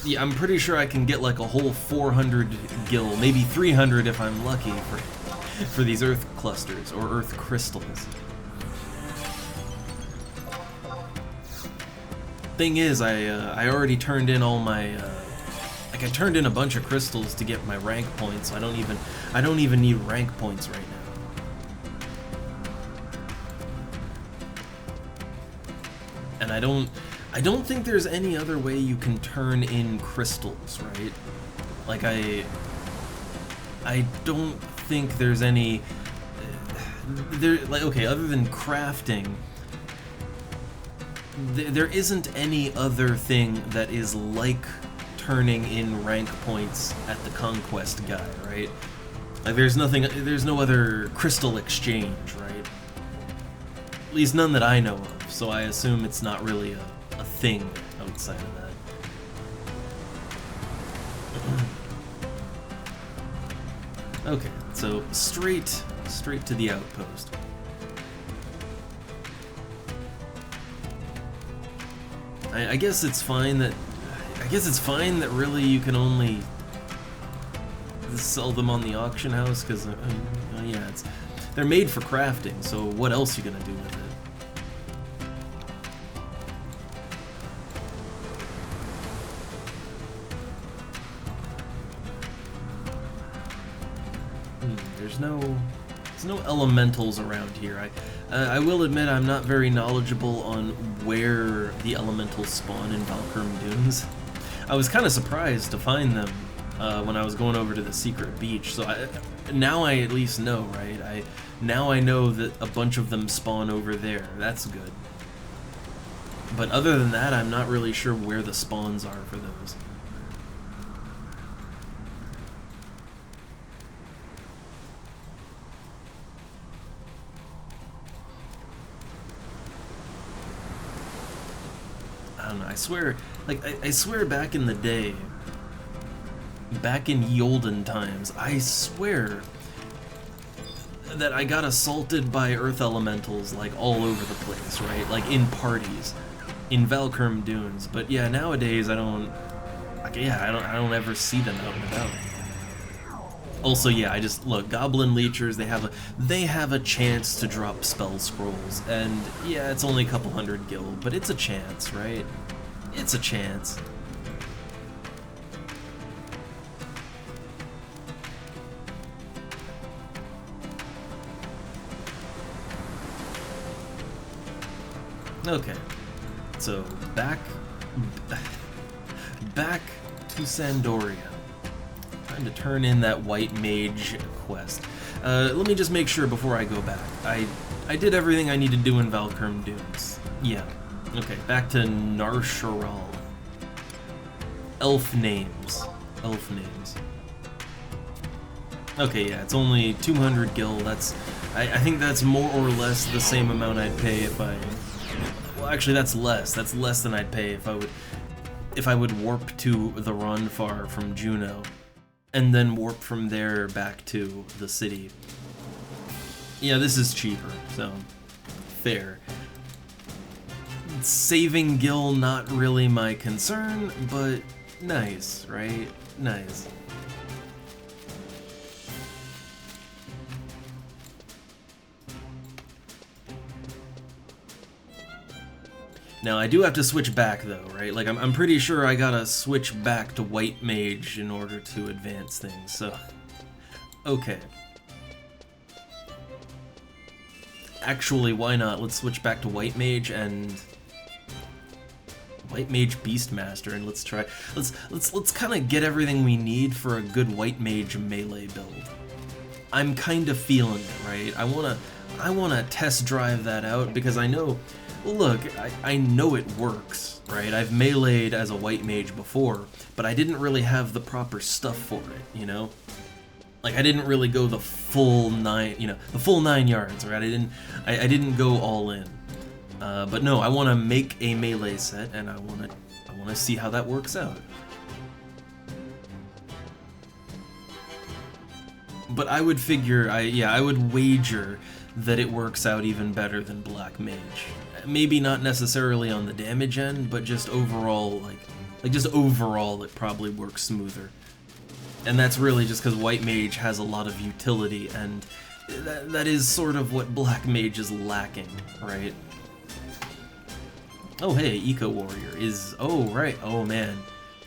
Yeah, I'm pretty sure I can get like a whole 400 gil, maybe 300 if I'm lucky for these Earth Clusters, or Earth Crystals. Thing is, I already turned in all my, like I turned in a bunch of crystals to get my rank points, so I don't even need rank points right now. And I don't think there's any other way you can turn in crystals, right? Like I don't think there's any like, okay, other than crafting, there isn't any other thing that is like turning in rank points at the conquest guy, right? Like there's no other crystal exchange, right? At least none that I know of, so I assume it's not really a thing outside of that. Okay, so straight to the outpost. I guess it's fine that really you can only sell them on the auction house, because yeah, they're made for crafting, so what else are you gonna do with it? There's no elementals around here. I will admit I'm not very knowledgeable on where the elementals spawn in Valkyrie Dunes. I was kind of surprised to find them when I was going over to the secret beach, so now I at least know, right? Now I know that a bunch of them spawn over there. That's good. But other than that, I'm not really sure where the spawns are for those. I don't know, I swear, like, I swear back in the day, back in ye olden times, I swear that I got assaulted by earth elementals, like, all over the place, right? Like, in parties, in Valkurm Dunes. But yeah, nowadays I don't, like, yeah, I don't ever see them out and about. Also, yeah, I just, look, Goblin Leechers, they have a chance to drop spell scrolls, and yeah, it's only a couple hundred gil, but it's a chance, right? It's a chance. Okay, so back to Sandoria. Time to turn in that White Mage quest. Let me just make sure before I go back. I did everything I need to do in Valkurm Dunes. Yeah. Okay, back to Narsharal. Elf names. Elf names. Okay, yeah, it's only 200 gil. That's, I think that's more or less the same amount I'd pay if I. Well, actually, that's less. That's less than I'd pay if I would warp to the Ronfar from Juno, and then warp from there back to the city. Yeah, this is cheaper, so fair. Saving gil, not really my concern, but nice, right? Nice. Now, I do have to switch back, though, right? Like, I'm pretty sure I gotta switch back to White Mage in order to advance things, so. Okay. Actually, why not? Let's switch back to White Mage and White Mage Beastmaster, and let's try. Let's kind of get everything we need for a good White Mage melee build. I'm kind of feeling it, right? I wanna test drive that out because I know. Look, I know it works, right? I've meleeed as a White Mage before, but I didn't really have the proper stuff for it, you know? Like, I didn't really go the full the full 9 yards, right? I didn't go all in. But no, I want to make a melee set, and I want to see how that works out. But I would figure, I would wager that it works out even better than Black Mage. Maybe not necessarily on the damage end, but just overall, like just overall, it probably works smoother. And that's really just because White Mage has a lot of utility, and that is sort of what Black Mage is lacking, right? Oh hey, Eco Warrior is, oh right, oh man.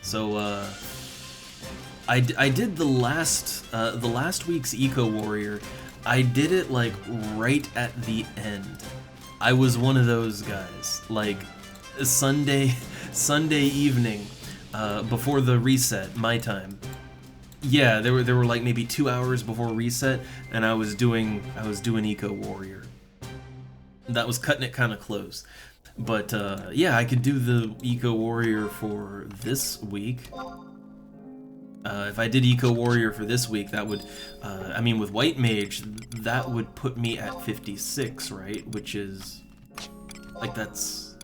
So I did the last week's Eco Warrior. I did it like right at the end. I was one of those guys, like Sunday evening, before the reset, my time. Yeah, there were like maybe 2 hours before reset, and I was doing Eco Warrior. That was cutting it kind of close, but yeah, I could do the Eco Warrior for this week. If I did Eco Warrior for this week, that would, I mean, with White Mage, that would put me at 56, right? Which is, like, that's,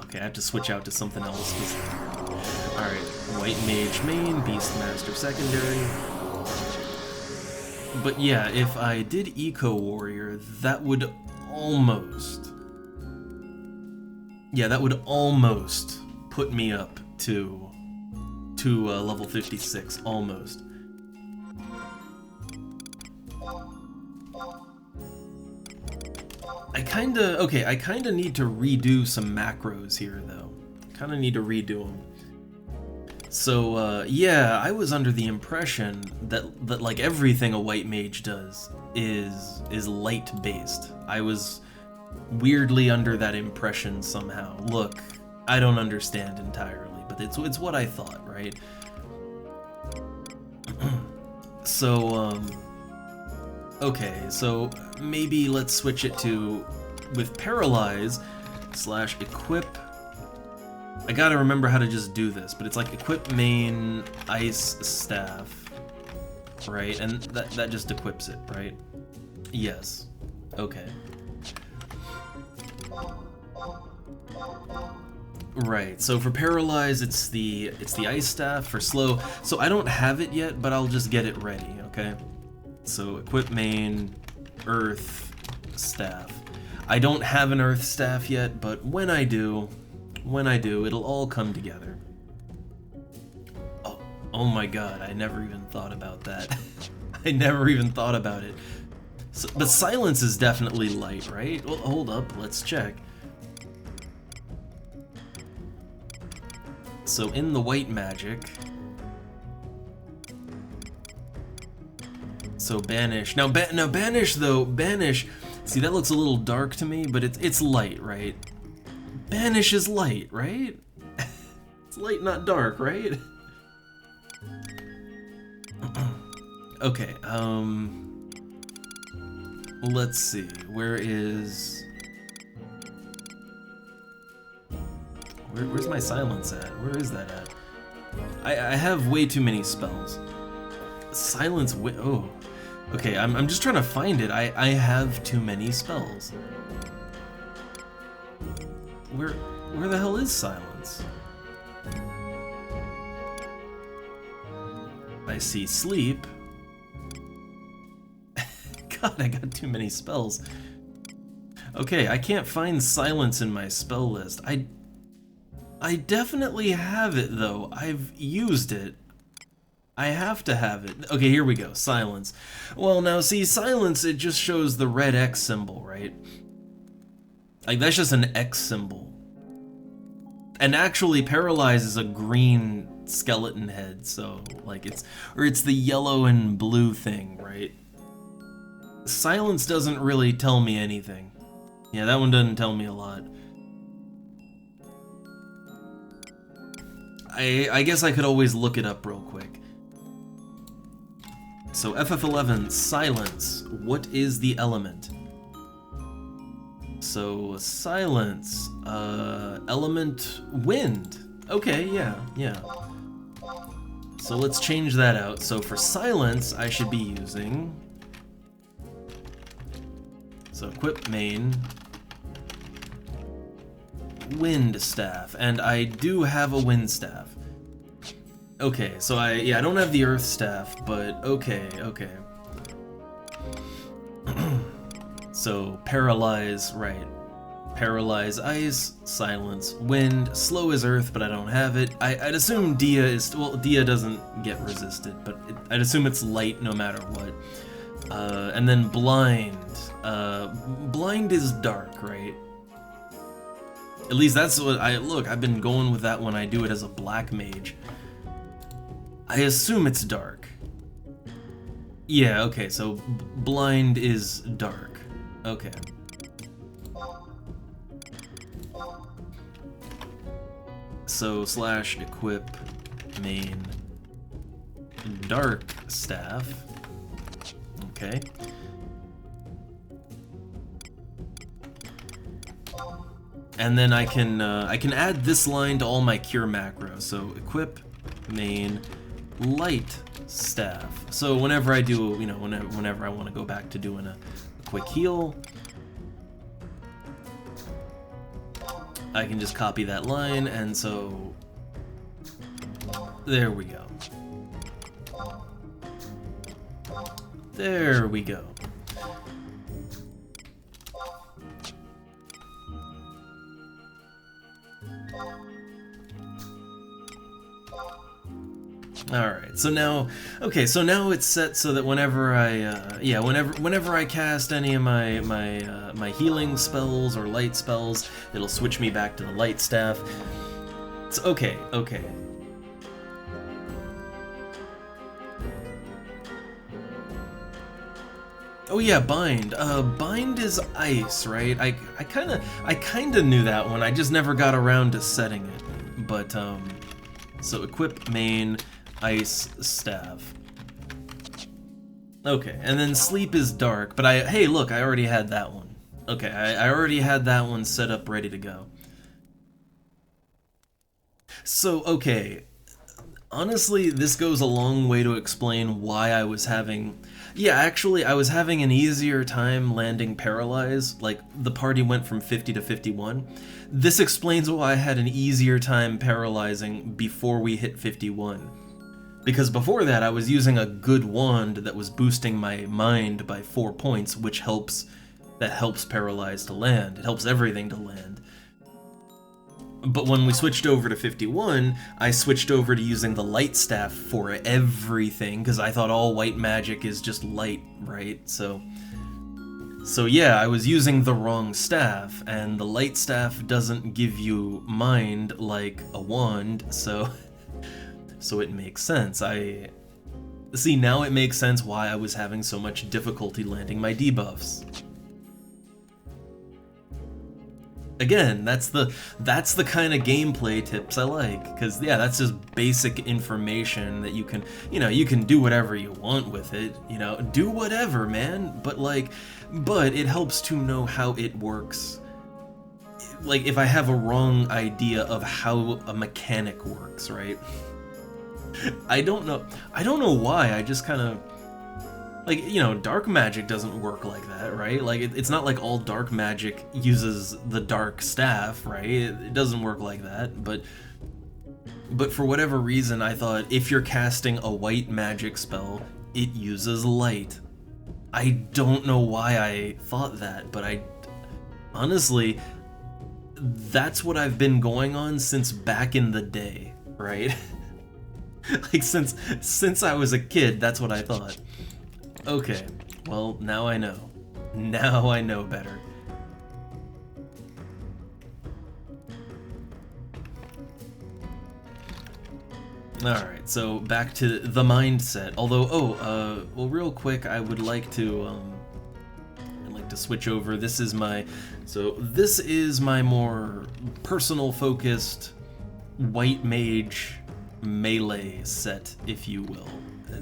okay, I have to switch out to something else. Alright, White Mage main, Beastmaster secondary. But yeah, if I did Eco Warrior, that would almost, yeah, that would almost put me up to level 56, almost. I kinda need to redo some macros here, though. Kinda need to redo them. So, yeah, I was under the impression that like everything a White Mage does is light-based. I was weirdly under that impression somehow. Look, I don't understand entirely, but it's what I thought, right? So, Okay, so maybe let's switch it to with paralyze / equip. I gotta remember how to just do this, but it's like equip main ice staff, right? And that just equips it, right? Yes. Okay. Right. So for paralyze, it's the ice staff. For slow, so I don't have it yet, but I'll just get it ready. Okay. So equip main earth staff. I don't have an earth staff yet, but when I do, it'll all come together. Oh my god, I never even thought about that. I never even thought about it. So, but silence is definitely light, right? Well, hold up, let's check. So in the white magic, so banish. Now banish though, banish. See, that looks a little dark to me, but it's light, right? Banish is light, right? It's light, not dark, right? Okay, let's see. Where's my silence at? Where is that at? I have way too many spells. Silence oh. Okay, I'm just trying to find it. I have too many spells. Where the hell is silence? I see sleep. God, I got too many spells. Okay, I can't find silence in my spell list. I definitely have it though. I've used it. I have to have it. Okay, here we go. Silence. Well, now see, silence, it just shows the red X symbol, right? Like, that's just an X symbol. And actually, paralyze is a green skeleton head, so, like, it's the yellow and blue thing, right? Silence doesn't really tell me anything. Yeah, that one doesn't tell me a lot. I guess I could always look it up real quick. So FF11, silence. What is the element? So silence, element wind. Okay, yeah. So let's change that out. So for silence, I should be using, so equip main, wind staff, and I do have a wind staff. Okay, so I don't have the earth staff, but okay. So paralyze, right? Paralyze ice, silence wind, slow is earth, but I don't have it. I'd assume Dia is, well, Dia doesn't get resisted, but I'd assume it's light no matter what. And then blind. Blind is dark, right? At least that's what I've been going with that when I do it as a black mage. I assume it's dark. Yeah, okay, so blind is dark. Okay. So / equip main dark staff. Okay. And then I can add this line to all my cure macros. So equip main light staff. So whenever I do, whenever I want to go back to doing a quick heal, I can just copy that line, and so there we go. There we go. Alright, so now, okay, so now it's set so that whenever I cast any of my healing spells or light spells, it'll switch me back to the light staff. It's okay. Oh yeah, bind. Bind is ice, right? I kinda knew that one. I just never got around to setting it. But so equip main ice staff. Okay, and then sleep is dark, but hey, look, I already had that one. Okay, I already had that one set up ready to go. So, okay, honestly, this goes a long way to explain why I was having... Yeah, actually, I was having an easier time landing paralyzed. Like, the party went from 50 to 51. This explains why I had an easier time paralyzing before we hit 51. Because before that, I was using a good wand that was boosting my mind by 4 points, which helps paralyze to land. It helps everything to land. But when we switched over to 51, I switched over to using the light staff for everything, because I thought all white magic is just light, right? So yeah, I was using the wrong staff, and the light staff doesn't give you mind like a wand, so it makes sense. See, now it makes sense why I was having so much difficulty landing my debuffs. Again, that's the kind of gameplay tips I like, because yeah, that's just basic information that you can do whatever you want with it, do whatever, man, but it helps to know how it works. Like, if I have a wrong idea of how a mechanic works, right? I don't know why, I just kind of... Like, dark magic doesn't work like that, right? Like, it's not like all dark magic uses the dark staff, right? It doesn't work like that, but for whatever reason, I thought if you're casting a white magic spell, it uses light. I don't know why I thought that, but honestly, that's what I've been going on since back in the day, right? Like, since I was a kid, that's what I thought. Okay, well, now I know. Now I know better. Alright, so back to the mindset. Although, well, real quick, I would like to, switch over. This is my more personal focused white mage melee set, if you will.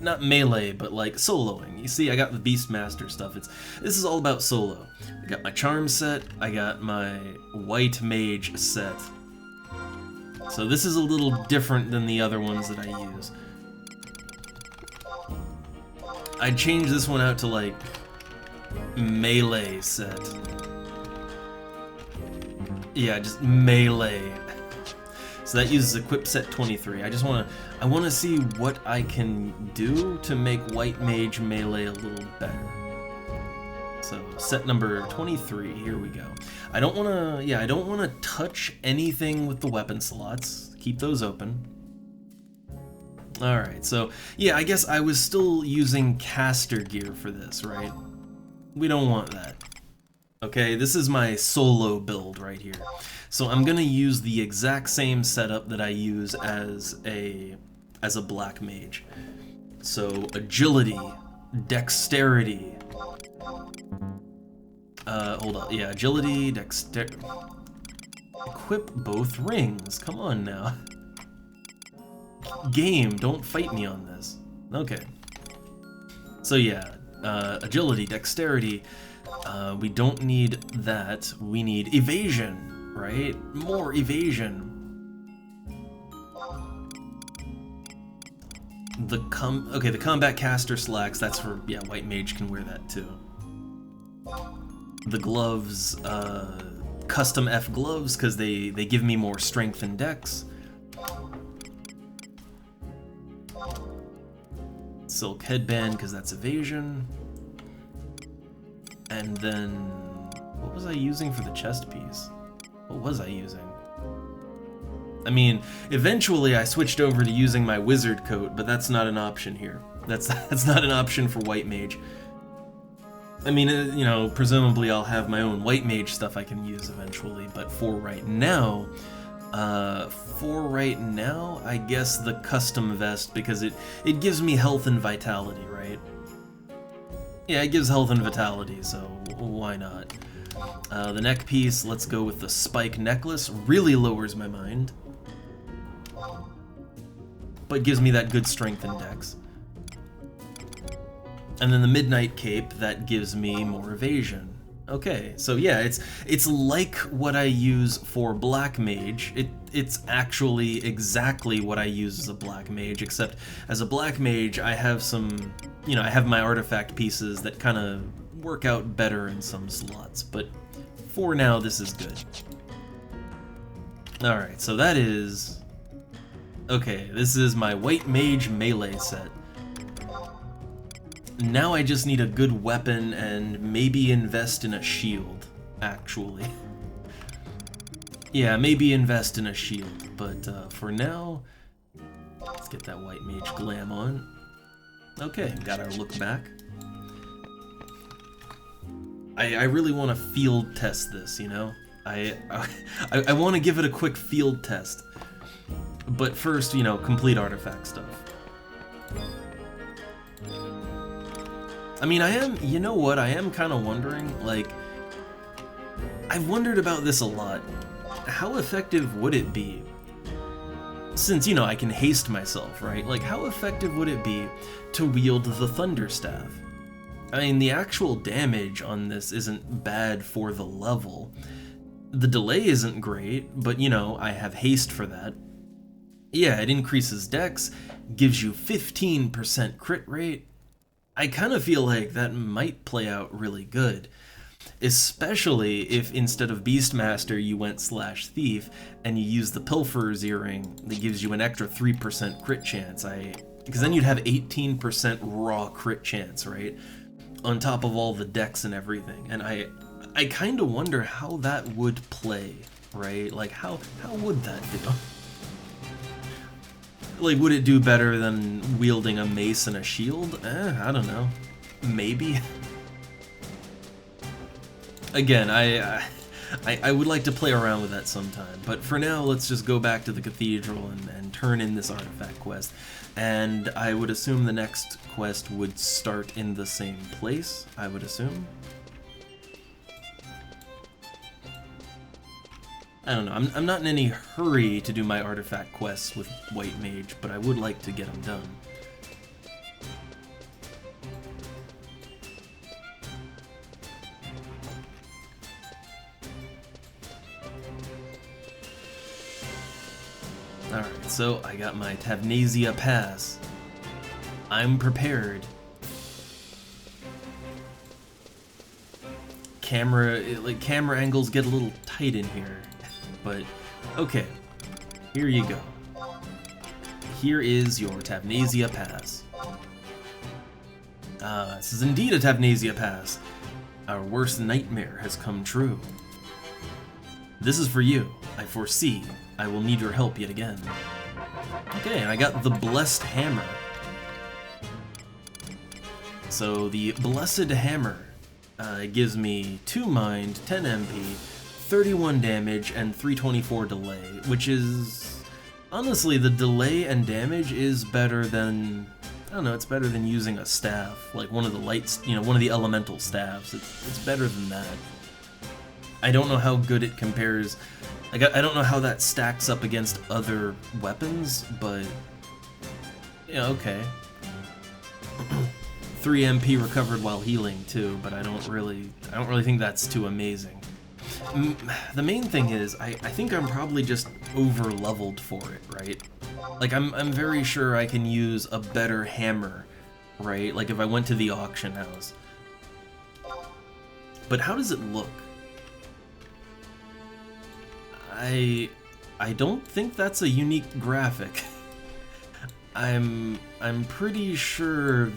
Not melee, but like soloing. You see, I got the Beastmaster stuff. This is all about solo. I got my charm set, I got my white mage set. So this is a little different than the other ones that I use. I'd change this one out to like melee set. Yeah, just melee. So that uses equip set 23. I want to see what I can do to make white mage melee a little better. So set number 23, here we go. I don't want to touch anything with the weapon slots. Keep those open. Alright, so yeah, I guess I was still using caster gear for this, right? We don't want that. Okay, this is my solo build right here. So I'm gonna use the exact same setup that I use as a black mage. So agility, dexterity. Hold on. Yeah, agility, dexterity. Equip both rings. Come on now. Game, don't fight me on this. Okay. So yeah, agility, dexterity. We don't need that. We need evasion, right? More evasion. The combat caster slacks, that's for, yeah, white mage can wear that too. The gloves, custom F gloves, because they give me more strength and dex. Silk headband, because that's evasion. And then, what was I using for the chest piece? What was I using? I mean, eventually I switched over to using my wizard coat, but that's not an option here. That's not an option for white mage. I mean, you know, presumably I'll have my own white mage stuff I can use eventually, but for right now, I guess the custom vest, because it gives me health and vitality, right? Yeah, it gives health and vitality, so why not? The neck piece, let's go with the spike necklace. Really lowers my mind, but gives me that good strength and dex. And then the Midnight Cape, that gives me more evasion. Okay, so yeah, it's like what I use for Black Mage. It's actually exactly what I use as a Black Mage, except as a Black Mage, I have some, you know, I have my artifact pieces that kind of work out better in some slots, but for now, this is good. Alright, so that is... Okay, this is my White Mage melee set. Now I just need a good weapon and maybe invest in a shield, actually. Yeah, maybe invest in a shield, but for now, let's get that White Mage glam on. Okay, got our look back. I really want to field test this, you know? I want to give it a quick field test. But first, you know, complete artifact stuff. I mean, you know what, I am kind of wondering, like, I've wondered about this a lot. How effective would it be? Since, you know, I can haste myself, right? Like, how effective would it be to wield the Thunder Staff? I mean, the actual damage on this isn't bad for the level. The delay isn't great, but, you know, I have haste for that. Yeah, it increases dex, gives you 15% crit rate. I kind of feel like that might play out really good. Especially if instead of Beastmaster you went /Thief and you use the Pilferer's Earring that gives you an extra 3% crit chance. Because then you'd have 18% raw crit chance, right? On top of all the dex and everything. And I kind of wonder how that would play, right? Like, how would that do? Like, would it do better than wielding a mace and a shield? I don't know. Maybe. Again, I would like to play around with that sometime, but for now, let's just go back to the cathedral and turn in this artifact quest. And I would assume the next quest would start in the same place, I would assume. I don't know, I'm not in any hurry to do my artifact quests with White Mage, but I would like to get them done. Alright, so I got my Tavnasia pass. I'm prepared. Camera angles get a little tight in here. But, okay, here you go. Here is your Tavnasia Pass. This is indeed a Tavnasia Pass. Our worst nightmare has come true. This is for you. I foresee I will need your help yet again. Okay, and I got the Blessed Hammer. So, the Blessed Hammer gives me 2 mind, 10 MP, 31 damage, and 324 delay, which is... Honestly, the delay and damage is better than... I don't know, it's better than using a staff, like one of the lights, you know, one of the elemental staffs. It's better than that. I don't know how good it compares... Like, I don't know how that stacks up against other weapons, but... Yeah, okay. 3 MP recovered while healing, too, but I don't really think that's too amazing. The main thing is, I think I'm probably just over-leveled for it, right? Like, I'm very sure I can use a better hammer, right? Like, if I went to the auction house. But how does it look? I don't think that's a unique graphic. I'm pretty sure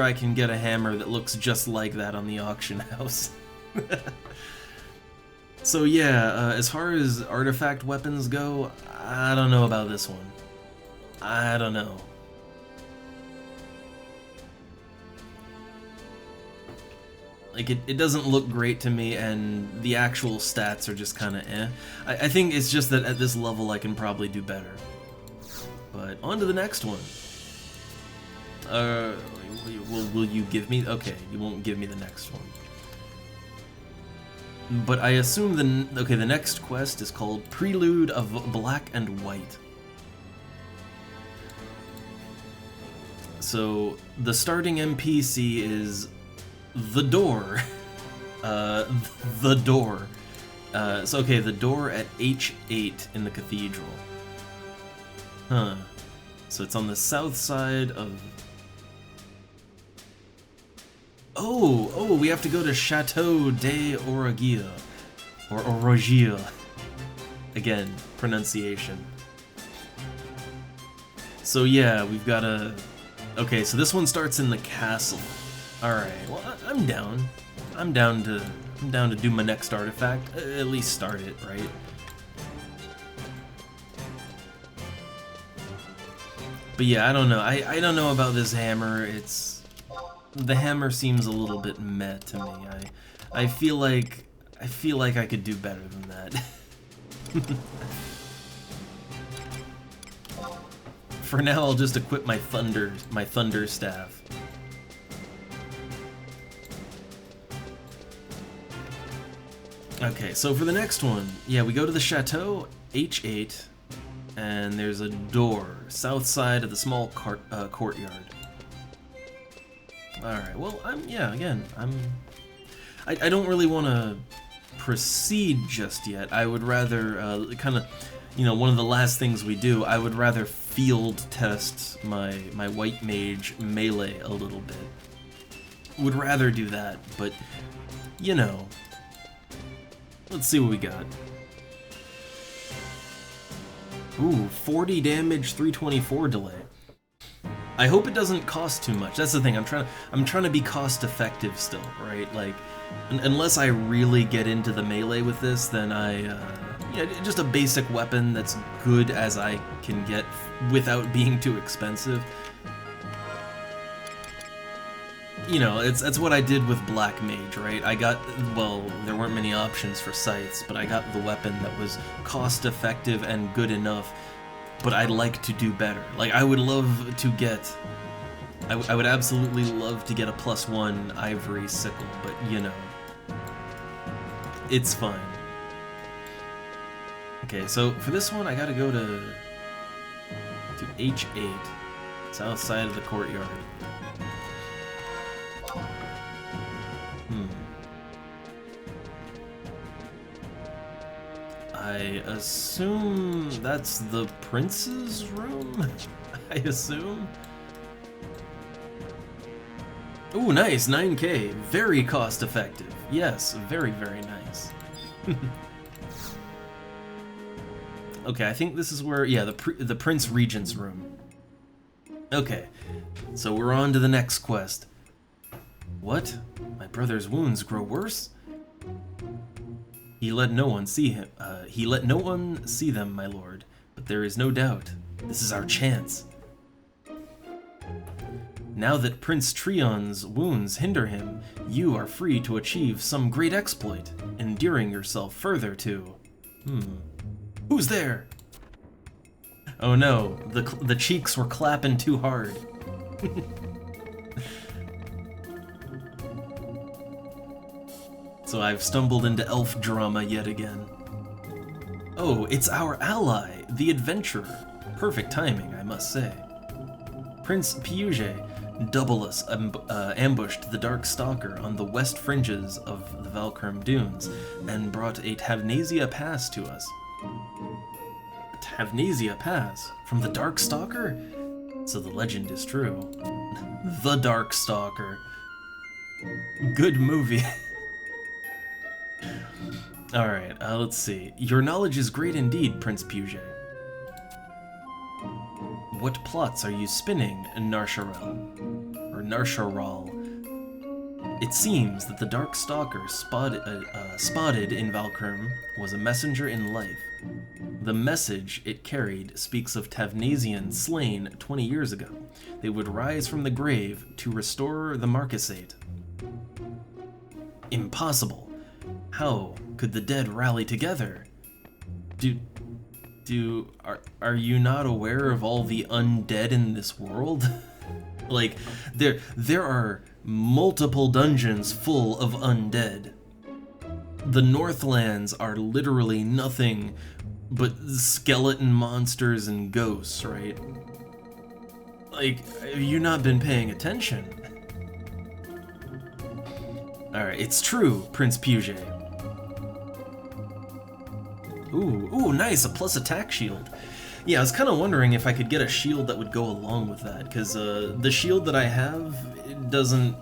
I can get a hammer that looks just like that on the auction house. So yeah, as far as artifact weapons go, I don't know about this one. I don't know. Like, it doesn't look great to me, and the actual stats are just kind of eh. I think it's just that at this level I can probably do better. But on to the next one. Will you give me... Okay, you won't give me the next one. But I assume the next quest is called Prelude of Black and White. So the starting NPC is the door. The door. So okay, the door at H8 in the cathedral. Huh. So it's on the south side of... Oh, we have to go to Chateau de Oragia. Or Oragia. Again, pronunciation. So yeah, we've got a... Okay, so this one starts in the castle. Alright, well, I'm down. I'm down to do my next artifact. At least start it, right? But yeah, I don't know. I don't know about this hammer. It's... The hammer seems a little bit meh to me. I feel like I could do better than that. For now, I'll just equip my thunder staff. Okay, so for the next one, yeah, we go to the Chateau, H8, and there's a door, south side of the small courtyard. Alright, well, I don't really want to proceed just yet. I would rather, kind of, you know, one of the last things we do, I would rather field test my white mage melee a little bit. Would rather do that, but, you know, let's see what we got. Ooh, 40 damage, 324 delay. I hope it doesn't cost too much. That's the thing. I'm trying to be cost effective still, right? Like, unless I really get into the melee with this, then yeah, just a basic weapon that's good as I can get without being too expensive. You know, that's what I did with Black Mage, right? I got, well, there weren't many options for scythes, but I got the weapon that was cost effective and good enough, but I'd like to do better. Like, I would love to get, I would absolutely love to get a +1 ivory sickle, but you know, it's fine. Okay, so for this one, I gotta go to H8, south side of the courtyard. I assume that's the prince's room? I assume? Ooh, nice, 9k. Very cost effective. Yes, very, very nice. Okay, I think this is where, yeah, the Prince Regent's room. Okay, so we're on to the next quest. What? My brother's wounds grow worse? He let no one see him. He let no one see them, my lord. But there is no doubt. This is our chance. Now that Prince Trion's wounds hinder him, you are free to achieve some great exploit, endearing yourself further to... Who's there? Oh no, the cheeks were clapping too hard. So I've stumbled into elf drama yet again. Oh, it's our ally, the adventurer. Perfect timing, I must say. Prince Piuge Doubleus ambushed the Dark Stalker on the west fringes of the Valkyrim Dunes and brought a Tavnasia Pass to us. A Tavnasia Pass? From the Dark Stalker? So the legend is true. The Dark Stalker. Good movie. Alright, let's see. Your knowledge is great indeed, Prince Puget. What plots are you spinning, Narsharel? Or Narsharal? It seems that the Dark Stalker spotted in Valkyrim was a messenger in life. The message it carried speaks of Tavnasians slain 20 years ago. They would rise from the grave to restore the Marquisate. Impossible. How could the dead rally together? Are you not aware of all the undead in this world? Like, there are multiple dungeons full of undead. The Northlands are literally nothing but skeleton monsters and ghosts, right? Like, have you not been paying attention? Alright, it's true, Prince Puget. Ooh, nice, a plus attack shield. Yeah, I was kind of wondering if I could get a shield that would go along with that, because the shield that I have, it doesn't...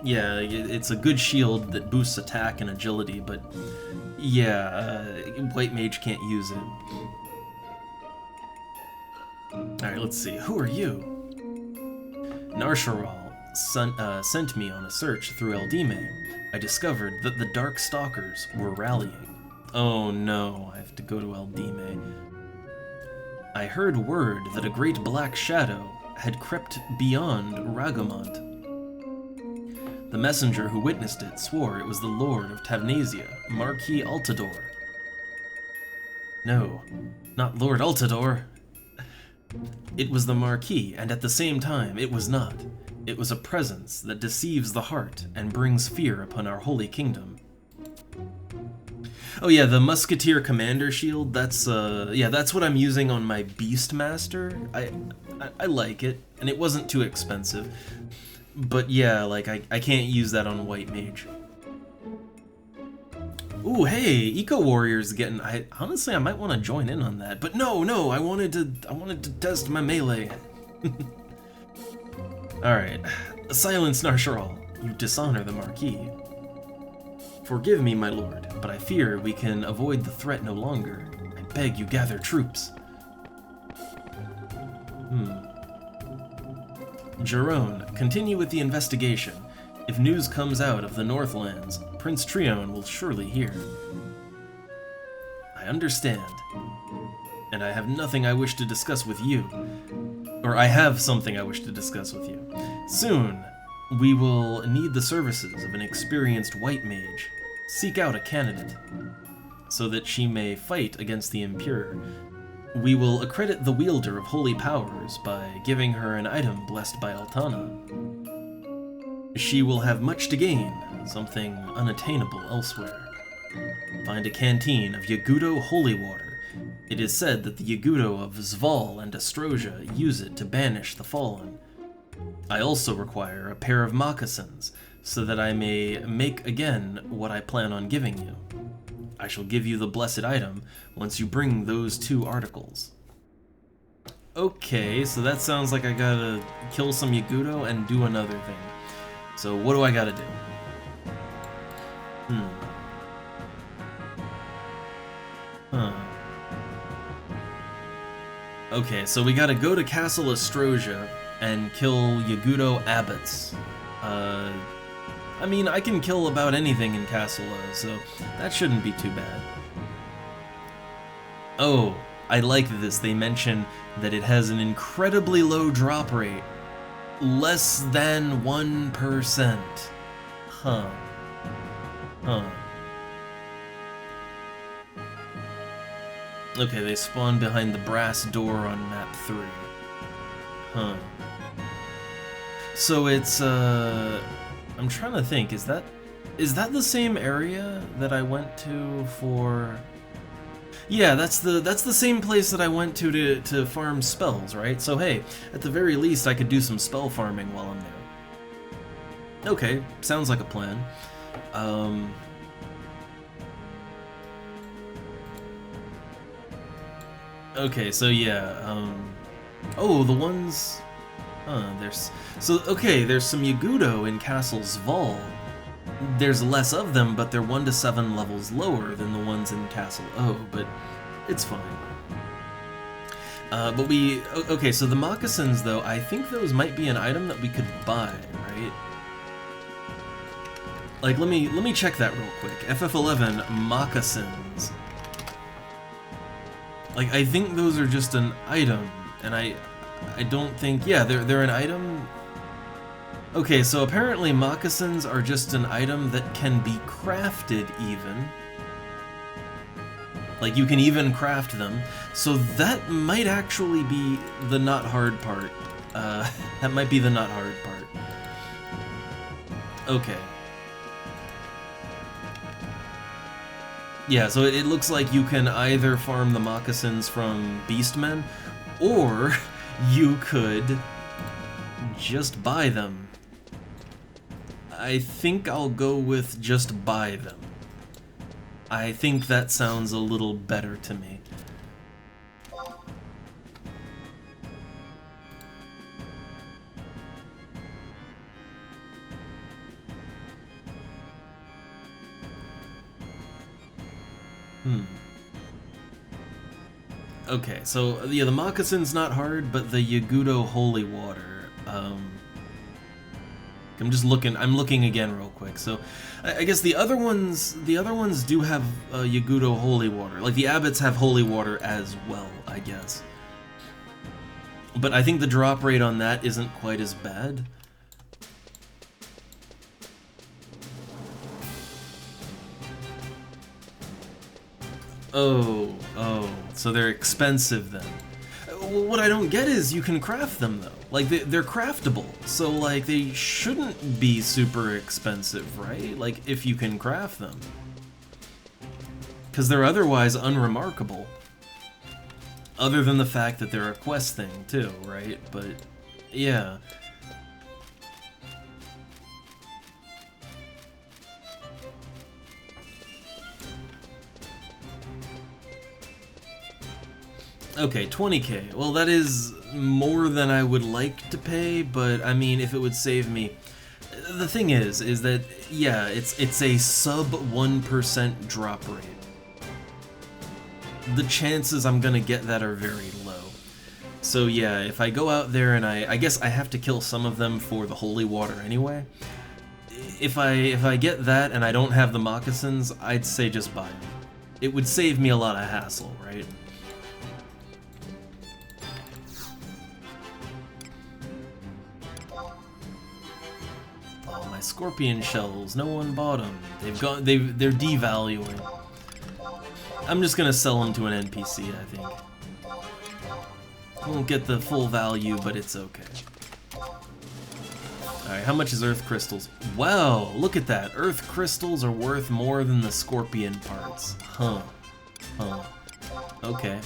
Yeah, it's a good shield that boosts attack and agility, but yeah, White Mage can't use it. Alright, let's see. Who are you? Narsharal sent me on a search through Eldime. I discovered that the Dark Stalkers were rallying. Oh no, I have to go to Eldime. I heard word that a great black shadow had crept beyond Ragomont. The messenger who witnessed it swore it was the Lord of Tavnasia, Marquis Altador. No, not Lord Altador. It was the Marquis, and at the same time, it was not. It was a presence that deceives the heart and brings fear upon our holy kingdom. Oh yeah, the Musketeer Commander Shield, that's what I'm using on my Beastmaster. I like it, and it wasn't too expensive. But yeah, like, I can't use that on White Mage. Ooh, hey, Eco Warrior's getting... honestly, I might want to join in on that. But no, I wanted to test my melee. Alright. Silence, Narsharal. You dishonor the Marquis. Forgive me, my lord, but I fear we can avoid the threat no longer. I beg you gather troops. Jerome, continue with the investigation. If news comes out of the Northlands, Prince Treon will surely hear. I understand. And I have nothing I wish to discuss with you. Or I have something I wish to discuss with you. Soon, we will need the services of an experienced white mage. Seek out a candidate, so that she may fight against the impure. We will accredit the wielder of holy powers by giving her an item blessed by Altana. She will have much to gain, something unattainable elsewhere. Find a canteen of Yagudo holy water. It is said that the Yagudo of Zval and Astrosia use it to banish the fallen. I also require a pair of moccasins, so that I may make again what I plan on giving you. I shall give you the blessed item once you bring those 2 articles. Okay, so that sounds like I gotta kill some Yagudo and do another thing. So what do I gotta do? Okay, so we gotta go to Castle Astrosia and kill Yagudo abbots. I mean, I can kill about anything in Castle O, so that shouldn't be too bad. Oh, I like this. They mention that it has an incredibly low drop rate. Less than 1%. Huh. Okay, they spawn behind the brass door on map 3. So it's, I'm trying to think, is that the same area that I went to for... Yeah, that's the same place that I went to farm spells, right? So hey, at the very least I could do some spell farming while I'm there. Okay, sounds like a plan. Okay, so yeah, oh, the ones... there's some Yagudo in Castle Zval. There's less of them, but they're 1 to 7 levels lower than the ones in Castle O, but it's fine. Okay, so the moccasins, though, I think those might be an item that we could buy, right? Like, let me check that real quick. FF11 moccasins. Like, I think those are just an item, and I don't think... Yeah, they're an item. Okay, so apparently moccasins are just an item that can be crafted even. Like, you can even craft them. So that might actually be the not hard part. That might be the not hard part. Okay. Yeah, so it looks like you can either farm the moccasins from beastmen, or you could just buy them. I think I'll go with just buy them. I think that sounds a little better to me. Okay, so yeah, the moccasin's not hard, but the Yagudo Holy Water, I'm just looking. I'm looking again real quick. So, I guess the other ones do have Yagudo Holy Water. Like the abbots have Holy Water as well, I guess. But I think the drop rate on that isn't quite as bad. Oh, so they're expensive then. What I don't get is you can craft them though. Like they're craftable, so like they shouldn't be super expensive, right? Like if you can craft them, because they're otherwise unremarkable. Other than the fact that they're a quest thing too, right? But yeah. Okay, 20k. Well, that is more than I would like to pay, but I mean, if it would save me... The thing is that, yeah, it's a sub 1% drop rate. The chances I'm gonna get that are very low. So yeah, if I go out there and I guess I have to kill some of them for the holy water anyway. If I get that and I don't have the moccasins, I'd say just buy them. It would save me a lot of hassle, right? My scorpion shells, no one bought them. They're devaluing. I'm just gonna sell them to an NPC, I think. Won't get the full value, but it's okay. Alright, how much is earth crystals? Wow, look at that. Earth crystals are worth more than the scorpion parts. Huh. Okay.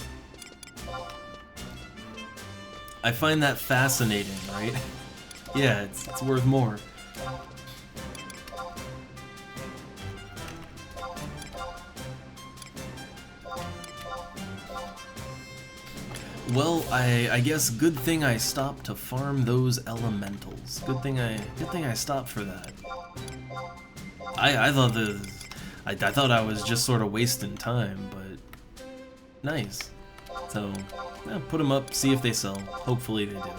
I find that fascinating, right? Yeah, it's worth more. Well, I guess good thing I stopped to farm those elementals. Good thing I stopped for that. I thought I was just sort of wasting time, but nice. So, yeah, put them up, see if they sell. Hopefully they do.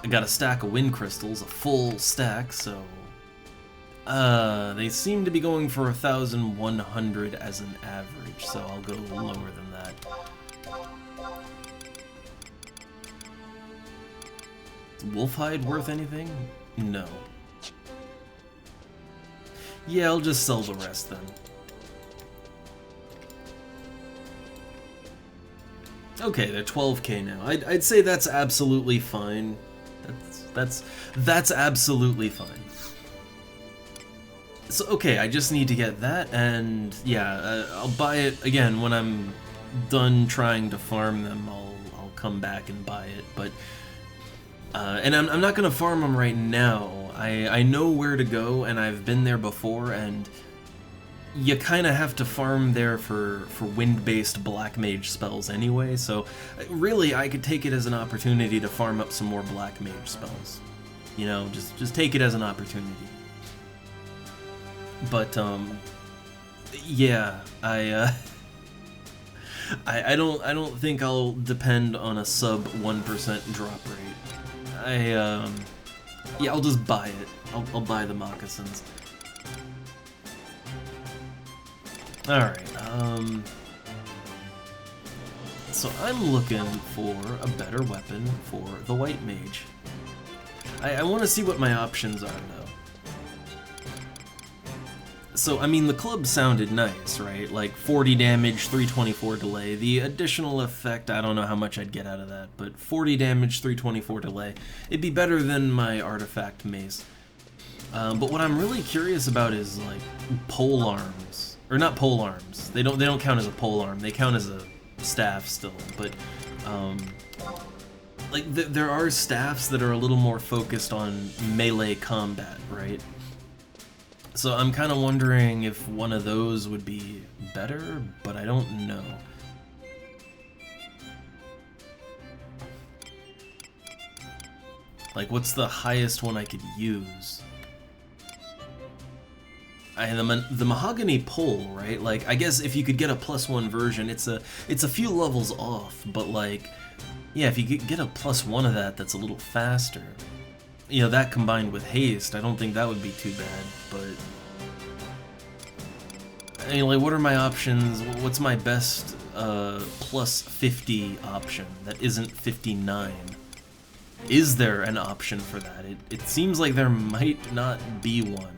I got a stack of wind crystals, a full stack, so... they seem to be going for 1,100 as an average, so I'll go lower than that. Is Wolfhide worth anything? No. Yeah, I'll just sell the rest then. Okay, they're 12k now. I'd say that's absolutely fine. That's absolutely fine. So, okay, I just need to get that, and yeah, I'll buy it again when I'm done trying to farm them. I'll come back and buy it, but and I'm not gonna farm them right now. I know where to go, and I've been there before, and you kind of have to farm there for wind-based black mage spells anyway. So really, I could take it as an opportunity to farm up some more black mage spells. You know, just take it as an opportunity. But yeah, I don't think I'll depend on a sub 1% drop rate. Yeah, I'll just buy it. I'll buy the moccasins. All right. So I'm looking for a better weapon for the white mage. I want to see what my options are though. So, I mean, the club sounded nice, right? Like 40 damage, 324 delay. The additional effect, I don't know how much I'd get out of that, but 40 damage, 324 delay. It'd be better than my artifact mace. But what I'm really curious about is like pole arms, or not pole arms. They don't count as a pole arm. They count as a staff still. But like there are staffs that are a little more focused on melee combat, right? So I'm kind of wondering if one of those would be better, but I don't know. Like, what's the highest one I could use? The mahogany pole, right? Like, I guess if you could get a +1 version, it's a few levels off, but like, yeah, if you could get a +1 of that, that's a little faster. You know, that combined with haste, I don't think that would be too bad, but anyway, what are my options? What's my best +50 option that isn't 59? Is there an option for that? It seems like there might not be one.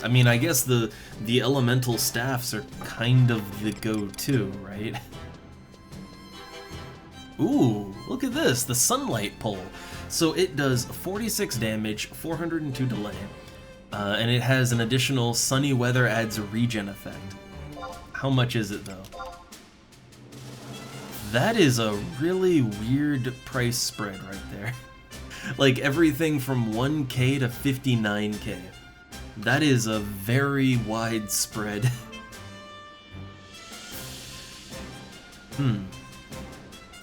I mean, I guess the elemental staffs are kind of the go-to, right? Ooh, look at this, the sunlight pole. So it does 46 damage, 402 delay, and it has an additional sunny weather adds a regen effect. How much is it though? That is a really weird price spread right there. Like everything from 1k to 59k. That is a very wide spread.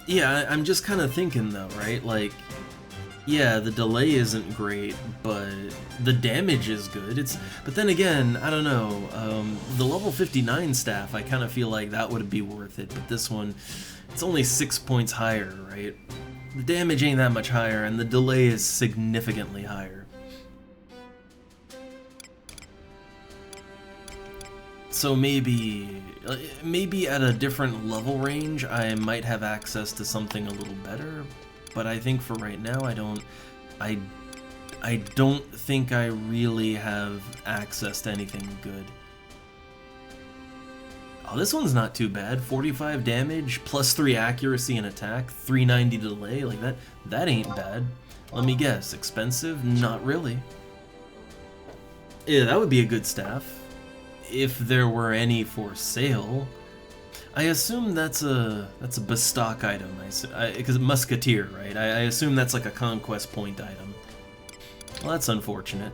Yeah, I'm just kind of thinking though, right? Like, yeah, the delay isn't great, but the damage is good. But then again, I don't know. The level 59 staff, I kind of feel like that would be worth it. But this one, it's only 6 points higher, right? The damage ain't that much higher, and the delay is significantly higher. So maybe at a different level range, I might have access to something a little better. But I think for right now, I don't think I really have access to anything good. Oh, this one's not too bad. 45 damage, +3 accuracy and attack, 390 delay. Like that ain't bad. Let me guess, expensive? Not really. Yeah, that would be a good staff. If there were any for sale. I assume that's a bestock item, because musketeer, right? I assume that's like a conquest point item. Well, that's unfortunate.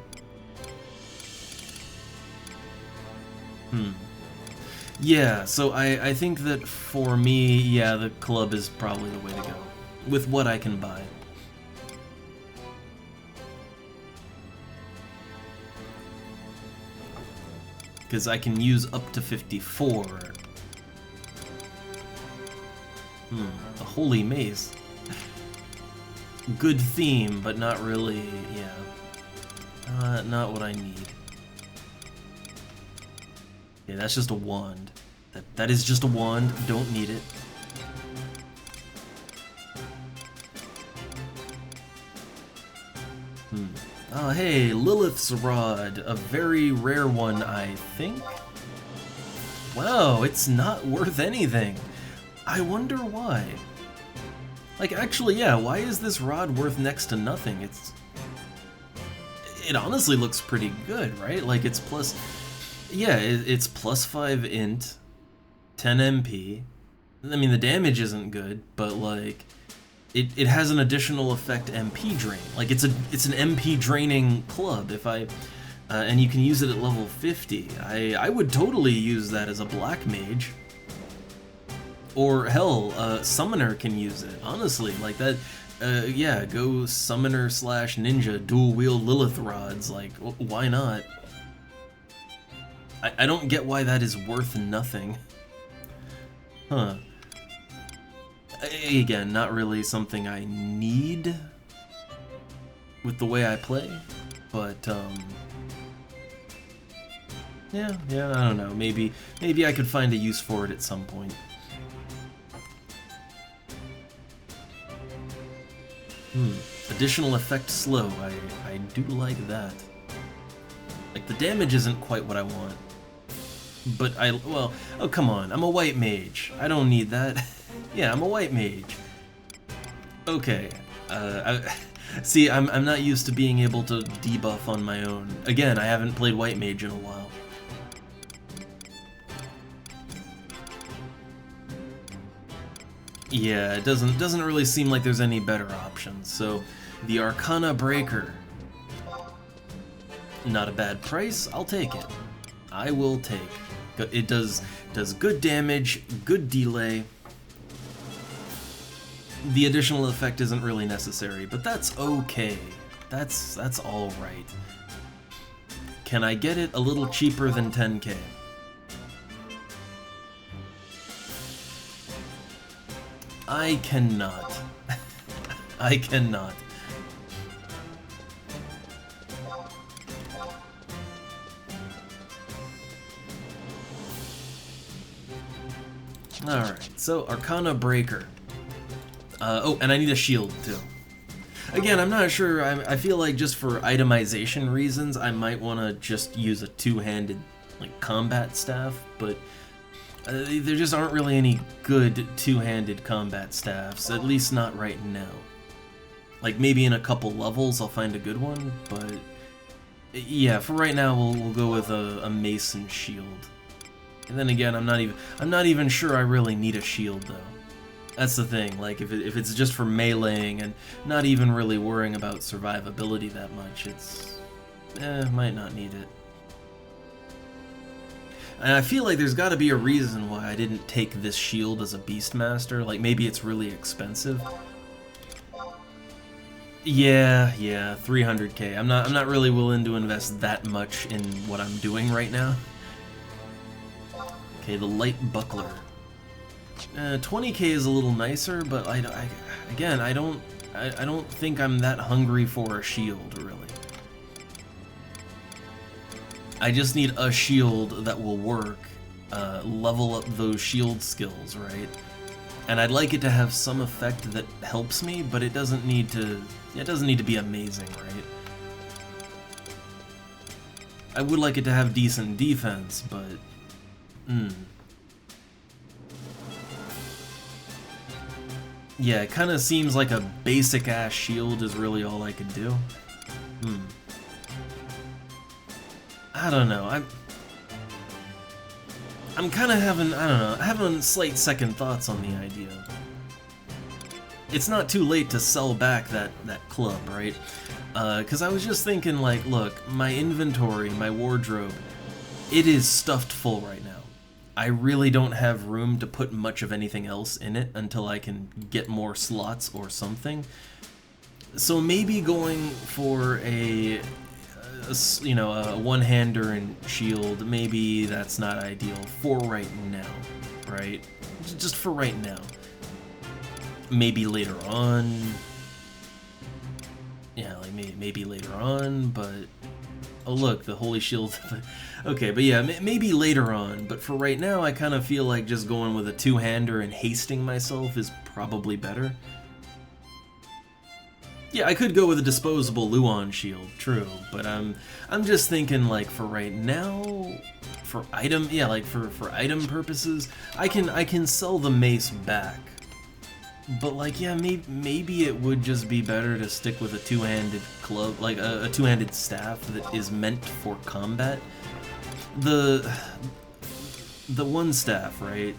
Yeah, so I think that for me, yeah, the club is probably the way to go, with what I can buy. Because I can use up to 54. A holy mace. Good theme, but not really, yeah. Not what I need. Yeah, that's just a wand. That is just a wand, don't need it. Oh, hey, Lilith's Rod. A very rare one, I think. Wow, it's not worth anything. I wonder why. Like, actually, yeah, why is this rod worth next to nothing? It honestly looks pretty good, right? Like, it's plus... Yeah, it's +5 int, 10 MP. I mean, the damage isn't good, but, like... It has an additional effect MP drain. Like, it's an MP draining club. If I... and you can use it at level 50. I would totally use that as a black mage. Or hell, Summoner can use it, honestly, like that, yeah, go Summoner / Ninja, dual wield Lilith rods, like, why not? I don't get why that is worth nothing. Huh. Again, not really something I need with the way I play, but, yeah, I don't know, maybe I could find a use for it at some point. Additional effect slow, I do like that. Like, the damage isn't quite what I want. But well, oh come on, I'm a white mage. I don't need that. Yeah, I'm a white mage. Okay, see, I'm not used to being able to debuff on my own. Again, I haven't played white mage in a while. Yeah, it doesn't really seem like there's any better options. So, the Arcana Breaker. Not a bad price. I'll take it. I will take. It does good damage, good delay. The additional effect isn't really necessary, but that's okay. That's all right. Can I get it a little cheaper than 10K? I cannot. I cannot. Alright, so Arcana Breaker. Oh, and I need a shield too. Again, I'm not sure. I feel like just for itemization reasons, I might want to just use a two-handed like combat staff, but there just aren't really any good two-handed combat staffs, at least not right now. Like maybe in a couple levels I'll find a good one, but yeah, for right now we'll go with a mace and shield. And then again, I'm not even sure I really need a shield though. That's the thing, like if it's just for meleeing and not even really worrying about survivability that much, might not need it. And I feel like there's got to be a reason why I didn't take this shield as a Beastmaster. Like maybe it's really expensive. Yeah, 300k. I'm not really willing to invest that much in what I'm doing right now. Okay, the light buckler. 20k is a little nicer, but I don't think I'm that hungry for a shield, really. I just need a shield that will work, level up those shield skills, right? And I'd like it to have some effect that helps me, but it doesn't need to be amazing, right? I would like it to have decent defense, but yeah, it kind of seems like a basic-ass shield is really all I could do. I don't know, I'm kind of having slight second thoughts on the idea. It's not too late to sell back that club, right? Because I was just thinking, like, look, my inventory, my wardrobe, it is stuffed full right now. I really don't have room to put much of anything else in it until I can get more slots or something. So maybe going for a one-hander and shield, maybe that's not ideal for right now, right? Just for right now. Maybe later on. Yeah, like maybe later on, but oh look, the holy shield. Okay, but yeah, maybe later on, but for right now I kind of feel like just going with a two-hander and hasting myself is probably better. Yeah, I could go with a disposable Luon shield, true, but I'm just thinking, like, for right now, for item purposes, I can sell the mace back. But like, yeah, maybe it would just be better to stick with a two-handed club, like a two-handed staff that is meant for combat. The one staff, right?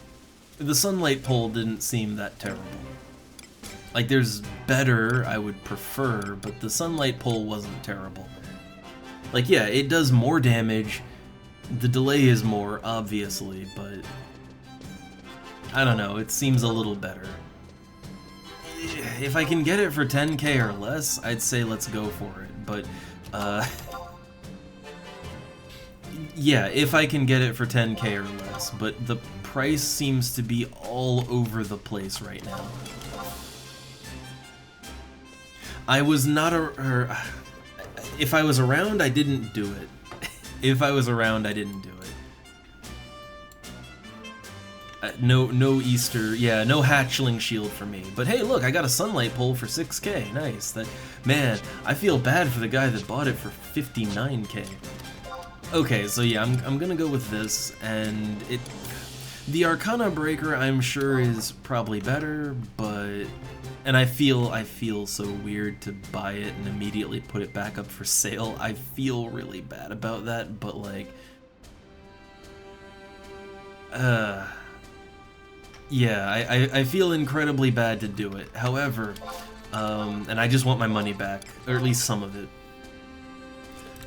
The sunlight pole didn't seem that terrible. Like, there's better I would prefer, but the sunlight pole wasn't terrible. Like, yeah, it does more damage, the delay is more, obviously, but I don't know, it seems a little better. If I can get it for 10k or less, I'd say let's go for it, but, yeah, if I can get it for 10k or less, but the price seems to be all over the place right now. I was not if I was around, I didn't do it. If I was around, I didn't do it. No Easter, yeah, no hatchling shield for me. But hey, look, I got a sunlight pole for 6k. Nice. Man, I feel bad for the guy that bought it for 59k. Okay, so yeah, I'm gonna go with this, and the Arcana Breaker I'm sure is probably better, but and I feel so weird to buy it and immediately put it back up for sale. I feel really bad about that, but like Yeah, I feel incredibly bad to do it. However, and I just want my money back, or at least some of it.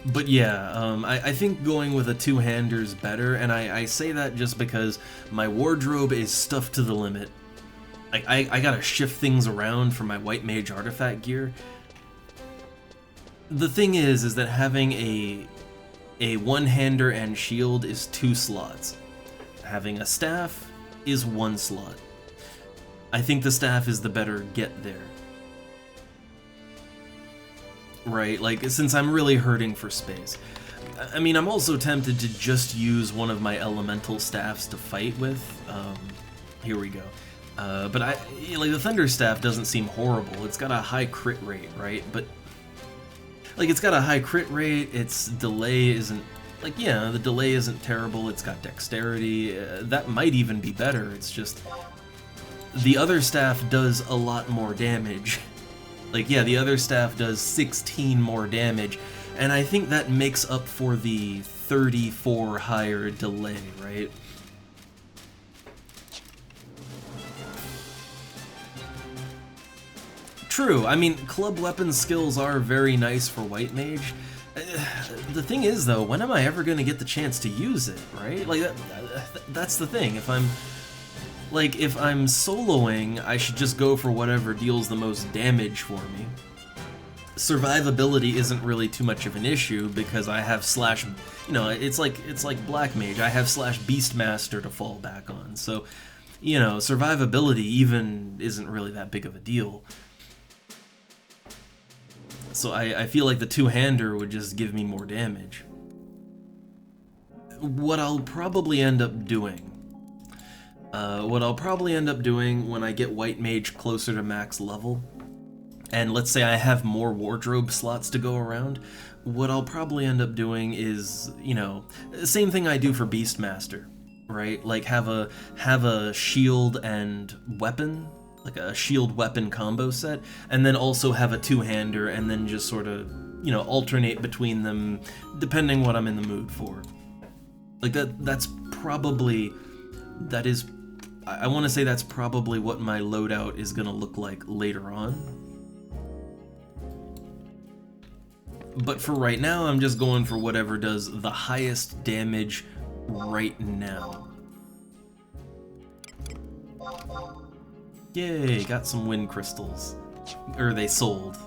But yeah, I think going with a two-hander is better, and I say that just because my wardrobe is stuffed to the limit. Like, I gotta shift things around for my white mage artifact gear. The thing is that having a one-hander and shield is 2 slots. Having a staff is 1 slot. I think the staff is the better get there. Right, like, since I'm really hurting for space. I mean, I'm also tempted to just use one of my elemental staffs to fight with. Here we go. But like, the Thunder Staff doesn't seem horrible. It's got a high crit rate, right? But, like, it's got a high crit rate, its delay isn't, like, yeah, the delay isn't terrible, it's got dexterity, that might even be better, it's just, the other staff does a lot more damage. Like, yeah, the other staff does 16 more damage, and I think that makes up for the 34 higher delay, right? True, I mean, club weapon skills are very nice for White Mage. The thing is, though, when am I ever going to get the chance to use it, right? Like, that's the thing. If I'm soloing, I should just go for whatever deals the most damage for me. Survivability isn't really too much of an issue because I have slash, you know, it's like Black Mage. I have slash Beastmaster to fall back on, so, you know, survivability even isn't really that big of a deal. So I feel like the two-hander would just give me more damage. What I'll probably end up doing when I get White Mage closer to max level, and let's say I have more wardrobe slots to go around, what I'll probably end up doing is, you know, same thing I do for Beastmaster, right? Like have a shield and weapon, like a shield weapon combo set, and then also have a two-hander, and then just sort of, you know, alternate between them depending what I'm in the mood for. Like I want to say that's probably what my loadout is going to look like later on. But for right now, I'm just going for whatever does the highest damage right now. Yay, got some wind crystals. Or they sold.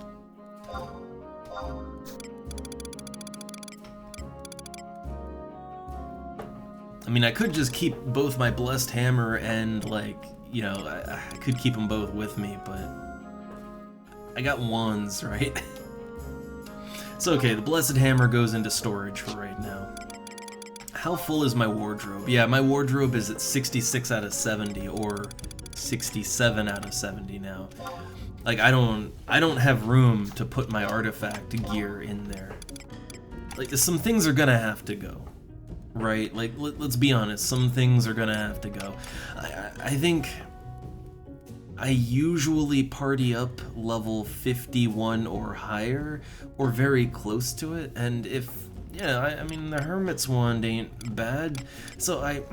I mean, I could just keep both my Blessed Hammer and, like, you know, I could keep them both with me, but I got wands, right? It's okay, the Blessed Hammer goes into storage for right now. How full is my wardrobe? Yeah, my wardrobe is at 66 out of 70, or 67 out of 70 now. Like, I don't have room to put my artifact gear in there. Like, some things are gonna have to go. Right? Like, let's be honest, some things are gonna have to go. I think I usually party up level 51 or higher, or very close to it, and if, yeah, I mean, the Hermit's Wand ain't bad, so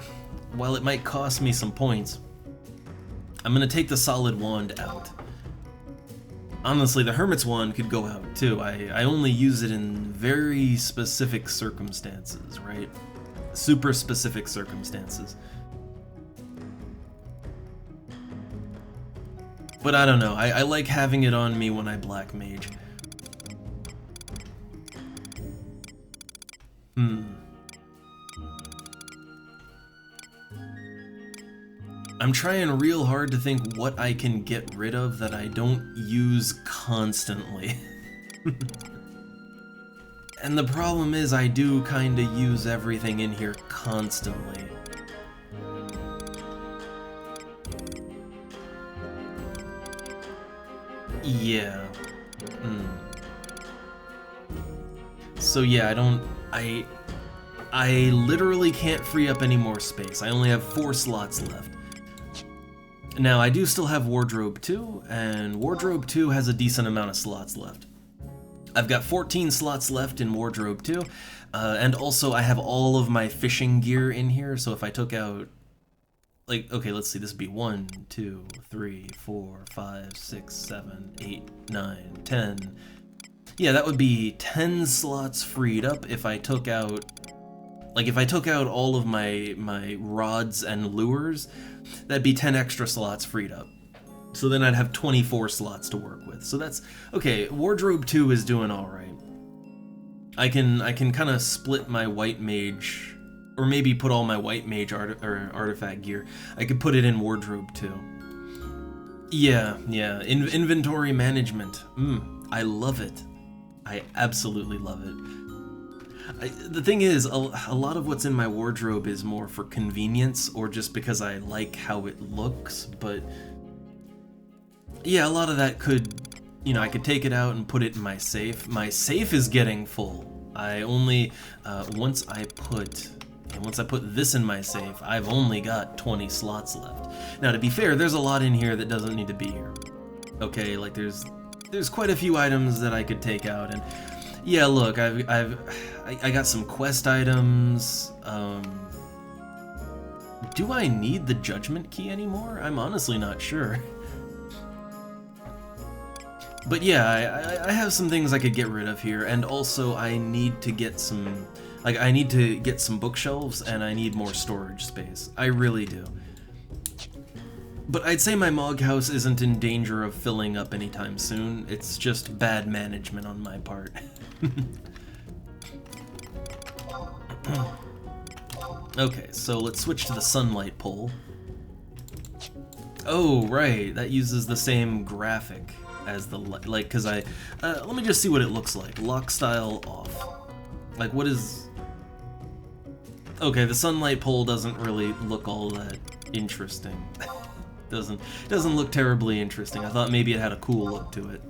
while it might cost me some points, I'm gonna take the Solid Wand out. Honestly, the Hermit's Wand could go out too. I only use it in very specific circumstances, right? Super specific circumstances. But I don't know, I like having it on me when I Black Mage. I'm trying real hard to think what I can get rid of that I don't use constantly. And the problem is I do kinda use everything in here constantly. Yeah. So yeah, I literally can't free up any more space. I only have 4 slots left. Now, I do still have Wardrobe 2, and Wardrobe 2 has a decent amount of slots left. I've got 14 slots left in Wardrobe 2, and also I have all of my fishing gear in here, so if I took out like, okay, let's see, this would be 1, 2, 3, 4, 5, 6, 7, 8, 9, 10. Yeah, that would be 10 slots freed up if I took out, like, if I took out all of my rods and lures, that'd be 10 extra slots freed up. So then I'd have 24 slots to work with. So that's, okay, Wardrobe 2 is doing alright. I can kind of split my white mage, or maybe put all my white mage artifact gear. I could put it in Wardrobe 2. Yeah, inventory management. I love it. I absolutely love it. The thing is, a lot of what's in my wardrobe is more for convenience, or just because I like how it looks, but yeah, a lot of that could, you know, I could take it out and put it in my safe. My safe is getting full. I only, once I put this in my safe, I've only got 20 slots left. Now, to be fair, there's a lot in here that doesn't need to be here. Okay, like there's quite a few items that I could take out, and yeah, look, I got some quest items. Do I need the judgment key anymore? I'm honestly not sure. But yeah, I have some things I could get rid of here, and also I need to get some, like, I need to get some bookshelves, and I need more storage space. I really do. But I'd say my Mog House isn't in danger of filling up anytime soon. It's just bad management on my part. Okay, so let's switch to the sunlight pole. Oh, right, that uses the same graphic as the, like, cause let me just see what it looks like. Lock style off. Like, what is... Okay, the sunlight pole doesn't really look all that interesting. doesn't look terribly interesting. I thought maybe it had a cool look to it.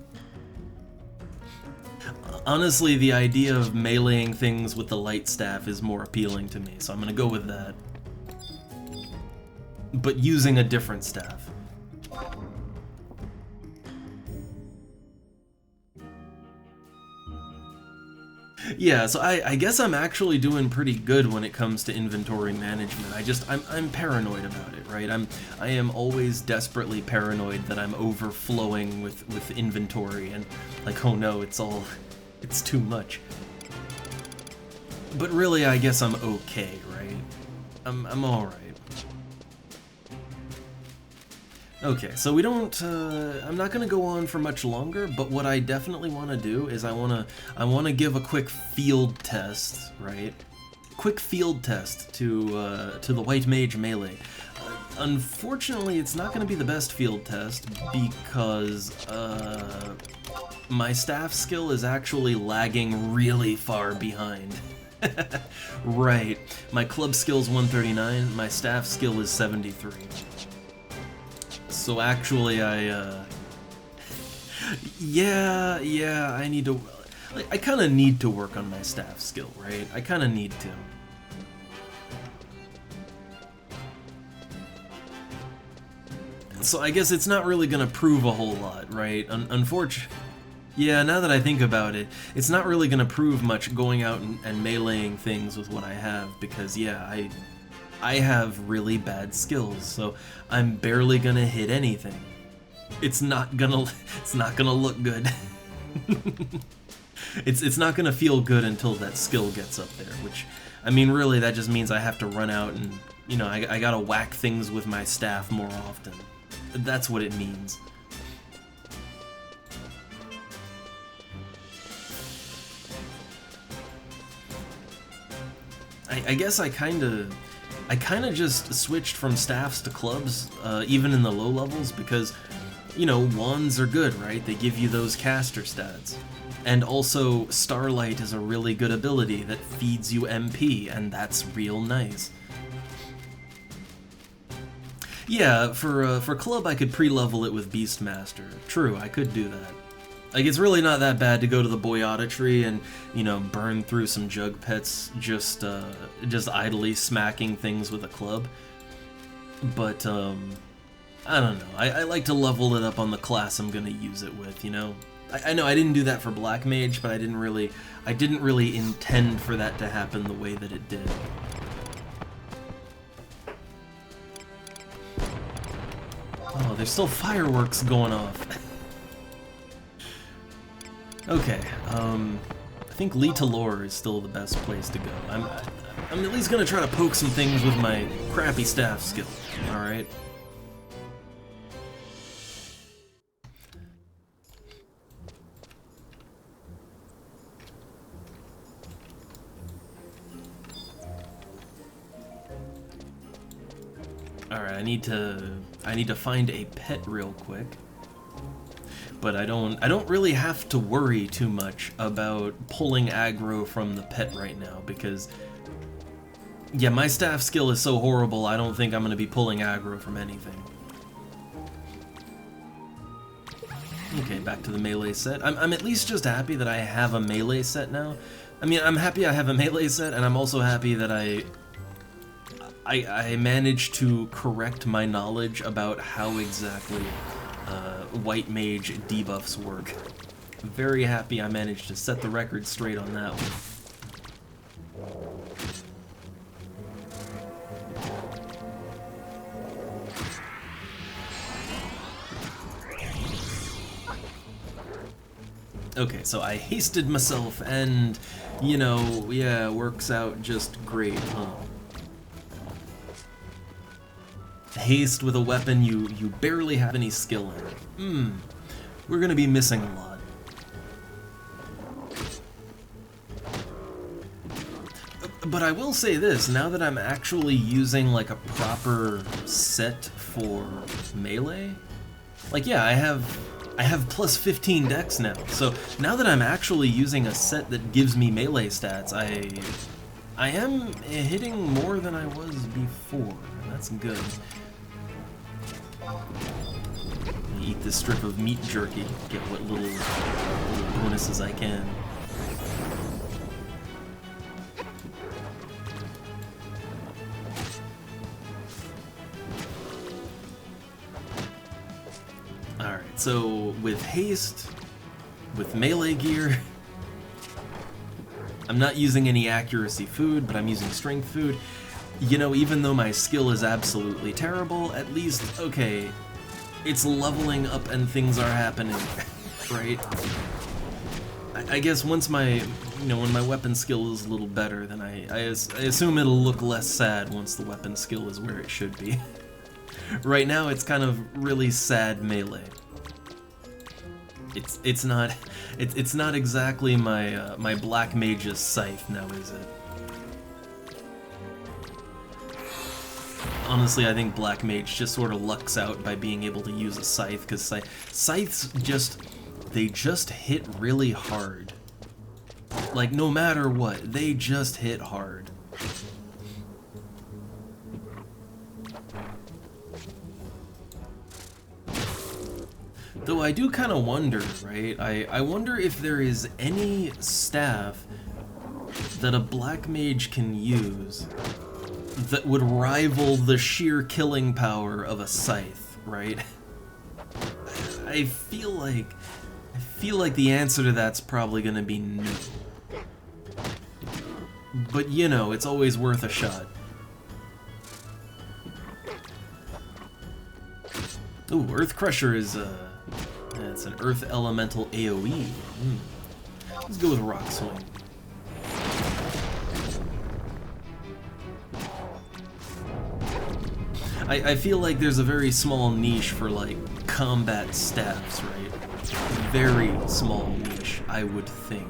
Honestly, the idea of meleeing things with the light staff is more appealing to me, so I'm gonna go with that. But using a different staff. Yeah, so I guess I'm actually doing pretty good when it comes to inventory management. I'm paranoid about it, right? I am always desperately paranoid that I'm overflowing with inventory and like, oh no, it's too much. But really, I guess I'm okay, right? I'm all right. Okay, so we don't, I'm not gonna go on for much longer, but what I definitely want to do is I wanna give a quick field test, right? Quick field test to the White Mage melee. Unfortunately, it's not gonna be the best field test because, my staff skill is actually lagging really far behind. Right, my club skill's 139, my staff skill is 73. So actually, yeah, I need to, like, I kind of need to work on my staff skill, right? I kind of need to. So I guess it's not really gonna prove a whole lot, right? Unfortunately, yeah, now that I think about it, it's not really gonna prove much going out and meleeing things with what I have, because yeah, I have really bad skills, so I'm barely gonna hit anything. It's not gonna look good. It's not gonna feel good until that skill gets up there, which, I mean, really, that just means I have to run out and, you know, I gotta whack things with my staff more often. That's what it means. I guess I kinda just switched from staffs to clubs, even in the low levels, because, you know, wands are good, right? They give you those caster stats. And also, Starlight is a really good ability that feeds you MP, and that's real nice. Yeah, for club I could pre-level it with Beastmaster. True, I could do that. Like, it's really not that bad to go to the Boyata tree and, you know, burn through some jug pets just idly smacking things with a club. But, I don't know. I like to level it up on the class I'm gonna use it with, you know? I know I didn't do that for Black Mage, but I didn't really intend for that to happen the way that it did. Oh, there's still fireworks going off. Okay, I think Lita Lore is still the best place to go. I'm at least gonna try to poke some things with my crappy staff skill, alright? Alright, I need to find a pet real quick. But I don't really have to worry too much about pulling aggro from the pet right now, because yeah, my staff skill is so horrible, I don't think I'm gonna be pulling aggro from anything. Okay, back to the melee set. I'm at least just happy that I have a melee set now. I mean, I'm happy I have a melee set, and I'm also happy that I managed to correct my knowledge about how exactly white mage debuffs work. I'm very happy I managed to set the record straight on that one. Okay, so I hasted myself and, you know, yeah, works out just great, huh? Haste with a weapon you barely have any skill in. We're gonna be missing a lot. But I will say this, now that I'm actually using like a proper set for melee, like yeah, I have plus 15 dex now, so now that I'm actually using a set that gives me melee stats, I am hitting more than I was before. That's good. Eat this strip of meat jerky, get what little bonuses I can. Alright, so with haste, with melee gear, I'm not using any accuracy food, but I'm using strength food. You know, even though my skill is absolutely terrible, at least, okay, it's leveling up and things are happening, right? I guess once my, you know, when my weapon skill is a little better, then I assume it'll look less sad once the weapon skill is where it should be. Right now, it's kind of really sad melee. It's not exactly my my black mage's scythe now, is it? Honestly, I think Black Mage just sort of lucks out by being able to use a scythe, because scythes they just hit really hard. Like, no matter what, they just hit hard. Though I do kind of wonder, right? I wonder if there is any staff that a Black Mage can use that would rival the sheer killing power of a scythe, right? I feel like the answer to that's probably gonna be no. But you know, it's always worth a shot. Ooh, Earth Crusher is it's an Earth Elemental AoE. Let's go with Rock Swing. I feel like there's a very small niche for, like, combat staffs, right? Very small niche, I would think.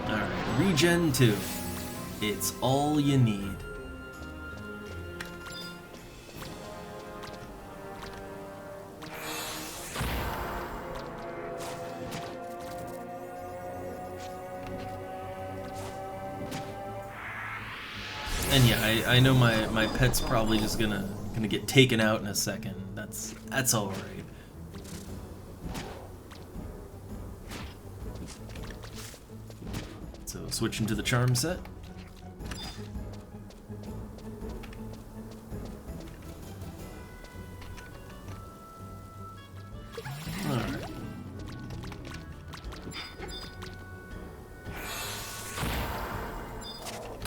Alright, Regen 2. It's all you need. And yeah, I know my pet's probably just gonna get taken out in a second. That's all right. So switching to the charm set. All right.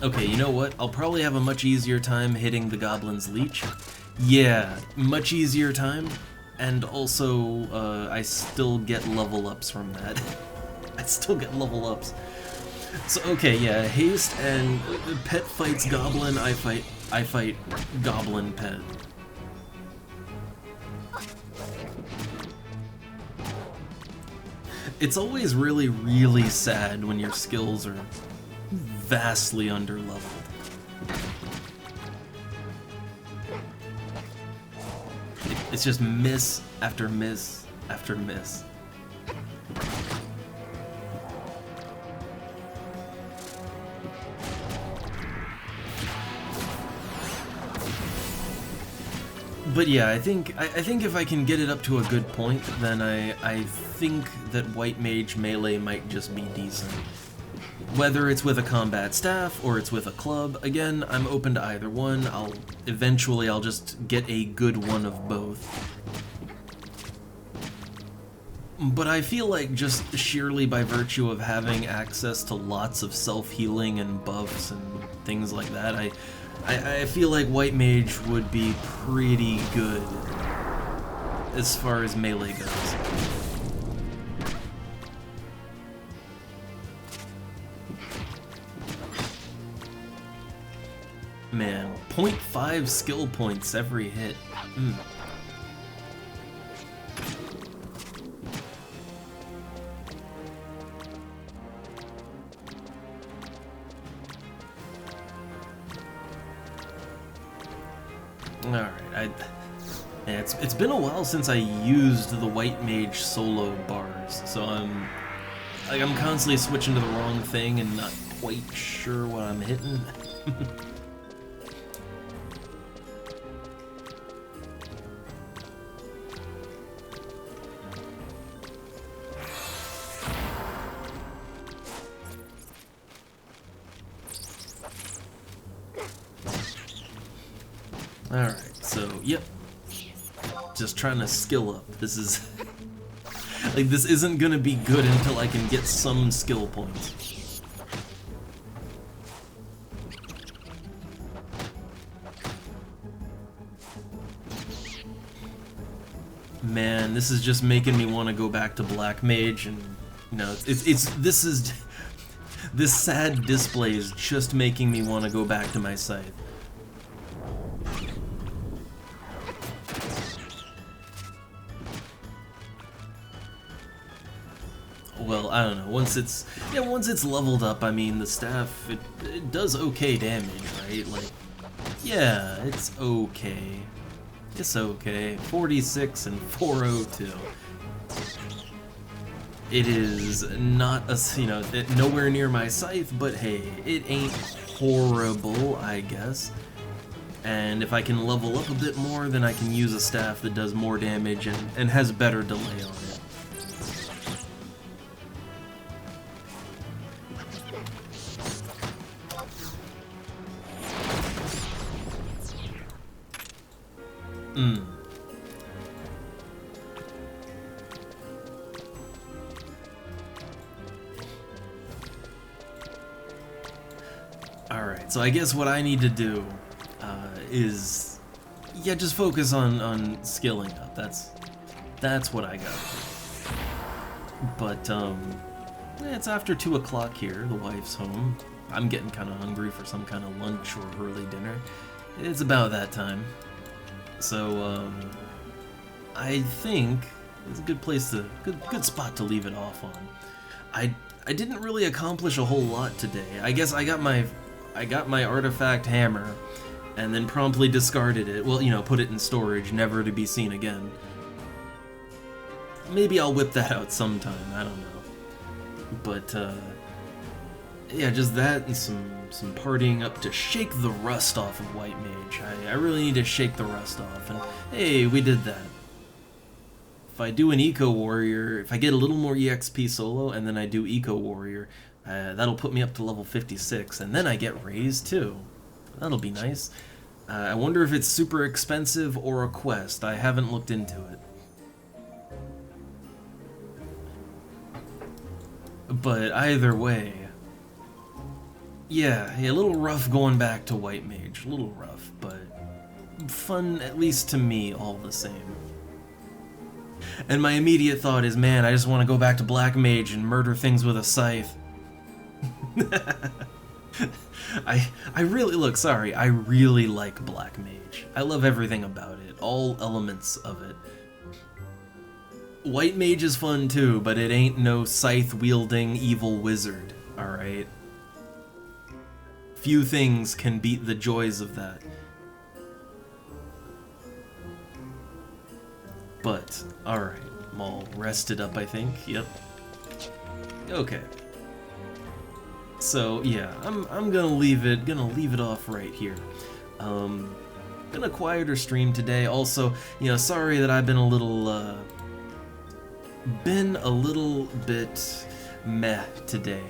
Okay, you know what? I'll probably have a much easier time hitting the Goblin's Leech. Yeah, much easier time, and also, I still get level ups from that. I still get level ups. So, okay, yeah, haste and pet fights Goblin, I fight Goblin pet. It's always really, really sad when your skills are vastly underleveled. It's just miss after miss after miss. But yeah, I think if I can get it up to a good point, then I think that White Mage melee might just be decent. Whether it's with a combat staff or it's with a club, again, I'm open to either one. Eventually I'll just get a good one of both. But I feel like just sheerly by virtue of having access to lots of self-healing and buffs and things like that, I feel like White Mage would be pretty good as far as melee goes. Man, 0.5 skill points every hit. Alright, it's been a while since I used the White Mage solo bars, so I'm constantly switching to the wrong thing and not quite sure what I'm hitting. Alright, so, yep. Just trying to skill up. This is... like, this isn't gonna be good until I can get some skill points. Man, this is just making me want to go back to Black Mage, and, you know, this sad display is just making me want to go back to my scythe. Well, I don't know, once it's leveled up, I mean, the staff, it does okay damage, right? Like, yeah, it's okay. It's okay. 46 and 402. It is not a, you know, nowhere near my scythe, but hey, it ain't horrible, I guess. And if I can level up a bit more, then I can use a staff that does more damage and has better delay on it. Alright, so I guess what I need to do is, yeah, just focus on skilling up. That's what I gotta do. But, it's after 2 o'clock here, the wife's home. I'm getting kind of hungry for some kind of lunch or early dinner. It's about that time. So, I think it's a good place to, good spot to leave it off on. I didn't really accomplish a whole lot today. I guess I got my artifact hammer, and then promptly discarded it. Well, you know, put it in storage, never to be seen again. Maybe I'll whip that out sometime, I don't know. But, yeah, just that and some partying up to shake the rust off of White Mage. I really need to shake the rust off, and hey, we did that. If I do an Eco Warrior, if I get a little more EXP solo, and then I do Eco Warrior, that'll put me up to level 56, and then I get raised too. That'll be nice. I wonder if it's super expensive or a quest. I haven't looked into it. But either way, Yeah, a little rough going back to White Mage. A little rough, but fun, at least to me, all the same. And my immediate thought is, man, I just want to go back to Black Mage and murder things with a scythe. I really, look, sorry, I really like Black Mage. I love everything about it, all elements of it. White Mage is fun too, but it ain't no scythe-wielding evil wizard, alright? Few things can beat the joys of that. But, alright, I'm all rested up, I think, yep. Okay. So, yeah, I'm gonna leave it off right here. Been a quieter stream today, also, you know, sorry that I've been a little bit meh today.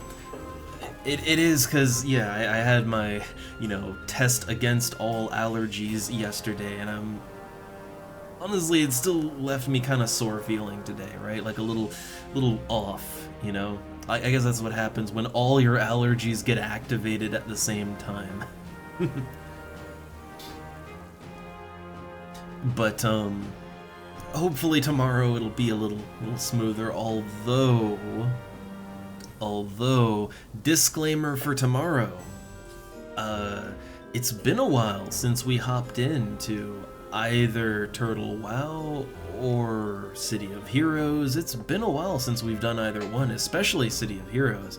It is because, yeah, I had my, you know, test against all allergies yesterday, and honestly, it still left me kind of sore feeling today, right? Like a little off, you know? I guess that's what happens when all your allergies get activated at the same time. But, hopefully tomorrow it'll be a little smoother, although, disclaimer for tomorrow, it's been a while since we hopped into either Turtle WoW or City of Heroes. It's been a while since we've done either one, especially City of Heroes.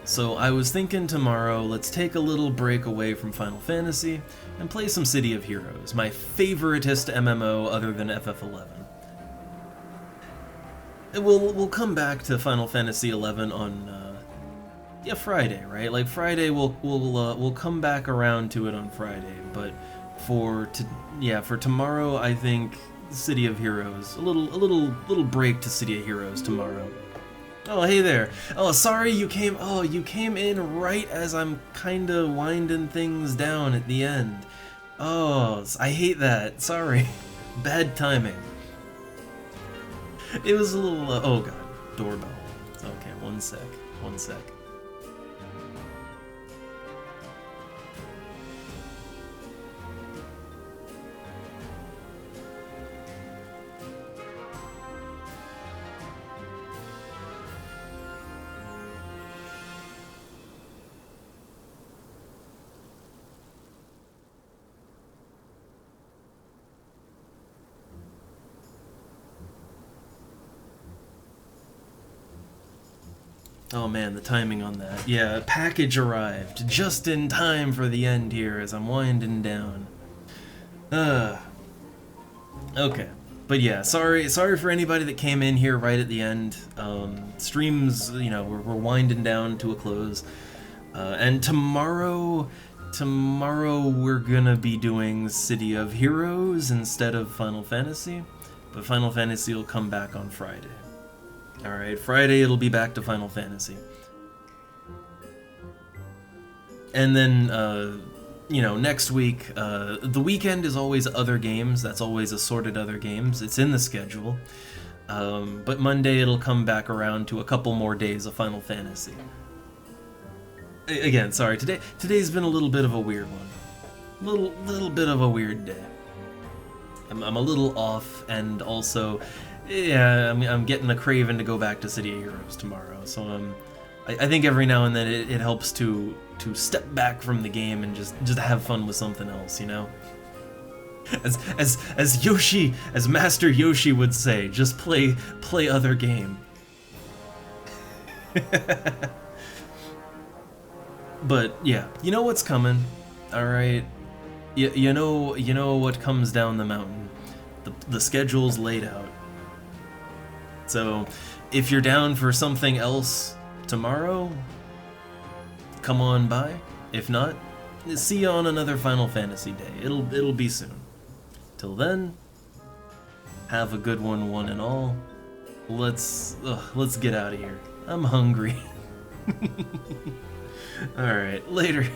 So I was thinking tomorrow, let's take a little break away from Final Fantasy and play some City of Heroes, my favoritist MMO other than FF11. We'll come back to Final Fantasy 11 on Friday, right? Like Friday we'll come back around to it on Friday, but for tomorrow I think City of Heroes, a little break to City of Heroes tomorrow. Oh, hey there. Oh, sorry you came in right as I'm kinda winding things down at the end. Oh, I hate that. Sorry. Bad timing. It was a little, oh god, doorbell. Okay, one sec. Oh man, the timing on that. Yeah, a package arrived just in time for the end here as I'm winding down. Okay. But yeah, sorry for anybody that came in here right at the end. Streams, you know, we're winding down to a close. And tomorrow we're gonna be doing City of Heroes instead of Final Fantasy. But Final Fantasy will come back on Friday. Alright, Friday it'll be back to Final Fantasy. And then, you know, next week, the weekend is always other games. That's always assorted other games. It's in the schedule. But Monday it'll come back around to a couple more days of Final Fantasy. Again, sorry, today's been a little bit of a weird one. Little bit of a weird day. I'm a little off, and also, yeah, I'm getting a craving to go back to City of Heroes tomorrow. So I think every now and then it helps to step back from the game and just have fun with something else, you know. As Yoshi, as Master Yoshi would say, just play other game. But yeah, you know what's coming, all right. You know what comes down the mountain. The schedule's laid out. So, if you're down for something else tomorrow, come on by. If not, see you on another Final Fantasy day. It'll be soon. Till then, have a good one and all. Let's get out of here. I'm hungry. All right, later.